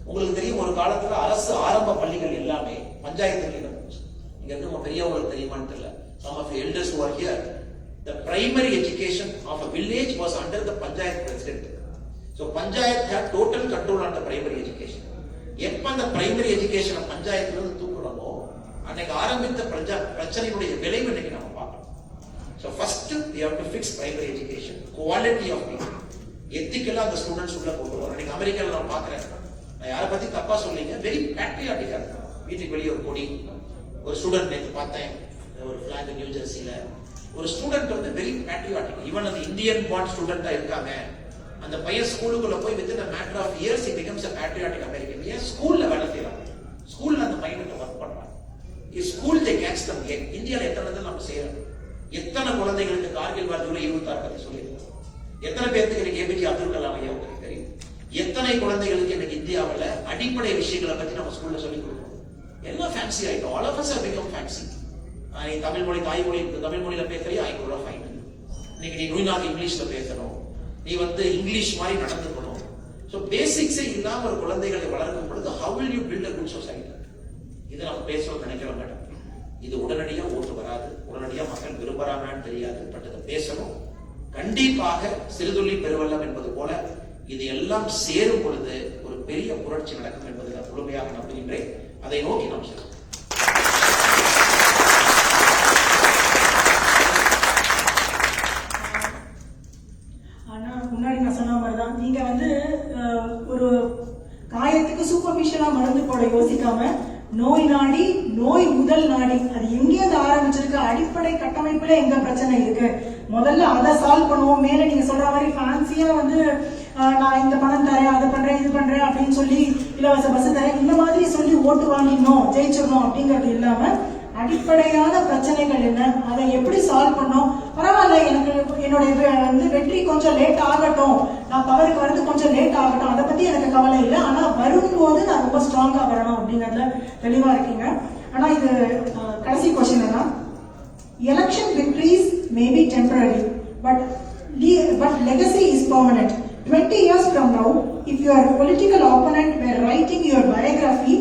உங்களுக்கு தெரியும் ஒரு காலத்துல அரசு ஆரம்ப பள்ளிகள் எல்லாமே பஞ்சாயத்துக்கு இருந்துச்சு. இங்க இருந்து பெரியவங்களுக்கு தெரியுமான்னு தெரியல. Some of the elders who are here, the primary education of a village was under the panchayat president. So panchayat had total control on the primary education. எப்ப அந்த primary education பஞ்சாயத்துல இருந்து தூக்குறோமோ அன்னைக்கு ஆரம்பித்த பிரச்சனையுடைய விளைவு இன்னைக்கு நம்ம பார்க்கணும். So first we have to fix primary education, quality of people, ethical அந்த ஸ்டூடெண்ட்ஸ் உள்ள கொண்டு வரணும். இன்னைக்கு அமெரிக்கால நான் பார்க்கிறேன், நான் யாரை பத்தி தப்பா சொல்லிங்க, வெரி பேட்ரியாட்டிக்கா இருக்காங்க. வீட்டுக்கு வெளியே ஒரு கொடி, ஒரு ஸ்டூடெண்ட் நேற்று பார்த்தேன், ஒரு பிளாக் நியூ ஜெர்சியில ஒரு ஸ்டூடெண்ட் வந்து வெரி பேட்ரியாட்டிக். ஈவன் அந்த இந்தியன் பார்ன் ஸ்டூடெண்டா இருக்காங்க. அந்த பையன் ஸ்கூலுக்குள்ள போய் within a matter of years he becomes a patriotic American. ஏன்? ஸ்கூல்ல வேலை செய்யறாங்க, ஸ்கூல்ல அந்த பையனுக்கு ஒர்க் பண்றாங்க. School they catch them again. இந்தியாவில் எத்தனை நம்ம செய்யறோம்? எத்தனை குழந்தைகளுக்கு கார்கில் வார் ஜூலை 26 பத்தி சொல்லியிருக்கோம்? எத்தனை பேருக்கு எனக்கு ஏபிஜே அப்துல் கலாம் ஐயா உங்களுக்கு தெரியும்? எத்தனை குழந்தைகளுக்கு எனக்கு இந்தியாவில் அடிப்படை விஷயங்களை பத்தி நம்ம ஸ்கூல்ல சொல்லி கொடுக்கணும்? எல்லாம் ஃபேன்சி ஆயிட்டோம். All of us have become fancy. நீ தமிழ் மொழி தாய்மொழி தமிழ் மொழியில பேசுறியா ஐ குட் ஃபைன். இன்னைக்கு நீ நுய்நாக்கு இங்கிலீஷ்ல பேசணும், நீ வந்து இங்கிலீஷ் மாதிரி நடந்துக்கணும். ஸோ பேசிக்ஸே இல்லாம ஒரு குழந்தைகளை வளர்க்கும் பொழுது how will you build a good society? இதை நம்ம பேசணும்னு நினைக்கிறோம் மேடம். இது உடனடியா ஓட்டு வராது, உடனடியா மக்கள் விரும்புறாங்கன்னு தெரியாது. பட் அதை பேசணும். கண்டிப்பாக சிறுதுள்ளி பெருவெள்ளம் என்பது போல இது எல்லாம் சேரும் பொழுது ஒரு பெரிய புரட்சி நடக்கும் என்பதை நான் முழுமையாக நம்புகின்றேன். அதை நோக்கி நாம் செல்வோம். முன்னாடி நான் சொன்ன மாதிரிதான் நீங்க வந்து ஒரு காயத்துக்கு சூப்பர்ஃபிஷியலா மருந்து போட யோசிக்காம நோய் நாடி, நோய் முதல் நாடி, அது எங்கேயாவது ஆரம்பிச்சிருக்கு, அடிப்படை கட்டமைப்புல எங்க பிரச்சனை இருக்கு, முதல்ல அதை சால்வ் பண்ணுவோம். மேல நீங்க சொல்ற மாதிரி ஃபேன்சியா வந்து நான் இந்த பணம் தரேன், அதை பண்றேன், இது பண்றேன் அப்படின்னு சொல்லி இலவச பஸ் தரேன், இந்த மாதிரி சொல்லி ஓட்டு வாங்கிடணும், ஜெயிச்சிடணும் அப்படிங்கிறது இல்லாம அடிப்படையான பிரச்சனைகள் என்ன, அதை எப்படி சால்வ் பண்ணோம். பரவாயில்ல, எனக்கு என்னுடைய வந்து வெற்றி கொஞ்சம் லேட் ஆகட்டும், நான் பவருக்கு வரது கொஞ்சம் லேட் ஆகட்டும், அதை பத்தி எனக்கு கவலை இல்லை. ஆனா வரும்போது நான் ரொம்ப ஸ்ட்ராங்கா வரணும் அப்படிங்கறதுல தெளிவா இருக்கீங்க. ஆனா இது கடைசி கொஸ்டின் என்ன, election victories may be temporary, but legacy is permanent. 20 years from now, if your political opponent were writing your biography,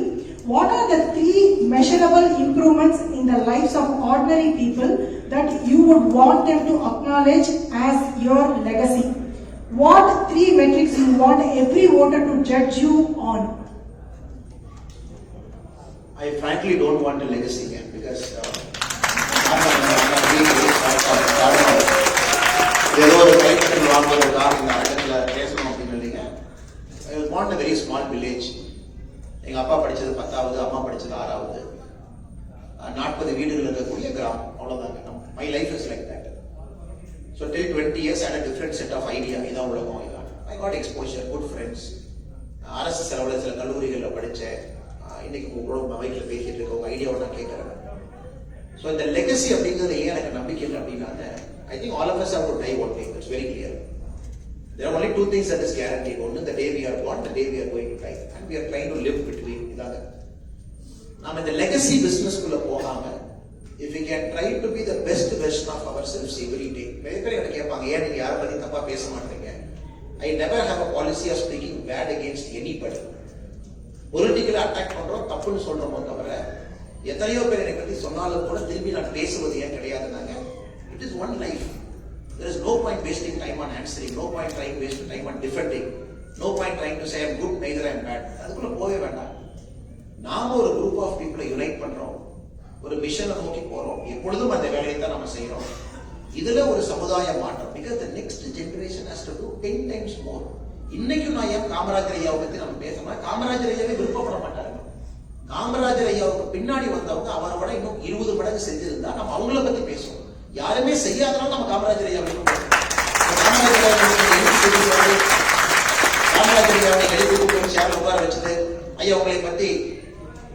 what are the 3 measurable improvements in the lives of ordinary people that you would want them to acknowledge as your legacy? What 3 metrics you want every voter to judge you on? I frankly don't want a legacy again because ஏதோ ஒரு கைப்பற்றல் வாங்குவதற்காக இந்த அரங்கத்தில் பேசணும் அப்படின்னு இல்லைங்க. I was born in a very small village. எங்க அப்பா படிச்சது 10வது, அம்மா படிச்சது 6வது. 40 வீடுகள் இருக்கக்கூடிய கிராமம், அவ்வளவுதாங்க. My life is like that. So till 20 years I had a different set of idea. இதான் உலகம், இதான். I got exposure, good friends. அரசு செலவுல சில கல்லூரிகளில் படித்தேன். இன்னைக்கு உங்களோட மொபைலில் பேசிட்டு இருக்க உங்க ஐடியாவை நான் கேட்கறேன். ஸோ இந்த லெகசி அப்படிங்கிறது ஏன் எனக்கு நம்பிக்கை இல்லை அப்படின்னாங்க, I think all of us have to die one day. It's very clear. There are only 2 things that is guaranteed. One, the day we are born, the day we are going to die, and we are trying to live between. இதாக நாம இந்த legacy பிசினஸ்க்குள்ள போகாம, if we can try to be the best version of ourselves every day. நிறைய பேர் எனக்கு கேட்பாங்க, ஏன் நீங்க யாரை பத்தி தப்பா பேச மாட்டீங்க? I never have a policy of speaking bad against anybody. பொலிட்டிக்கலா அட்டாக் பண்றோம், தப்புன்னு சொல்றோமோ தவிர, எத்தனையோ பேர் என்னை பத்தி சொன்னாலும் கூட திரும்பி நான் பேசுவது ஏன் கிடையாதுனாங்க. It is one life. There is no point wasting time on answering, no point trying to waste time on defending, no point trying to say I'm good, neither I'm bad. அதுக்குள்ள போகவே வேண்டாம். நாம ஒரு குரூப் ஆஃப் பீப்புளை unite பண்றோம், ஒரு மிஷனை நோக்கி போறோம், எப்பொழுதும் அந்த வேலையை தான் நம்ம செய்யறோம். இதுல ஒரு சமுதாய மாற்றம், because the next generation has to do 10 times more. இன்னைக்கும் நான் ஏன் காமராஜர் ஐயாவை பத்தி நம்ம பேசணும், காமராஜர் ஐயாவே விருப்பப்பட மாட்டாங்க. காமராஜர் ஐயாவுக்கு பின்னாடி வந்தவங்க அவரோட இன்னும் 20 மடங்கு செஞ்சிருந்தா நம்ம அவங்கள பத்தி பேசுவோம். யாருமே செய்யாதனால நம்ம காமராஜர் ஐயா காமராஜர் ஐயாவை எழுதி சேர்ல உட்கார வச்சது, ஐயா உங்களை பத்தி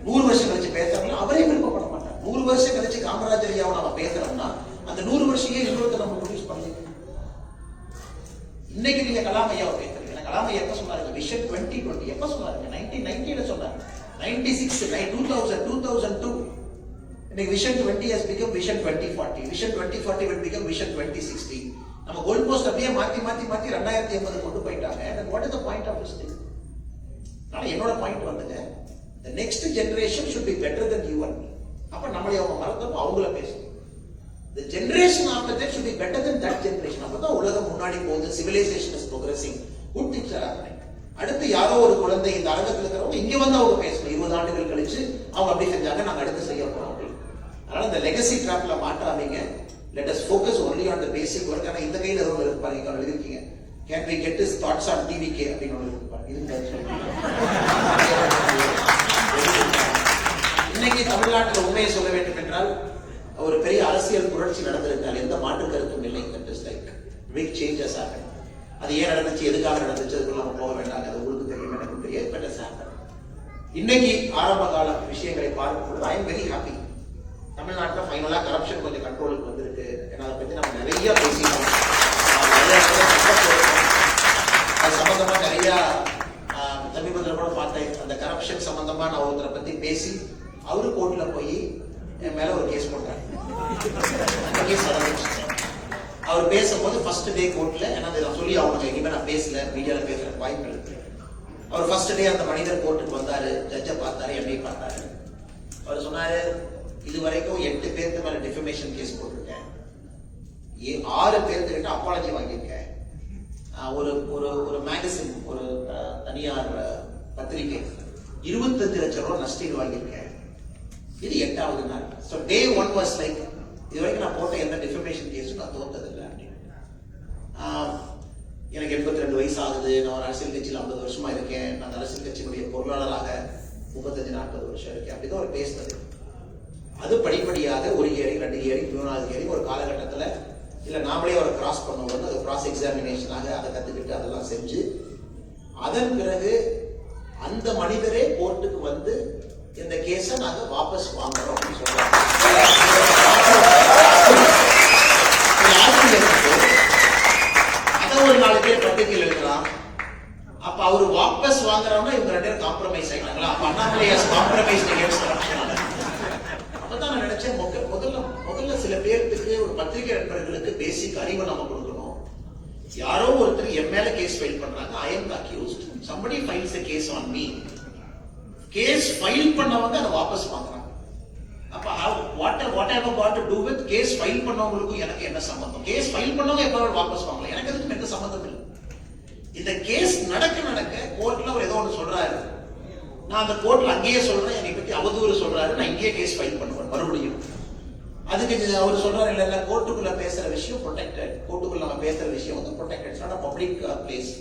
100 வருஷம் கழிச்சு பேசுறாங்களா, அவரே விருப்பப்பட மாட்டார். 100 வருஷம் கழிச்சு காமராஜர் ஐயாவை நம்ம பேசுறோம்னா அந்த 100 வருஷம் இன்னொருத்த நம்ம ப்ரொடியூஸ் பண்ணி. இன்னைக்கு நீங்க கலாம் ஐயாவை பேசுறீங்க. கலாம் ஐயா எப்ப சொன்னாருங்க, விஷன் 2020 எப்ப சொன்னாருங்க? 1990 சொன்னாரு. 96, 2000, 2002. இன்னைக்கு vision 20 has become vision 2040. Vision 2040 will become vision 2060. நம்ம கோல் போஸ்ட் அப்படியே மாத்தி 2080 கொண்டு போயிட்டாங்க. And what is the point of this thing? நான் என்னோட பாயிண்ட் வந்துங்க, the next generation should be better than you and me. அப்ப நம்மளே அவங்க மறந்தப்ப அவங்கள பேசணும். The generation after that should be better than that generation. அப்பதான் உலகம் முன்னாடி போகுது, civilization is progressing, good things are happening. அடுத்து யாரோ ஒரு குழந்தை இந்த அரங்கத்தில் இருக்கிறவங்க இங்க வந்து அவங்க பேசணும். 20 ஆண்டுகள் கழிச்சு அவங்க அப்படி செஞ்சாங்க, நாங்க அடுத்து செய்ய போறோம். அதனால இந்த legacy டிராப்ல மாட்டாதீங்க. Let us focus only on the basic work. ஆனா இந்த கையில ஏதோ இருப்பாரு, இங்க எழுதிருக்கீங்க, can we get his thoughts on TVK அப்படின்னு ஒன்று இருப்பாரு. இன்னைக்கு தமிழ்நாட்டில் உண்மையை சொல்ல வேண்டும் என்றால் ஒரு பெரிய அரசியல் புரட்சி நடந்திருந்தால் எந்த மாற்று கருத்தும் இல்லை. பிக் சேஞ்சஸ் ஆகும். அது ஏன் நடந்துச்சு, எதுக்காக நடந்துச்சு, அதுக்குள்ள நம்ம போக வேண்டாம். அது உங்களுக்கு தெரியும், எனக்கு தெரியும். But it's happen. இன்னைக்கு ஆரம்ப கால விஷயங்களை பார்க்கும்போது ஐ எம் வெரி ஹாப்பி. தமிழ்நாட்டில் ஃபைனலா கரப்ஷன் கொஞ்சம் கண்ட்ரோலுக்கு வந்திருக்கு. ஏன்னா அதை பத்தி நம்ம நிறைய பேசிட்டோம். அது சம்பந்தமா நிறைய சமீபத்தில் கூட பார்த்தேன். அந்த கரப்ஷன் சம்பந்தமா நான் ஒருத்தரை பத்தி பேசி அவரு கோர்ட்ல போய் என் மேல ஒரு கேஸ் போட்டாங்க. அந்த கேஸ் நடந்துச்சு. அவர் பேசும்போது ஃபர்ஸ்ட் டே கோர்ட்ல, ஏன்னா நான் சொல்லி அவங்க எங்கேயுமே நான் பேசல, மீடியால பேசுற வாய்ப்பு இருக்கு. அவர் ஃபர்ஸ்ட் டே அந்த மனிதர் கோர்ட்டுக்கு வந்தாரு, ஜட்ஜை பார்த்தாரு, என்னையும் பார்த்தாரு. அவர் சொன்னாரு, இது வரைக்கும் 8 பேருக்கு மேல டிஃபமேஷன் கேஸ் போட்டிருக்கேன், 6 பேர்கிட்ட அப்பாலஜி வாங்கியிருக்கேன், ஒரு ஒரு மேகசின், ஒரு தனியார் பத்திரிகை 25 லட்சம் ரூபாய் நஷ்டீடு வாங்கியிருக்கேன். இது 8வது நாள். ஸோ டே 1 வாஸ் லைக், இது வரைக்கும் நான் போட்ட எந்த டிஃபமேஷன் கேஸும் நான் தோத்ததில்லை அப்படின்னு. எனக்கு 82 வயசு ஆகுது. நான் ஒரு அரசியல் கட்சியில் 50 வருஷமா இருக்கேன். நான் அரசியல் கட்சியினுடைய பொருளாளராக 35-40 வருஷம் இருக்கேன். அப்படிதான் ஒரு பேசுறது. அது படிப்படியாக ஒரு ஏறி, 2 ஏறி, 3வது ஏறி ஒரு காலகட்டத்தில் இல்லை நாமளே அவரை கிராஸ் பண்ணுவோம். அது கிராஸ் எக்ஸாமினேஷனாக அதை கற்றுக்கிட்டு அதெல்லாம் செஞ்சு அதன் பிறகு அந்த மனிதரே கோர்ட்டுக்கு வந்து இந்த கேஸை நாங்க வாபஸ் வாங்குறோம் அப்படின்னு சொல்றாங்க. அதை ஒரு 4 பேர் பத்திரிகையில் எழுதலாம். அப்ப அவரு வாபஸ் வாங்குறோம்னா இவங்க 2 பேரும் காம்ப்ரமைஸ் ஆயிட்டாங்களா? அப்ப அண்ணாமலை காம்ப்ரமைஸ் அகைன்ஸ்ட் கரப்ஷன். அப்பதான் நான் நினைச்சேன், முதல்ல சில பேருக்கு, ஒரு பத்திரிகை நண்பர்களுக்கு பேசிக் அறிவை நம்ம கொடுக்கணும். யாரோ ஒருத்தர் என் மேல கேஸ் ஃபைல் பண்றாங்க, I am accused, somebody files a case on me, case file பண்ணவங்க அதை வாபஸ் வாங்குறாங்க. அப்ப what I have got to do with case file பண்ணவங்களுக்கும் எனக்கு என்ன சம்பந்தம்? கேஸ் ஃபைல் பண்ணவங்க எப்ப வாபஸ் வாங்கலாம், எனக்கு அதுக்கு எந்த சம்பந்தம் இல்லை. இந்த கேஸ் நடக்க கோர்ட்ல அவர் ஏதோ ஒன்று சொல்றாரு, நான் அந்த கோர்ட்ல அங்கேயே சொல்றேன், என்னை பத்தி அவதூறு சொல்றாரு, நான் இங்கேயே கேஸ் ஃபைல் பண்ணுவேன் மறுபடியும். அதுக்கு அவர் சொல்றாரு இல்ல கோர்ட்டுக்குள்ள பேசுற விஷயம் ப்ரொடெக்டட், கோர்ட்டுக்குள்ள நம்ம பேசுற விஷயம் வந்து protected, it's not a public place.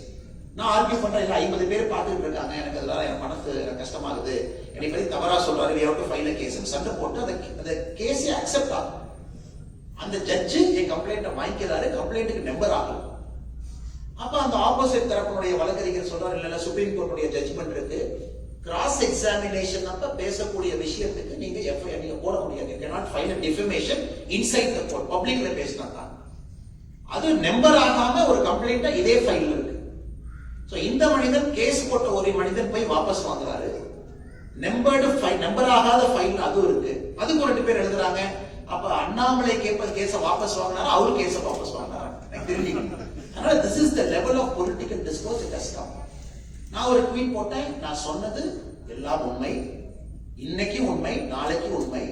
நான் ஆர்கியூ பண்றேன், இல்ல 50 பேர் பார்த்துட்டு இருக்காங்க, எனக்கு அதனால என் மனசு கஷ்டமாகுது, என்னை பத்தி தவறா சொல்றாரு, we have to file a case சண்டை போட்டு அந்த கேஸே அக்செப்ட் ஆகும். அந்த ஜட்ஜு என் கம்ப்ளைண்ட்டை வாங்கிக்கிறாரு, கம்ப்ளைண்ட்டுக்கு நம்பர் ஆகும். அப்ப அந்த ஆப்போசிட் தரப்புடைய வழக்கறிஞர் சொல்றாரு இல்ல சுப்ரீம் கோர்ட்டுடைய ஜட்ஜ்மெண்ட் இருக்கு, கிராஸ் எக்ஸாமினேஷன் அப்ப பேசக்கூடிய விஷயத்துக்கு நீங்க எஃப்ஐஆர் நீங்க போட முடியாது, you cannot file a defamation inside the court, பப்ளிக்ல பேசினா தான். அது நம்பர் ஆகாம ஒரு கம்ப்ளைண்ட் இதே ஃபைல்ல இருக்கு. சோ இந்த மனிதன் கேஸ் போட்ட ஒரு மனிதன் போய் வாபஸ் வாங்குறாரு, நம்பர்டு ஃபைல், நம்பர் ஆகாத ஃபைல் அது இருக்கு, அதுக்கு 2 பேர் எழுதுறாங்க. அப்ப அண்ணாமலை கேஸ வாபஸ் வாங்கினாரு, அவரு கேஸ வாபஸ் வாங்கினாரு, எனக்கு தெரியல. அதனால this is the level of political discourse it has come. நான் ஒரு ட்வீட் போட்டேன், நான் சொன்னது எல்லாம் உண்மை, இன்னைக்கு உண்மை, நாளைக்கு உண்மை.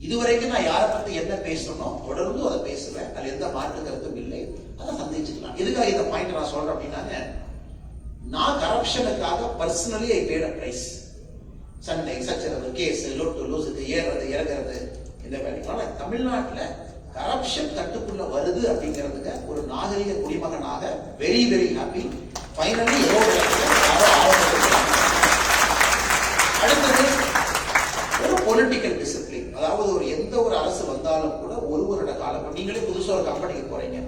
இதுவரைக்கும் நான் யாரை பத்தி என்ன பேசணும் தொடர்ந்து அதை பேசுவேன், அது எந்த மாற்று கருத்தும் இல்லை, அதை சந்திச்சுக்கலாம். எதுக்காக இந்த பாயிண்ட் நான் சொல்றேன் அப்படின்னாங்க, நான் கரப்ஷனுக்காக personally I paid a price. சண்டை சச்சரவு கேஸ் லொட்டு லூசுக்கு ஏறது இறங்குறது இந்த வேலைக்கான தமிழ்நாட்டுல கரப்ஷன் கட்டுக்குள்ள வருது அப்படிங்கிறதுக்கு ஒரு நாகரிக குடிமகனாக வெரி வெரி ஹாப்பி. ஃபைனலி அடுத்தது ஒரு பொலிட்டிக்கல் டிசிப்ளின், அதாவது ஒரு எந்த ஒரு அரசு வந்தாலும் கூட ஒரு வருட காலம், நீங்களே புதுசா ஒரு கம்பெனிக்கு போறீங்க,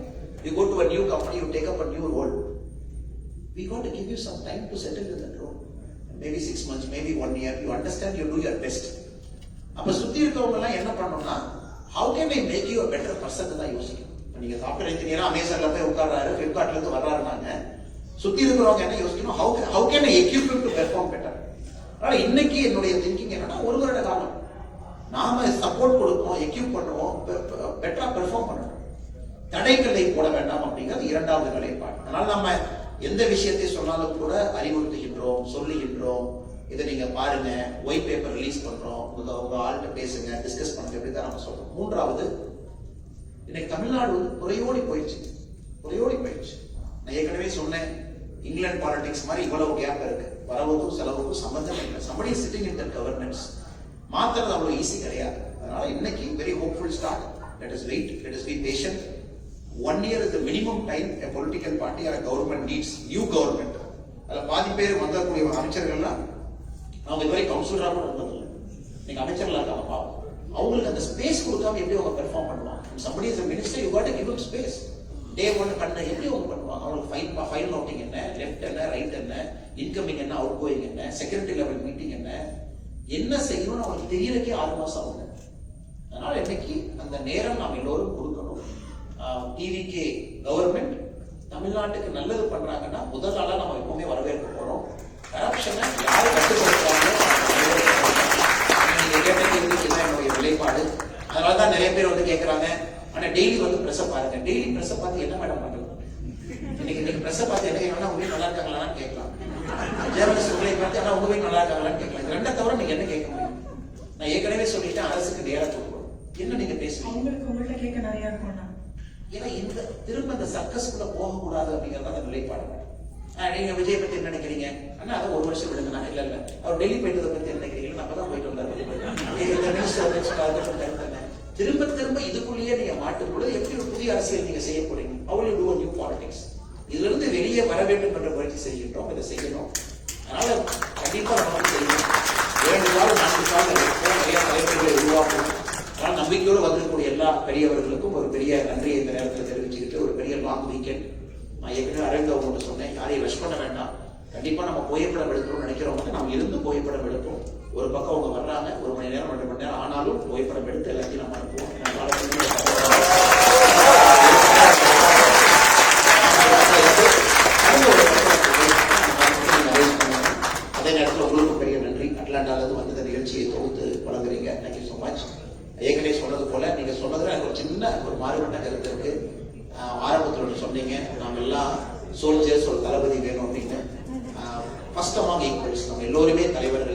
you go to a new company, you take up a new role, we got to give you some time to settle in that role, maybe 6 months, maybe 1 year, you understand, you do your best. அப்ப சுத்தி இருக்கவங்க எல்லாம் என்ன பண்ணணும்னா, how can I make you a better person தான் யோசிக்கணும். நீங்க software இன்ஜினியரா அமேசான்ல போய் உட்கார்றாரு, ஃபிளிப்கார்ட்ல இருந்து வர்றாருனாங்க, சுத்தி இருக்கிறவங்க என்ன யோசிக்கணும், how can I equip him to perform better. அதனால இன்னைக்கு என்னுடைய திங்கிங் என்னன்னா, ஒரு வருட காலம் நாம சப்போர்ட் கொடுப்போம், எக்யூப் பண்ணுவோம், பெட்டரா பெர்ஃபார்ம் பண்ணணும், தடைகளை போட வேண்டாம் அப்படிங்கிறது 2வது நிலைப்பாடு. அதனால நம்ம எந்த விஷயத்தை சொன்னாலும் கூட அறிவுறுத்துகின்றோம், சொல்லுகின்றோம், இதை நீங்க பாருங்க, ஒயிட் பேப்பர் ரிலீஸ் பண்றோம், உங்க ஆள்கிட்ட பேசுங்க, டிஸ்கஸ் பண்ணுங்க, இப்படி தான் நம்ம சொல்றோம். 3வது, இன்னைக்கு தமிழ்நாடு வந்து குறையோடி போயிடுச்சு. நான் ஏற்கனவே சொன்னேன், இங்கிலாந்து பாலிடிக்ஸ் மாதிரி இவ்வளவு கேப் இருக்கு, வரவுக்கும் செலவுக்கும் சம்பந்தம் இல்லை. somebody is sitting in that governance, மாத்திரம் அவ்வளவு ஈஸி கிடையாது. அதனால இன்னைக்கு very hopeful start. let us wait, let us be patient. 1 year is the minimum time a political party or a government needs, new government. அதுல பாதி பேர் வந்தக்கூடிய அமைச்சர்கள்லாம் அவங்க இதுவரை கவுன்சிலரா கூட இருந்ததில்லை, நீங்க அமைச்சர்களா இருக்காங்க பாவம், அவங்களுக்கு அந்த ஸ்பேஸ் கொடுக்காம எப்படி அவங்க பெர்ஃபார்ம் பண்ணுவாங்க. somebody is a minister, you got to give him space. டே 1 பண்ண எப்படி அவங்க பண்ணுவாங்க, அவங்களுக்கு ஃபைல் நோட்டிங் என்ன, லெஃப்ட் என்ன, ரைட் என்ன, இன்கமிங் என்ன, அவுட் கோயிங் என்ன, செக்ரட்டரி லெவல் மீட்டிங் என்ன செய்யணும்னு அவங்களுக்கு தெரியறதுக்கே 6 மாசம் ஆகுது. அதனால இன்னைக்கு அந்த நேரம் நாம் எல்லோரும் கொடுக்கணும். டிவிகே கவர்மெண்ட் தமிழ்நாட்டுக்கு நல்லது பண்றாங்கன்னா முதல் நாளா நம்ம எப்பவுமே வரவேற்க போறோம். கரப்ஷனை யாரு கட்டுப்படுத்துறாங்களோ நீங்க கேட்ட கேள்விக்கு என்ன என்னுடைய நிலைப்பாடு. அதனாலதான் நிறைய பேர் வந்து கேட்கறாங்க, ஆனா டெய்லி வந்து பிரஸ் பாருங்க, டெய்லி பிரஸ் பார்த்து என்ன மேடம் பண்றது, இன்னைக்கு பிரஸ் பார்த்து என்ன கேட்கலாம், உங்க நல்லா இருக்காங்களான்னு கேட்கலாம், ஜேர்னலிஸ்ட் உங்களை பார்த்து ஆனா உங்க நல்லா இருக்காங்களான்னு கேட்கலாம். இது 2 தவிர நீங்க என்ன கேட்க முடியும். நான் ஏற்கனவே சொல்லிட்டேன், அரசுக்கு நேரம் கொடுக்கணும். என்ன நீங்க பேசுவீங்க, உங்கள்கிட்ட கேட்க நிறைய இருக்கும். ஏன்னா இந்த திரும்ப இந்த சர்க்கஸ்குள்ள போகக்கூடாது அப்படிங்கறத அந்த நிலைப்பாடு. நீங்க விஜய் பத்தி என்ன நினைக்கிறீங்க, ஆனா அதை 1 வருஷம் விடுங்க, நான் இல்ல அவர் டெல்லி போயிட்டதை பத்தி என்ன நினைக்கிறீங்க, நம்ம தான் போயிட்டு வந்தாரு, திரும்ப திரும்ப இதுக்குள்ளேயே நீங்க மாட்டுக்குள்ள எப்படி ஒரு புதிய அரசியல் நீங்க செய்ய போறீங்க, அவளை டூ நியூ பாலிடிக்ஸ். இதுல இருந்து வெளியே வர வேண்டும் என்ற முயற்சி செய்கின்றோம், இதை செய்யணும். அதனால கண்டிப்பா நம்ம செய்யணும். 2 நாள் 4 நாள் நிறைய தலைவர்களை உருவாக்கணும். ஆனால் நம்பிக்கையோடு வந்திருக்கக்கூடிய எல்லா பெரியவர்களுக்கும் ஒரு பெரிய நன்றியை இந்த நேரத்தில் தெரிவிச்சுக்கிட்டு, ஒரு பெரிய லாங் வீக்கெண்ட். நான் ஏற்கனவே அரங்க அவங்க சொன்னேன், யாரையும் ரஷ் பண்ண வேண்டாம். கண்டிப்பா நம்ம புகைப்படம் எடுக்கணும்னு நினைக்கிறவங்க நாம் இருந்து புகைப்படம் எடுப்போம். ஒரு பக்கம் அவங்க வர்றாங்க, 1 மணி நேரம் 2 மணி நேரம் ஆனாலும் புகைப்படம் எடுத்து எல்லாத்தையும் நம்ம அனுப்புவோம். அதே நேரத்தில் உங்களுக்கு பெரிய நன்றி. அட்லாண்டால இருந்து வந்து இந்த நிகழ்ச்சியை தொகுத்து வழங்குறீங்க. Thank you so much. ஏற்கனவே சொன்னது போல நீங்க சொன்னதுல எனக்கு ஒரு சின்ன ஒரு மாறுபட்ட கருத்து இருக்கு. ஆரம்பத்தில் ஒன்று சொன்னீங்க, நாங்க எல்லாம் சோல்ஜர்ஸ், ஒரு தளபதி வேணும் அப்படின்னு. ஃபர்ஸ்ட் அமாங் ஈக்குவல்ஸ், நம்ம எல்லோருமே தலைவர்கள்.